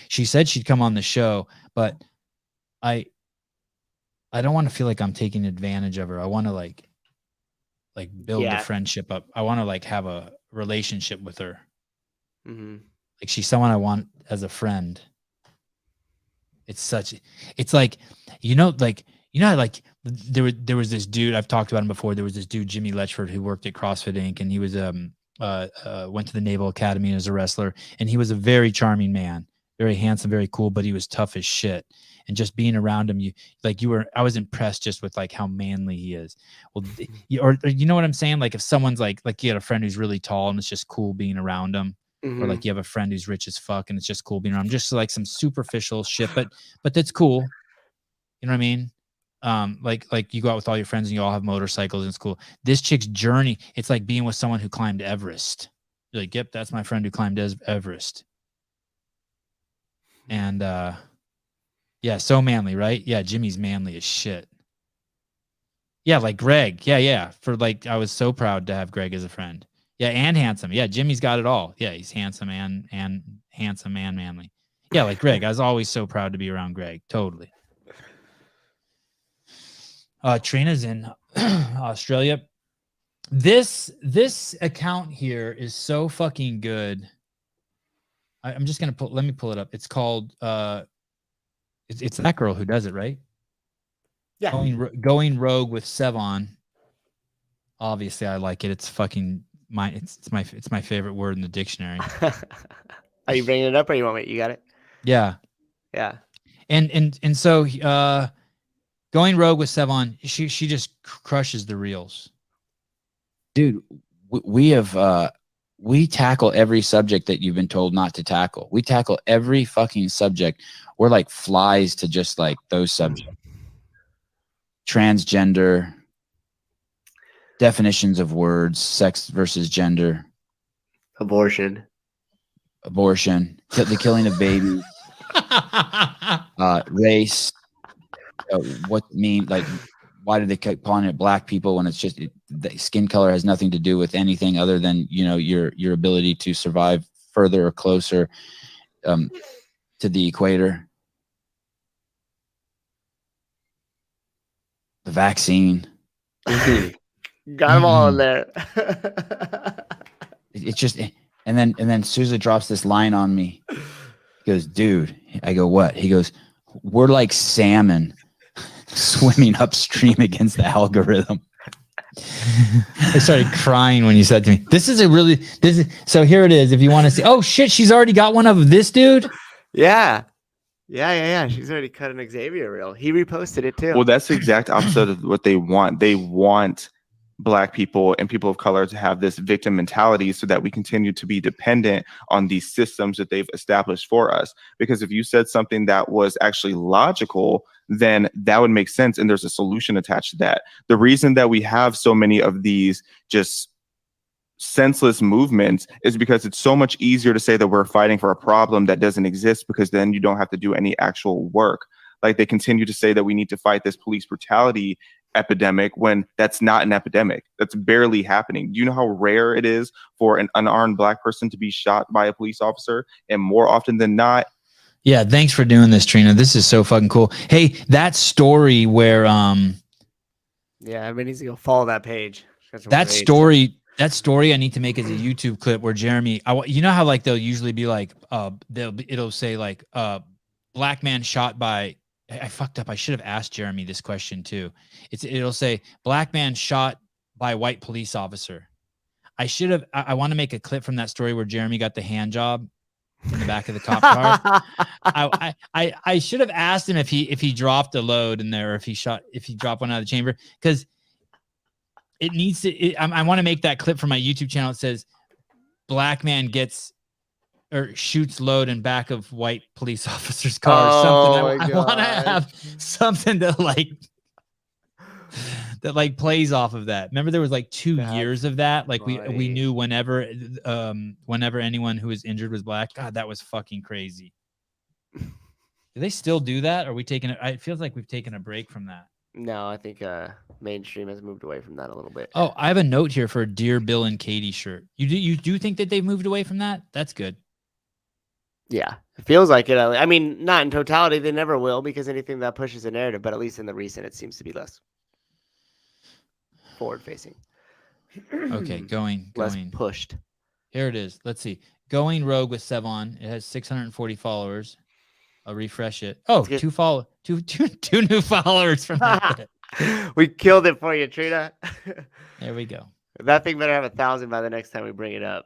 She said she'd come on the show, but I don't want to feel like I'm taking advantage of her. I want to like build the friendship up. I want to like have a relationship with her. Mm-hmm. Like she's someone I want as a friend. It's like, there was this dude, I've talked about him before. There was this dude, Jimmy Letchford, who worked at CrossFit Inc. And he was, went to the Naval Academy as a wrestler, and he was a very charming man, very handsome, very cool, but he was tough as shit. And just being around him, I was impressed just with like how manly he is. Well, or you know what I'm saying? Like if someone's like you had a friend who's really tall and it's just cool being around him. Mm-hmm. Or like you have a friend who's rich as fuck and it's just cool being around him. Just like some superficial shit, but that's cool. You know what I mean? Like you go out with all your friends and you all have motorcycles and it's cool. This chick's journey, it's like being with someone who climbed Everest. You're like, yep, that's my friend who climbed Everest. And yeah, so manly, right? Yeah, Jimmy's manly as shit. Yeah, like Greg. Yeah. I was so proud to have Greg as a friend. Yeah, and handsome. Yeah, Jimmy's got it all. Yeah, he's handsome and handsome and manly. Yeah, like Greg. I was always so proud to be around Greg. Totally. Trina's in Australia. This account here is so fucking good. I'm just gonna let me pull it up. It's called it's that girl who does it, right? Yeah. Going Rogue with Sevan. Obviously, I like it. It's fucking it's my favorite word in the dictionary. Are you bringing it up or you want me? You got it? Yeah. And so Going Rogue with Sevan, she just crushes the reels. Dude, we tackle every subject that you've been told not to tackle. We tackle every fucking subject. We're like flies to just like those subjects. Transgender, definitions of words, sex versus gender, abortion, the killing of babies, race. What mean, like, why do they keep calling it black people when it's just the skin color has nothing to do with anything other than, your ability to survive further or closer to the equator. The vaccine. Got them all in there. It's just, and then Sousa drops this line on me. He goes, dude, I go, what? He goes, we're like salmon swimming upstream against the algorithm. I started crying when you said to me, so here it is. If you want to see, oh shit, she's already got one of this dude. Yeah. Yeah. She's already cut an Xavier reel. He reposted it too. Well, that's the exact opposite of what they want. They want Black people and people of color to have this victim mentality so that we continue to be dependent on these systems that they've established for us. Because if you said something that was actually logical, then that would make sense. And there's a solution attached to that. The reason that we have so many of these just senseless movements is because it's so much easier to say that we're fighting for a problem that doesn't exist, because then you don't have to do any actual work. Like, they continue to say that we need to fight this police brutality epidemic when that's not an epidemic. That's barely happening. Do you know how rare it is for an unarmed Black person to be shot by a police officer? And more often than not. Yeah, thanks for doing this, Trina. This is so fucking cool. Hey, that story where yeah, everybody needs to go follow that page. that story I need to make as a YouTube clip where Jeremy, you know how like they'll usually be like it'll say like Black man shot by, I fucked up. I should have asked Jeremy this question too. It'll say Black man shot by white police officer. I want to make a clip from that story where Jeremy got the hand job in the back of the cop car. I should have asked him if he dropped a load in there, or if he dropped one out of the chamber, because it needs to. I want to make that clip for my YouTube channel. It says Black man gets or shoots load in back of white police officer's car. Or something. I want to have something that plays off of that. Remember, there was like 2 years of that. Like we knew whenever anyone who was injured was Black. God, that was fucking crazy. Do they still do that? Or are we taking it? It feels like we've taken a break from that. No, I think mainstream has moved away from that a little bit. Oh, I have a note here for a Dear Bill and Katie shirt. You do think that they've moved away from that? That's good. Yeah, it feels like it. I mean, not in totality. They never will, because anything that pushes a narrative, but at least in the recent, it seems to be less forward-facing. Okay, going. Less pushed. Here it is. Let's see. Going rogue with Sevan. It has 640 followers. I'll refresh it. Oh, two new followers from that. We killed it for you, Trina. There we go. That thing better have 1,000 by the next time we bring it up.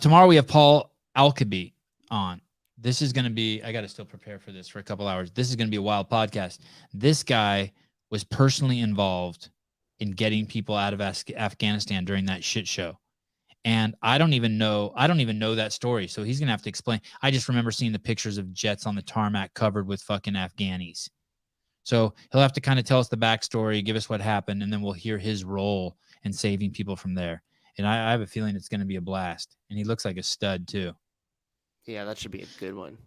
Tomorrow we have Paul Alkaby on. This is going to be, I got to still prepare for this for a couple hours. This is going to be a wild podcast. This guy was personally involved in getting people out of Afghanistan during that shit show. And I don't even know that story. So he's going to have to explain. I just remember seeing the pictures of jets on the tarmac covered with fucking Afghanis. So he'll have to kind of tell us the backstory, give us what happened, and then we'll hear his role in saving people from there. And I have a feeling it's going to be a blast. And he looks like a stud too. Yeah, that should be a good one.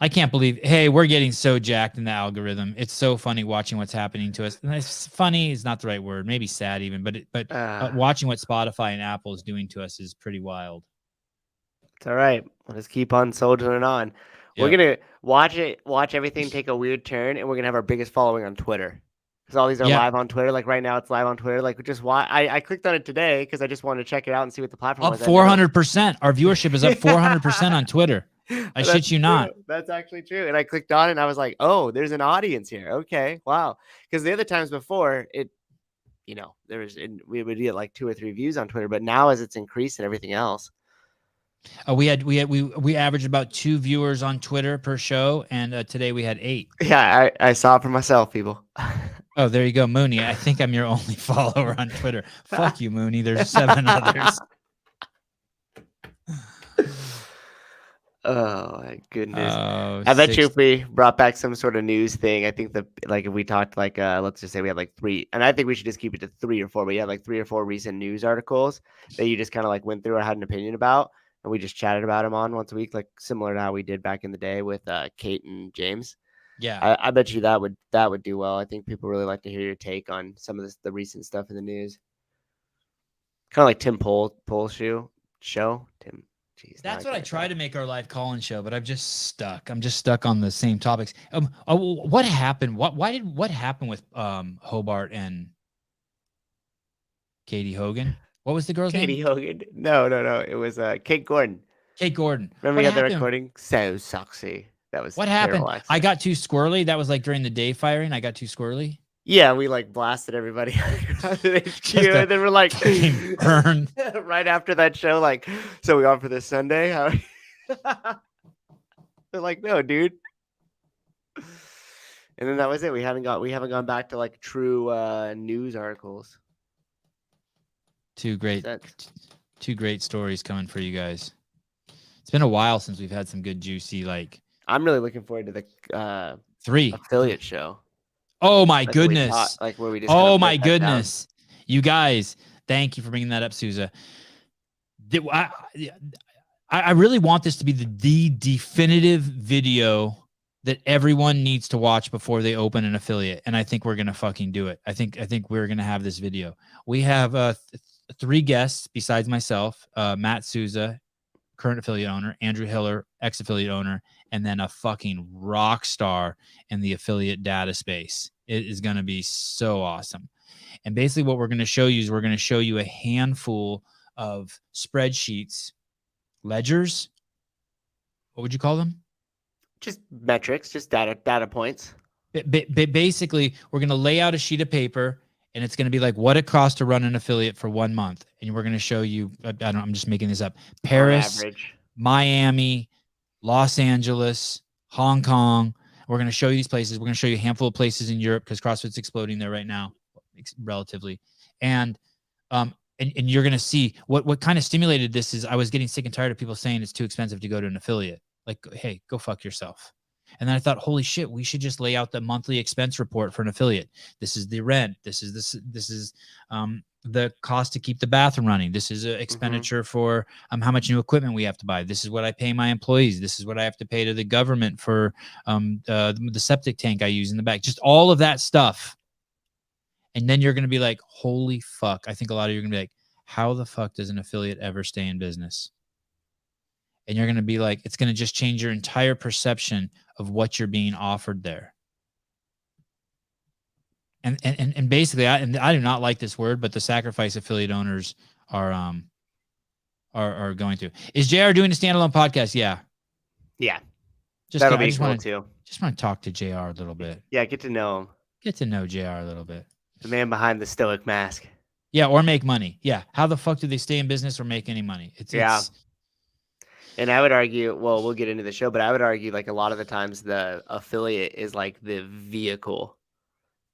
I can't believe, hey, we're getting so jacked in the algorithm. It's so funny watching what's happening to us. And it's funny is not the right word, maybe sad even, but watching what Spotify and Apple is doing to us is pretty wild. It's all right. We'll just keep on soldiering on. Yep. We're going to watch everything take a weird turn, and we're going to have our biggest following on Twitter. Because all these are live on Twitter. Like right now, it's live on Twitter. Like just why I clicked on it today because I just wanted to check it out and see what the platform was. Up 400%. Our viewership is up 400% on Twitter. I shit you not. That's actually true. And I clicked on it and I was like, oh, there's an audience here. Okay. Wow. Because the other times before we would get like 2 or 3 views on Twitter, but now as it's increased and everything else. We averaged about 2 viewers on Twitter per show. And today we had 8. Yeah. I saw it for myself, people. Oh, there you go, Mooney. I think I'm your only follower on Twitter. Fuck you, Mooney. There's 7 others. Oh my goodness! I bet you if we brought back some sort of news thing, I think if we talked let's just say we had like 3, and I think we should just keep it to 3 or 4. But you had like 3 or 4 recent news articles that you just kind of like went through or had an opinion about, and we just chatted about them on once a week, like similar to how we did back in the day with Kate and James. Yeah, I bet you that would do well. I think people really like to hear your take on some of the recent stuff in the news. Kind of like Tim Pool's show. Tim. Jeez, that's what I try to make our live call-in show, but I'm just stuck. I'm just stuck on the same topics. What happened? What happened with Hobart and Katie Hogan? What was the girl's name? Katie Hogan. No. It was Kate Gordon. Kate Gordon. Remember we had the recording? So sexy. That was what happened. I got too squirrely. That was like during the day firing. I got too squirrely. Yeah, we like blasted everybody out of HQ, and then we're like, burn right after that show, like, so we on for this Sunday? They're like, no, dude. And then that was it. We haven't gone back to like true news articles. Two great Since. stories coming for you guys. It's been a while since we've had some good juicy like. I'm really looking forward to the 3 affiliate show. Oh my Like where we goodness! where we just Oh kinda my break that down. goodness! You guys, thank you for bringing that up, Souza. I really want this to be the definitive video that everyone needs to watch before they open an affiliate, and I think we're gonna fucking do it. I think we're gonna have this video. We have 3 guests besides myself: Matt Souza, current affiliate owner; Andrew Hiller, ex-affiliate owner; and then a fucking rock star in the affiliate data space. It is gonna be so awesome. And basically, what we're gonna show you is we're gonna show you a handful of spreadsheets, ledgers. What would you call them? Just metrics, just data points. Basically, we're going to lay out a sheet of paper, and it's going to be like what it costs to run an affiliate for 1 month. And we're going to show you, I'm just making this up, Paris, Miami, Los Angeles, Hong Kong. We're going to show you these places. We're going to show you a handful of places in Europe because CrossFit's exploding there right now, relatively. And you're going to see what kind of stimulated this is I was getting sick and tired of people saying it's too expensive to go to an affiliate. Like, hey, go fuck yourself. And then I thought, holy shit, we should just lay out the monthly expense report for an affiliate. This is the rent. This is the cost to keep the bathroom running. This is an expenditure for how much new equipment we have to buy. This is what I pay my employees. This is what I have to pay to the government for the septic tank I use in the back. Just all of that stuff. And then you're going to be like, holy fuck. I think a lot of you are going to be like, how the fuck does an affiliate ever stay in business? And you're going to be like, it's going to just change your entire perception of what you're being offered there. And basically, I do not like this word, but the sacrifice affiliate owners are going through. Is JR doing a standalone podcast? Yeah. That'll be cool too. Just want to talk to JR a little bit. Yeah, get to know him. Get to know JR a little bit. The man behind the stoic mask. Yeah, or make money. Yeah. How the fuck do they stay in business or make any money? It's And I would argue, well, we'll get into the show, but I would argue like a lot of the times the affiliate is like the vehicle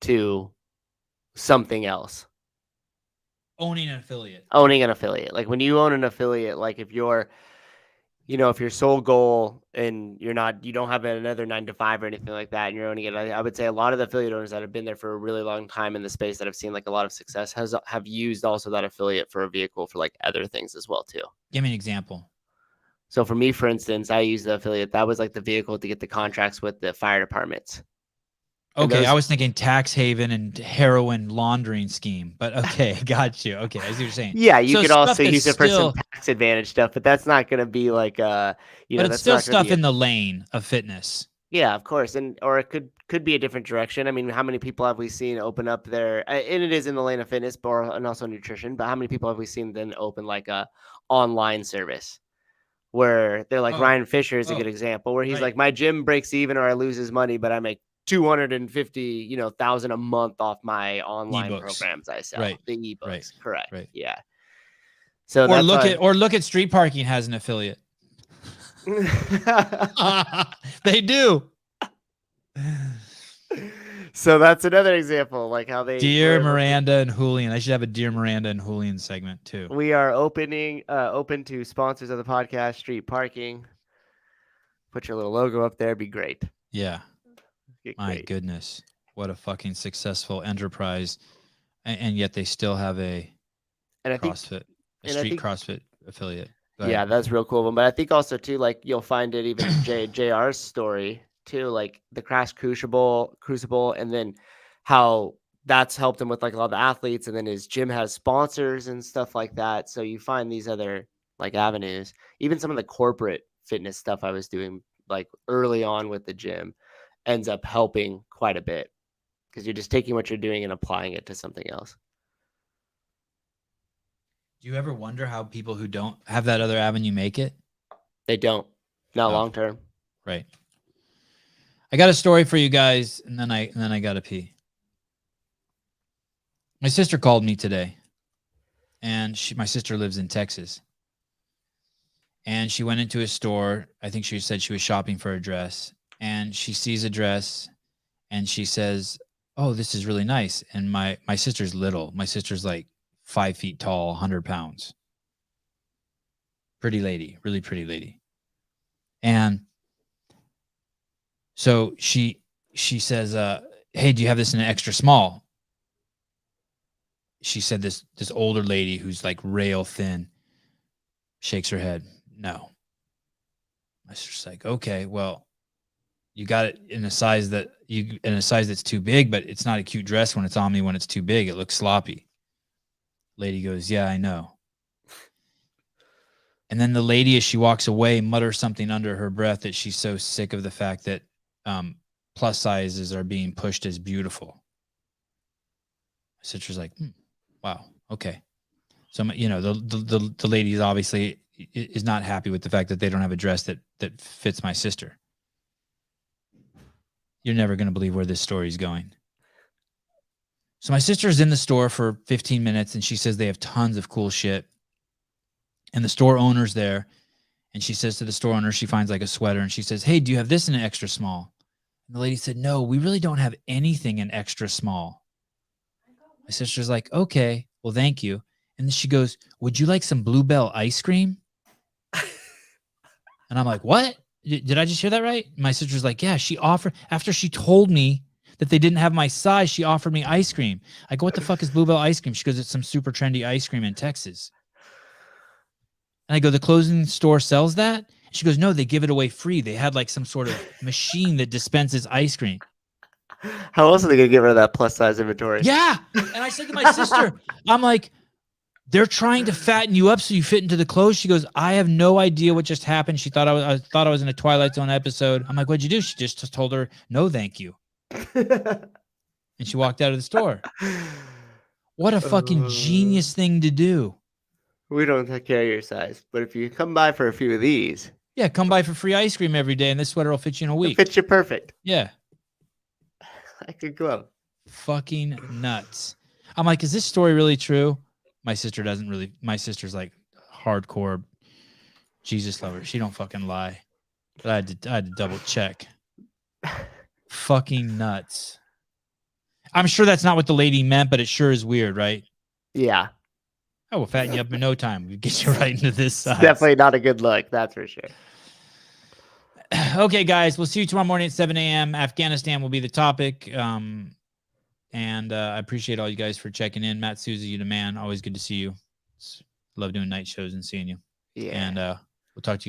to something else. Owning an affiliate. Like when you own an affiliate, like if your sole goal and you don't have another 9 to 5 or anything like that, and you're owning it, I would say a lot of the affiliate owners that have been there for a really long time in the space that have seen like a lot of success have used also that affiliate for a vehicle for like other things as well too. Give me an example. So for me, for instance, I used the affiliate. That was like the vehicle to get the contracts with the fire departments. Okay, I was thinking tax haven and heroin laundering scheme, but okay, got you. Okay, I see what you're saying. Yeah, you could also use it for some tax advantage stuff, but that's not going to be like but it's still stuff in the lane of fitness. Yeah, of course, or it could be a different direction. I mean, how many people have we seen open up there? And it is in the lane of fitness, and also nutrition. But how many people have we seen then open like a online service? Where they're like Ryan Fisher is a good example, where he's like, my gym breaks even or I lose his money, but I make $250,000 a month off my online programs I sell. Right. The ebooks, right. Correct. Right. Yeah. So look at Street Parking has an affiliate. They do. So that's another example, like how they Dear Miranda and Julian. I should have a Dear Miranda and Julian segment too. We are open to sponsors of the podcast, Street Parking. Put your little logo up there, be great. Yeah. My goodness. What a fucking successful enterprise. And yet they still have a CrossFit, CrossFit affiliate. Yeah, that's real cool. But I think also too, like you'll find it even in JR's story too, like the Crash Crucible, and then how that's helped him with like a lot of the athletes, and then his gym has sponsors and stuff like that. So you find these other like avenues, even some of the corporate fitness stuff I was doing like early on with the gym ends up helping quite a bit because you're just taking what you're doing and applying it to something else. Do you ever wonder how people who don't have that other avenue make it? They don't. Not long term. Right. I got a story for you guys, and then I gotta pee. My sister called me today, and my sister lives in Texas, And she went into a store. I think she said she was shopping for a dress. And she sees a dress and she says, "Oh, this is really nice." And my sister's little. My sister's like 5 feet tall, 100 pounds. Pretty lady, really pretty lady. And so she says, "Hey, do you have this in an extra small?" She said this older lady who's like rail thin shakes her head. "No." My sister's like, "Okay, well, you got it in a size that's too big, but it's not a cute dress when it's on me when it's too big. It looks sloppy." Lady goes, "Yeah, I know." And then the lady, as she walks away, mutters something under her breath that she's so sick of the fact that plus sizes are being pushed as beautiful. My sister's like, "Wow, okay." So, the lady obviously is not happy with the fact that they don't have a dress that fits my sister. You're never going to believe where this story is going. So my sister's in the store for 15 minutes and she says they have tons of cool shit. And the store owner's there. And she says to the store owner, she finds like a sweater and she says, "Hey, do you have this in an extra small?" And the lady said, "No, we really don't have anything in extra small." My sister's like, "Okay, well, thank you." And then she goes, "Would you like some Bluebell ice cream?" And I'm like, "What? Did I just hear that right?" My sister's like, "Yeah, she offered," after she told me that they didn't have my size, she offered me ice cream. I go, "What the fuck is Bluebell ice cream?" She goes, "It's some super trendy ice cream in Texas." And I go, "The clothing store sells that?" She goes, "No, they give it away free. They had like some sort of machine that dispenses ice cream." How else are they gonna give her that plus size inventory? Yeah. And I said to my sister, I'm like, "They're trying to fatten you up so you fit into the clothes." She goes, "I have no idea what just happened." She thought I thought I was in a Twilight Zone episode. I'm like, "What'd you do?" She just told her, "No, thank you." And she walked out of the store. What a fucking genius thing to do. We don't take care of your size, but if you come by for a few of these, Yeah, come by for free ice cream every day and this sweater will fit you in a it week. fits you perfect. Yeah. I could go. Fucking nuts. I'm like, "Is this story really true?" My sister's like hardcore Jesus lover. She don't fucking lie. But I had to double check. Fucking nuts. I'm sure that's not what the lady meant, but it sure is weird, right? Yeah. I will fatten you up in no time. We get you right into this size. Definitely not a good look, that's for sure. Okay, guys, we'll see you tomorrow morning at 7 a.m. Afghanistan will be the topic. And I appreciate all you guys for checking in. Matt Susie, you the man. Always good to see you. Love doing night shows and seeing you. Yeah. And we'll talk to you.